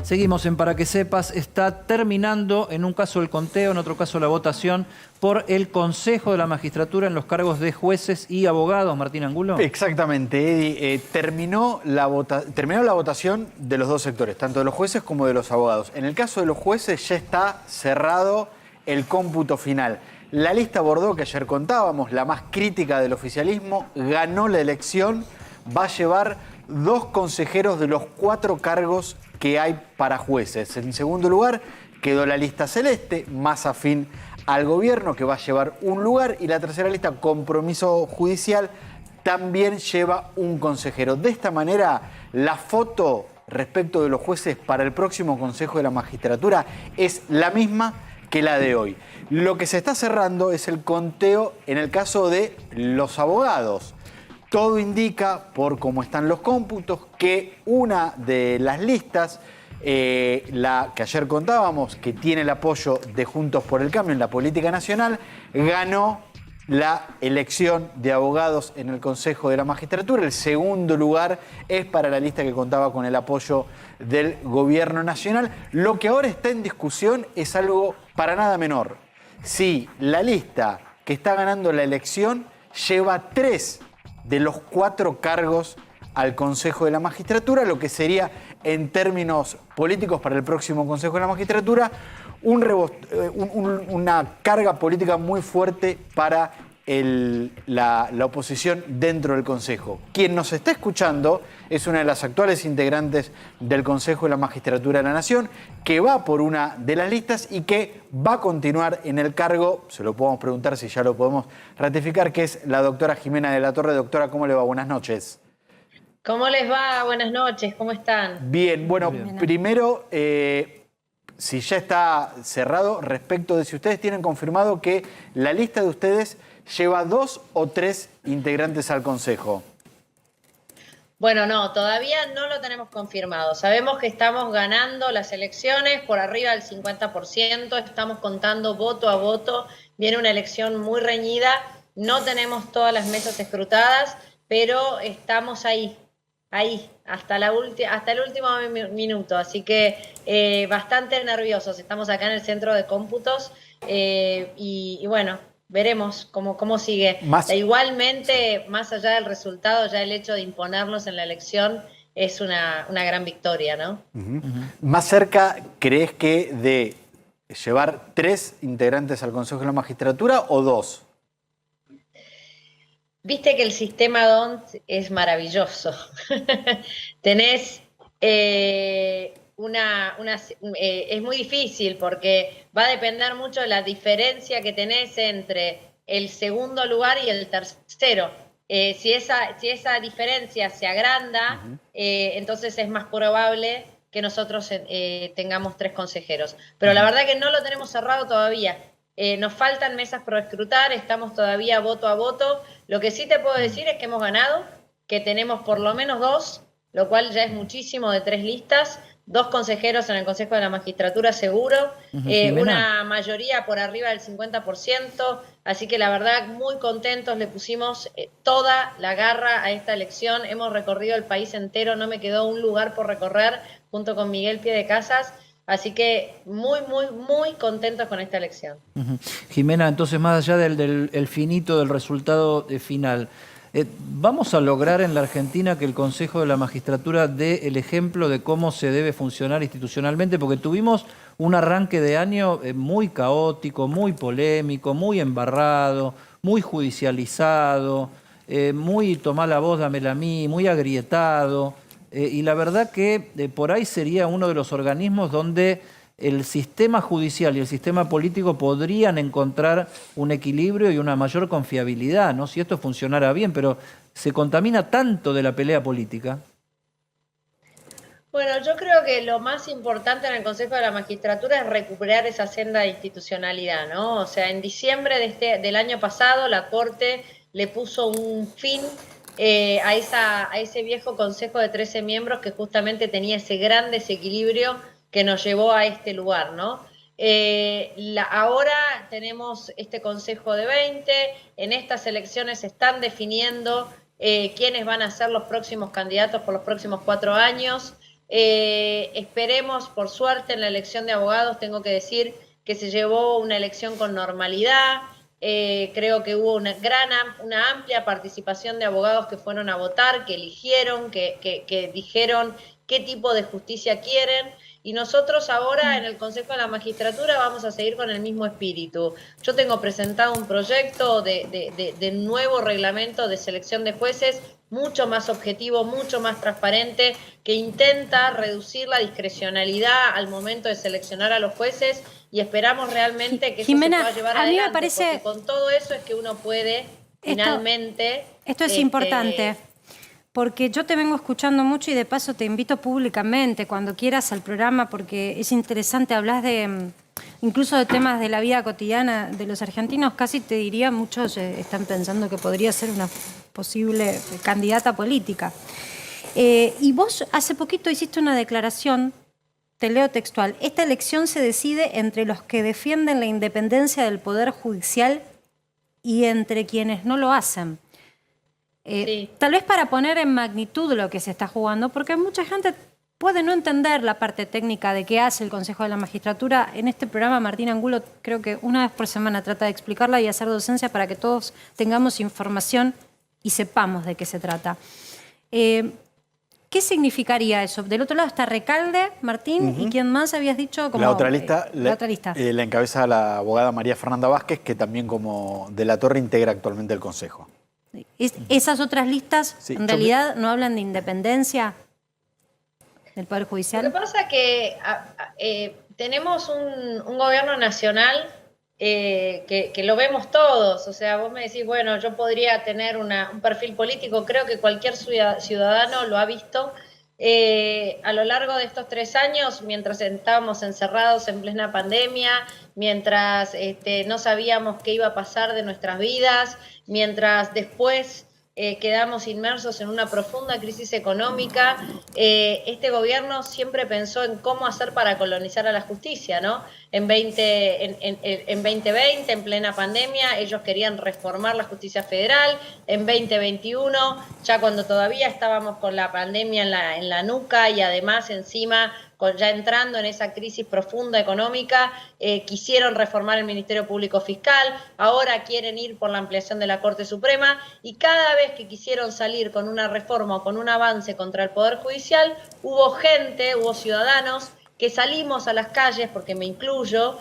Seguimos en Para que Sepas. Está terminando en un caso el conteo, en otro caso la votación por el Consejo de la Magistratura en los cargos de jueces y abogados. Martín Angulo. Exactamente, Eddie. Terminó la votación de los dos sectores, tanto de los jueces como de los abogados. En el caso de los jueces ya está cerrado el cómputo final. La lista Bordeaux, que ayer contábamos, la más crítica del oficialismo, ganó la elección, va a llevar 2 consejeros de los 4 cargos que hay para jueces. En segundo lugar, quedó la lista celeste, más afín al gobierno, que va a llevar un lugar. Y la tercera lista, Compromiso Judicial, también lleva un consejero. De esta manera, la foto respecto de los jueces para el próximo Consejo de la Magistratura es la misma que la de hoy. Lo que se está cerrando es el conteo en el caso de los abogados. Todo indica, por cómo están los cómputos, que una de las listas, la que ayer contábamos, que tiene el apoyo de Juntos por el Cambio en la política nacional, ganó la elección de abogados en el Consejo de la Magistratura. El segundo lugar es para la lista que contaba con el apoyo del Gobierno Nacional. Lo que ahora está en discusión es algo para nada menor. Si la lista que está ganando la elección lleva 3 de los 4 cargos al Consejo de la Magistratura, lo que sería, en términos políticos para el próximo Consejo de la Magistratura, una carga política muy fuerte para la oposición dentro del Consejo. Quien nos está escuchando es una de las actuales integrantes del Consejo de la Magistratura de la Nación, que va por una de las listas y que va a continuar en el cargo, se lo podemos preguntar si ya lo podemos ratificar, que es la doctora Jimena de la Torre. Doctora, ¿cómo le va? Buenas noches. ¿Cómo les va? Buenas noches, ¿cómo están? Bien, bueno, primero, si ya está cerrado, respecto de si ustedes tienen confirmado que la lista de ustedes lleva 2 o 3 integrantes al Consejo. Bueno, no, todavía no lo tenemos confirmado. Sabemos que estamos ganando las elecciones por arriba del 50%, estamos contando voto a voto, viene una elección muy reñida, no tenemos todas las mesas escrutadas, pero estamos ahí, hasta el último minuto, así que bastante nerviosos. Estamos acá en el centro de cómputos y bueno, veremos cómo sigue. Igualmente, más allá del resultado, ya el hecho de imponernos en la elección es una gran victoria, ¿no? ¿Más cerca crees que de llevar 3 integrantes al Consejo de la Magistratura o 2? Viste que el sistema DONT es maravilloso. Tenés es muy difícil porque va a depender mucho de la diferencia que tenés entre el segundo lugar y el tercero. Si esa diferencia se agranda, entonces es más probable que nosotros tengamos 3 consejeros. Pero la verdad que no lo tenemos cerrado todavía. Nos faltan mesas por escrutar, estamos todavía voto a voto. Lo que sí te puedo decir es que hemos ganado, que tenemos por lo menos 2, lo cual ya es muchísimo de 3 listas, 2 consejeros en el Consejo de la Magistratura seguro, una mayoría por arriba del 50%, así que la verdad muy contentos, le pusimos toda la garra a esta elección, hemos recorrido el país entero, no me quedó un lugar por recorrer junto con Miguel Piedecasas. Así que muy contentos con esta elección. Jimena, entonces más allá del finito del resultado final, ¿vamos a lograr en la Argentina que el Consejo de la Magistratura dé el ejemplo de cómo se debe funcionar institucionalmente? Porque tuvimos un arranque de año muy caótico, muy polémico, muy embarrado, muy judicializado, muy tomá la voz, dámela a mí, muy agrietado. Y la verdad que por ahí sería uno de los organismos donde el sistema judicial y el sistema político podrían encontrar un equilibrio y una mayor confiabilidad, ¿no? Si esto funcionara bien, pero se contamina tanto de la pelea política. Bueno, yo creo que lo más importante en el Consejo de la Magistratura es recuperar esa senda de institucionalidad, ¿no? O sea, en diciembre del año pasado la Corte le puso un fin a ese viejo consejo de 13 miembros que justamente tenía ese gran desequilibrio que nos llevó a este lugar, ¿no? Ahora tenemos este consejo de 20, en estas elecciones se están definiendo quiénes van a ser los próximos candidatos por los próximos 4 años. Esperemos, por suerte, en la elección de abogados, tengo que decir que se llevó una elección con normalidad. Creo que hubo una amplia participación de abogados que fueron a votar, que eligieron, que dijeron qué tipo de justicia quieren. Y nosotros ahora en el Consejo de la Magistratura vamos a seguir con el mismo espíritu. Yo tengo presentado un proyecto de nuevo reglamento de selección de jueces, mucho más objetivo, mucho más transparente, que intenta reducir la discrecionalidad al momento de seleccionar a los jueces y esperamos realmente que Jimena, eso se pueda llevar a mí adelante, me parece, porque con todo eso es que uno puede finalmente... Esto es importante, porque yo te vengo escuchando mucho y de paso te invito públicamente cuando quieras al programa, porque es interesante, hablas incluso de temas de la vida cotidiana de los argentinos, casi te diría, muchos están pensando que podría ser una posible candidata política. Y vos hace poquito hiciste una declaración, te leo textual: esta elección se decide entre los que defienden la independencia del Poder Judicial y entre quienes no lo hacen. Sí. Tal vez para poner en magnitud lo que se está jugando, porque mucha gente puede no entender la parte técnica de qué hace el Consejo de la Magistratura. En este programa Martín Angulo creo que una vez por semana trata de explicarla y hacer docencia para que todos tengamos información y sepamos de qué se trata. ¿Qué significaría eso? Del otro lado está Recalde, Martín, ¿y quién más habías dicho? Como, la otra lista, la otra lista. La encabeza la abogada María Fernanda Vázquez, que también como de la Torre integra actualmente el Consejo. ¿Esas otras listas en realidad no hablan de independencia del Poder Judicial? Lo que pasa es que tenemos un gobierno nacional que lo vemos todos. O sea, vos me decís, bueno, yo podría tener un perfil político, creo que cualquier ciudadano lo ha visto. A lo largo de estos 3 años, mientras estábamos encerrados en plena pandemia, mientras no sabíamos qué iba a pasar de nuestras vidas, mientras después quedamos inmersos en una profunda crisis económica. Este gobierno siempre pensó en cómo hacer para colonizar a la justicia, ¿no? En 2020, en plena pandemia, ellos querían reformar la justicia federal. En 2021, ya cuando todavía estábamos con la pandemia en la nuca y además encima ya entrando en esa crisis profunda económica, quisieron reformar el Ministerio Público Fiscal, ahora quieren ir por la ampliación de la Corte Suprema, y cada vez que quisieron salir con una reforma o con un avance contra el Poder Judicial, hubo ciudadanos que salimos a las calles, porque me incluyo,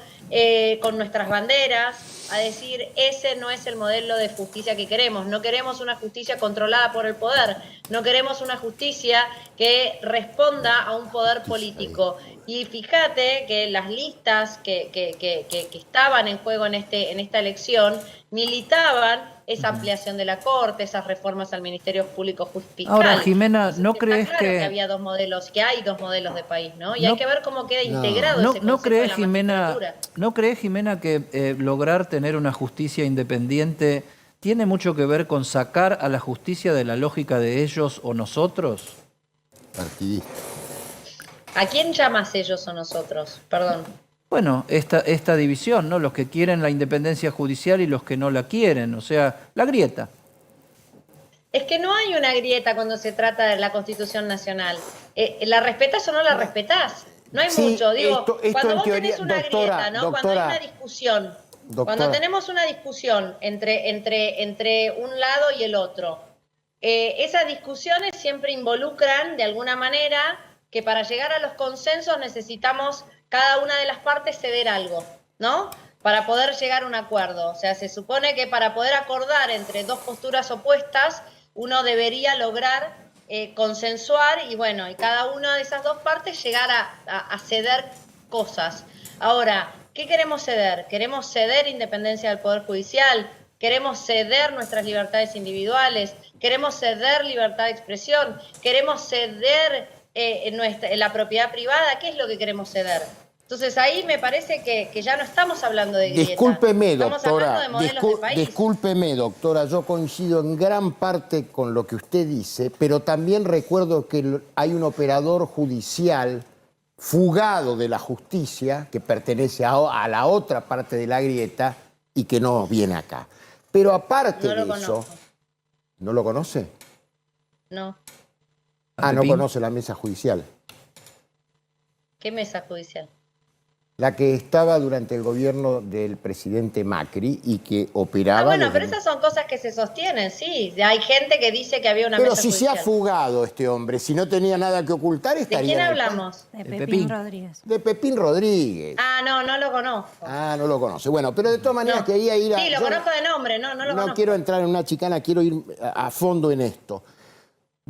con nuestras banderas, a decir, ese no es el modelo de justicia que queremos. No queremos una justicia controlada por el poder, no queremos una justicia que responda a un poder político. Y fíjate que las listas que estaban en juego en esta elección militaban esa ampliación de la Corte, esas reformas al Ministerio Público Fiscal. Ahora, Jimena, ¿no crees claro que había dos modelos, que hay dos modelos de país, ¿no? Y hay que ver cómo queda integrado ese ¿No concepto crees, de la magistratura. ¿No crees, Jimena, que lograr tener una justicia independiente tiene mucho que ver con sacar a la justicia de la lógica de ellos o nosotros? Partidista. ¿A quién llamas ellos o nosotros? Perdón. Bueno, esta división, ¿no? Los que quieren la independencia judicial y los que no la quieren, o sea, la grieta. Es que no hay una grieta cuando se trata de la Constitución Nacional. ¿La respetas o no la respetás? No hay mucho. Digo, cuando vos tenés una grieta, ¿no? Cuando hay una discusión, cuando tenemos una discusión entre un lado y el otro, esas discusiones siempre involucran, de alguna manera, que para llegar a los consensos necesitamos cada una de las partes ceder algo, ¿no? Para poder llegar a un acuerdo. O sea, se supone que para poder acordar entre dos posturas opuestas, uno debería lograr consensuar y bueno, y cada una de esas dos partes llegar a ceder cosas. Ahora, ¿qué queremos ceder? ¿Queremos ceder independencia del Poder Judicial? ¿Queremos ceder nuestras libertades individuales? ¿Queremos ceder libertad de expresión? ¿Queremos ceder la propiedad privada? ¿Qué es lo que queremos ceder? Entonces ahí me parece que ya no estamos hablando de grieta. Discúlpeme, estamos doctora. hablando de modelos de país. Discúlpeme, doctora. Yo coincido en gran parte con lo que usted dice, pero también recuerdo que hay un operador judicial fugado de la justicia que pertenece a la otra parte de la grieta y que no viene acá. Pero aparte de eso... ¿No lo conoce? No. Ah, no conoce la mesa judicial. ¿Qué mesa judicial? La que estaba durante el gobierno del presidente Macri y que operaba... bueno, pero esas son cosas que se sostienen, sí. Hay gente que dice que había una mesa judicial. Pero si se ha fugado este hombre, si no tenía nada que ocultar, estaría... ¿De quién hablamos? De Pepín Rodríguez. De Pepín Rodríguez. Ah, no lo conozco. Ah, no lo conoce. Bueno, pero de todas maneras quería ir a... Sí, lo conozco de nombre, no lo conozco. No quiero entrar en una chicana, quiero ir a fondo en esto.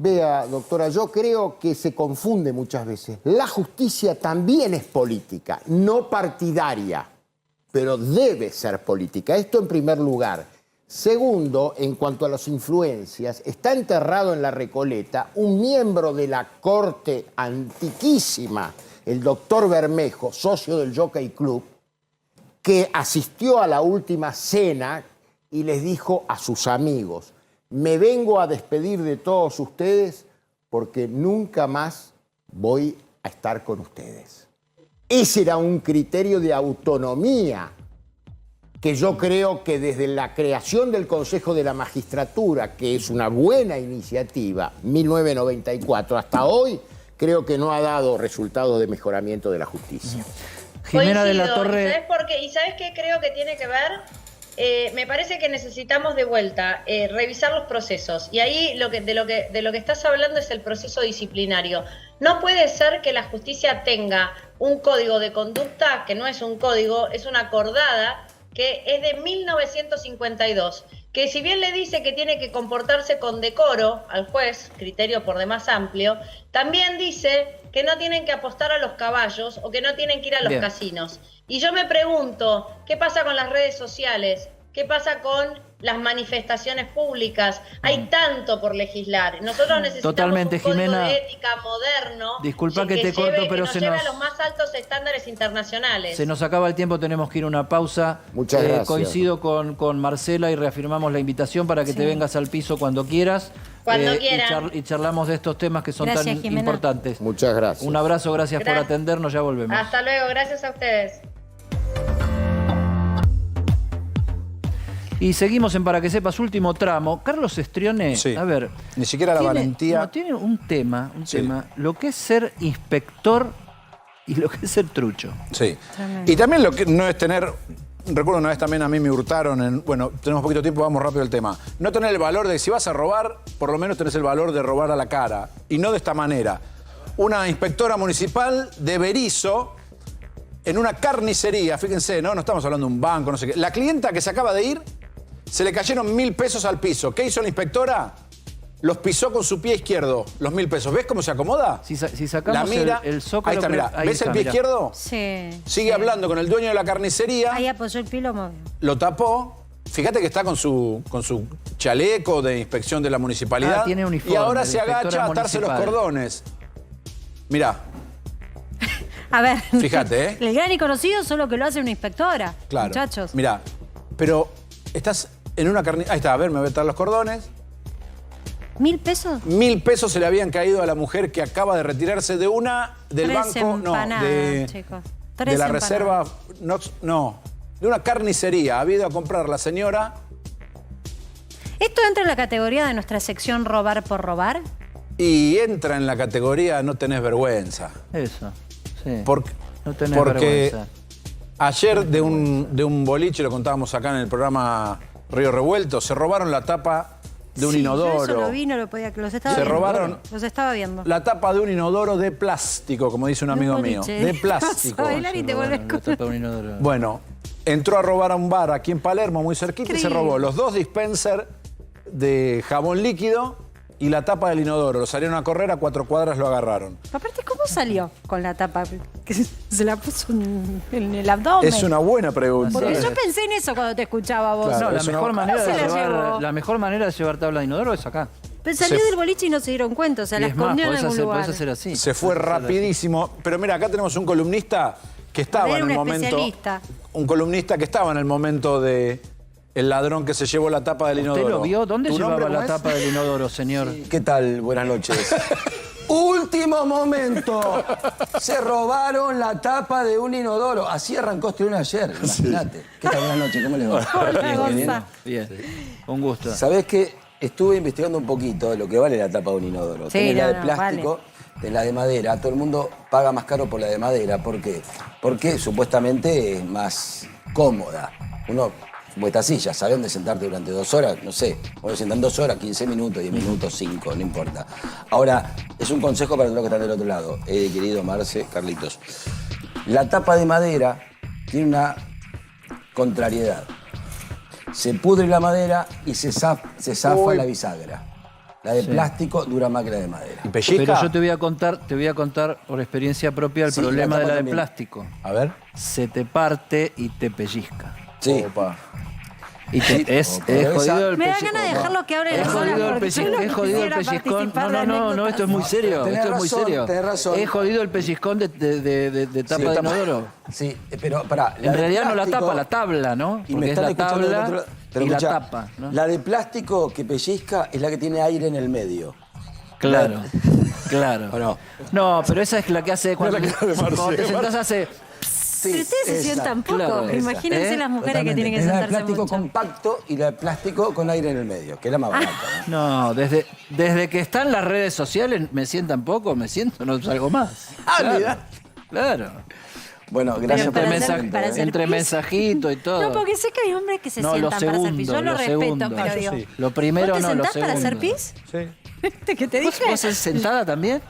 Vea, doctora, yo creo que se confunde muchas veces. La justicia también es política, no partidaria, pero debe ser política. Esto en primer lugar. Segundo, en cuanto a las influencias, está enterrado en la Recoleta un miembro de la corte antiquísima, el doctor Bermejo, socio del Jockey Club, que asistió a la última cena y les dijo a sus amigos: me vengo a despedir de todos ustedes porque nunca más voy a estar con ustedes. Ese era un criterio de autonomía que yo creo que desde la creación del Consejo de la Magistratura, que es una buena iniciativa, 1994, hasta hoy, creo que no ha dado resultados de mejoramiento de la justicia. Jimena de la Torre... ¿Y sabes por qué? ¿Y sabes qué creo que tiene que ver? Me parece que necesitamos de vuelta revisar los procesos. Y ahí de lo que estás hablando es el proceso disciplinario. No puede ser que la justicia tenga un código de conducta, que no es un código, es una acordada, que es de 1952, que si bien le dice que tiene que comportarse con decoro al juez, criterio por demás amplio, también dice que no tienen que apostar a los caballos o que no tienen que ir a los casinos. Y yo me pregunto, ¿qué pasa con las redes sociales? ¿Qué pasa con las manifestaciones públicas. Hay tanto por legislar. Nosotros necesitamos Totalmente, un código Jimena, de ética moderno. disculpa que te lleve- corto, pero que nos se lleve nos- a los más altos estándares internacionales. Se nos acaba el tiempo, tenemos que ir a una pausa. Muchas gracias. Coincido con Marcela y reafirmamos la invitación para que te vengas al piso cuando quieras. Cuando y quieran. y charlamos de estos temas que son Gracias, tan Jimena. importantes. Muchas gracias. Un abrazo, gracias por Gracias. atendernos, ya volvemos. Hasta luego, gracias a ustedes. Y seguimos en Para que sepas, último tramo. Carlos Estrione, Sí. a ver. Ni siquiera la valentía. No, tiene un tema, Sí. lo que es ser inspector y lo que es ser trucho. Sí. Y también lo que no es tener. Recuerdo una vez también a mí me hurtaron bueno, tenemos poquito tiempo, vamos rápido al tema. No tener el valor de si vas a robar, por lo menos tenés el valor de robar a la cara. Y no de esta manera. Una inspectora municipal de Berizo, en una carnicería, fíjense, ¿no? No estamos hablando de un banco, no sé qué. La clienta que se acaba de ir, se le cayeron 1.000 pesos al piso. ¿Qué hizo la inspectora? Los pisó con su pie izquierdo, los 1.000 pesos. ¿Ves cómo se acomoda? Si sacamos la mira, el zócalo... ahí está, mirá. ahí ¿Ves está, el pie mirá. izquierdo? Sí. Sigue hablando con el dueño de la carnicería. Ahí apoyó el pie y lo movió. Lo tapó. Fíjate que está con su chaleco de inspección de la municipalidad. Ah, tiene uniforme, y ahora de se agacha a inspectora atarse los municipal. cordones. Mirá, A ver. Fíjate, ¿eh? El gran y conocido solo que lo hace una inspectora. claro. Muchachos. Mirá, pero estás en una carnicería. Ahí está, a ver, me voy a atar los cordones. ¿1.000 pesos? 1.000 pesos se le habían caído a la mujer que acaba de retirarse del Tres banco, empanadas, chicos. Tres de la empanadas. reserva, no, de una carnicería. Ha ido a comprar la señora. ¿Esto entra en la categoría de nuestra sección robar por robar? Y entra en la categoría no tenés vergüenza. Eso, sí. Porque, No tenés porque vergüenza. ayer de un boliche, lo contábamos acá en el programa Río Revuelto, se robaron la tapa de un Sí, inodoro. Yo eso lo vi, no lo podía. Los estaba Se viendo. robaron Los estaba viendo. la tapa de un inodoro de plástico, como dice un amigo mío. boliche. De Vas plástico. a bailar y te vuelves La con... tapa de un inodoro. Bueno, entró a robar a un bar aquí en Palermo, muy cerquita, y se Increíble. robó los 2 dispensers de jabón líquido y la tapa del inodoro. Lo salieron a correr, a 4 cuadras lo agarraron. Aparte, ¿cómo salió con la tapa? Que se la puso en el abdomen. Es una buena pregunta. Porque yo pensé en eso cuando te escuchaba a vos. Claro, No, es una- la mejor manera de llevar tabla de inodoro es acá. Pero salió Se- del boliche y no se dieron cuenta, o sea, Y la es más, escondió en podés algún lugar. hacer así. Se fue Podés hacer así. rapidísimo. Pero mira, acá tenemos un columnista que estaba A ver, en el un momento. especialista. Un columnista que estaba en el momento de el ladrón que se llevó la tapa del inodoro. ¿Usted lo vio? ¿Dónde ¿Tu llevaba nombre la cómo es? tapa del inodoro, señor? ¿Qué tal? Buenas noches. Último momento. Se robaron la tapa de un inodoro. Así arrancó Estrione ayer, imagínate. ¿Qué tal? Buenas noches, ¿cómo les va? Hola, Bien, Gonza. Bien, un gusto. ¿Sabés qué? Estuve investigando un poquito de lo que vale la tapa de un inodoro. Sí, Tenés la de no, plástico, tenés la de madera. Todo el mundo paga más caro por la de madera. ¿Por qué? Porque supuestamente es más cómoda. Uno, como esta silla, ¿sabés dónde sentarte durante 2 horas? No sé. Vos sentan 2 horas, 15 minutos, 10 minutos, 5, no importa. Ahora, es un consejo para todos los que están del otro lado. Querido Marce, Carlitos. La tapa de madera tiene una contrariedad. Se pudre la madera y se zafa Uy. la bisagra. La de plástico dura más que la de madera. ¿Y pellizca? Pero yo te voy a contar por experiencia propia el Sí, problema la de tapa la de también. plástico. A ver. Se te parte y te pellizca. Sí. Opa. Y es pero jodido esa- el Me da pellizco. ganas de dejarlo que hable Es la sola, jodido el porque yo pellizcón. no Es jodido el quisiera pellizcón. participar No, de no, anécdotas. esto es muy serio. Tenés Esto es muy razón, serio. tenés razón. Es jodido el pellizcón de tapa de inodoro. Sí, pero pará. En realidad no la plástico- tapa, la tabla, ¿no? Y Porque me es están la escuchando del tabla otro lado. Pero y la escuchá, tapa, ¿no? La de plástico que pellizca es la que tiene aire en el medio. Claro, claro. ¿O no? No, pero esa es la que hace cuando, la cara de Marce. cuando te sentás hace... Sí, Pero ustedes se sientan poco. claro, esa. Imagínense las mujeres que Totalmente. tienen que Es la de sentarse plástico mucho. compacto y la de plástico con aire en el medio, que es la más barata. ¿no? No, desde que están las redes sociales me sientan poco, me siento, no salgo más. Mirá. Claro. Bueno, gracias Pero por para el hacer- momento, para ¿eh? hacer Entre pis. mensajitos y todo. No, porque sé que hay hombres que se No, lo sientan para hacer pis. Yo segundo, lo lo respeto, segundo. pero Ah, yo digo. sí. Lo primero ¿Vos te no, lo sentás para hacer segundo. pis? Sí. ¿Viste que te ¿Vos dije? sos sentada también?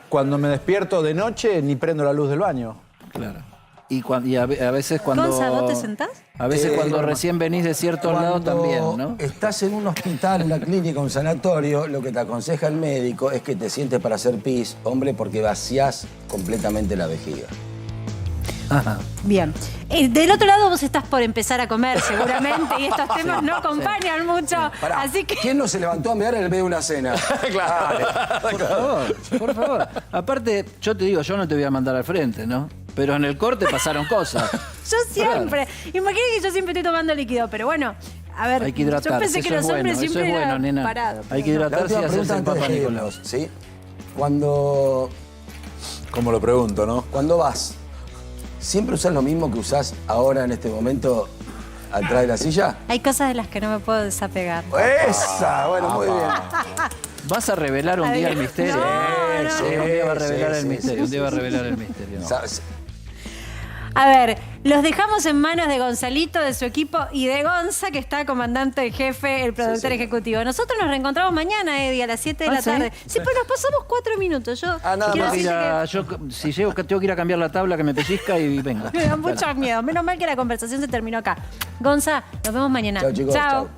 Cuando me despierto de noche, ni prendo la luz del baño. Claro. Y a veces cuando... Gonza, ¿vos te sentás? A veces cuando bueno, recién venís de ciertos lados Cuando también, ¿no? estás en un hospital, una clínica, un sanatorio, lo que te aconseja el médico es que te sientes para hacer pis, hombre, porque vacías completamente la vejiga. Ajá. Bien. Del otro lado vos estás por empezar a comer seguramente y estos temas no acompañan mucho. Pará, Así que... ¿quién no se levantó a mirar en el medio de una cena? Por favor. Aparte, yo te digo, yo no te voy a mandar al frente, ¿no? Pero en el corte pasaron cosas. Yo siempre. Imagínate que yo siempre estoy tomando líquido, pero bueno, a ver, Hay que hidratarse, yo pensé que eso los es hombres bueno, siempre eso es bueno, eran nena. parados. Hay que La hidratarse y última hacerse pregunta el antes Papa de Nicolau. irnos, ¿sí? Cuando Como lo pregunto, ¿no? vas, ¿siempre usás lo mismo que usás ahora en este momento atrás de la silla? Hay cosas de las que no me puedo desapegar. ¡Esa! Bueno, muy bien. ¿Vas a revelar un día el misterio? No, Sí, un día va a revelar el misterio. Un día va a revelar el misterio. ¿Sabes? A ver, los dejamos en manos de Gonzalito, de su equipo, y de Gonza, que está comandante en jefe, el productor ejecutivo. Nosotros nos reencontramos mañana, Eddie, a las 7 de la ¿sí? tarde. Sí, pero nos pasamos 4 minutos. Yo nada quiero más. decirte Yo, si llego, tengo que ir a cambiar la tabla que me pellizca y venga. que me da mucho miedo. Menos mal que la conversación se terminó acá. Gonza, nos vemos mañana. Chao, chicos. Chao. Chao.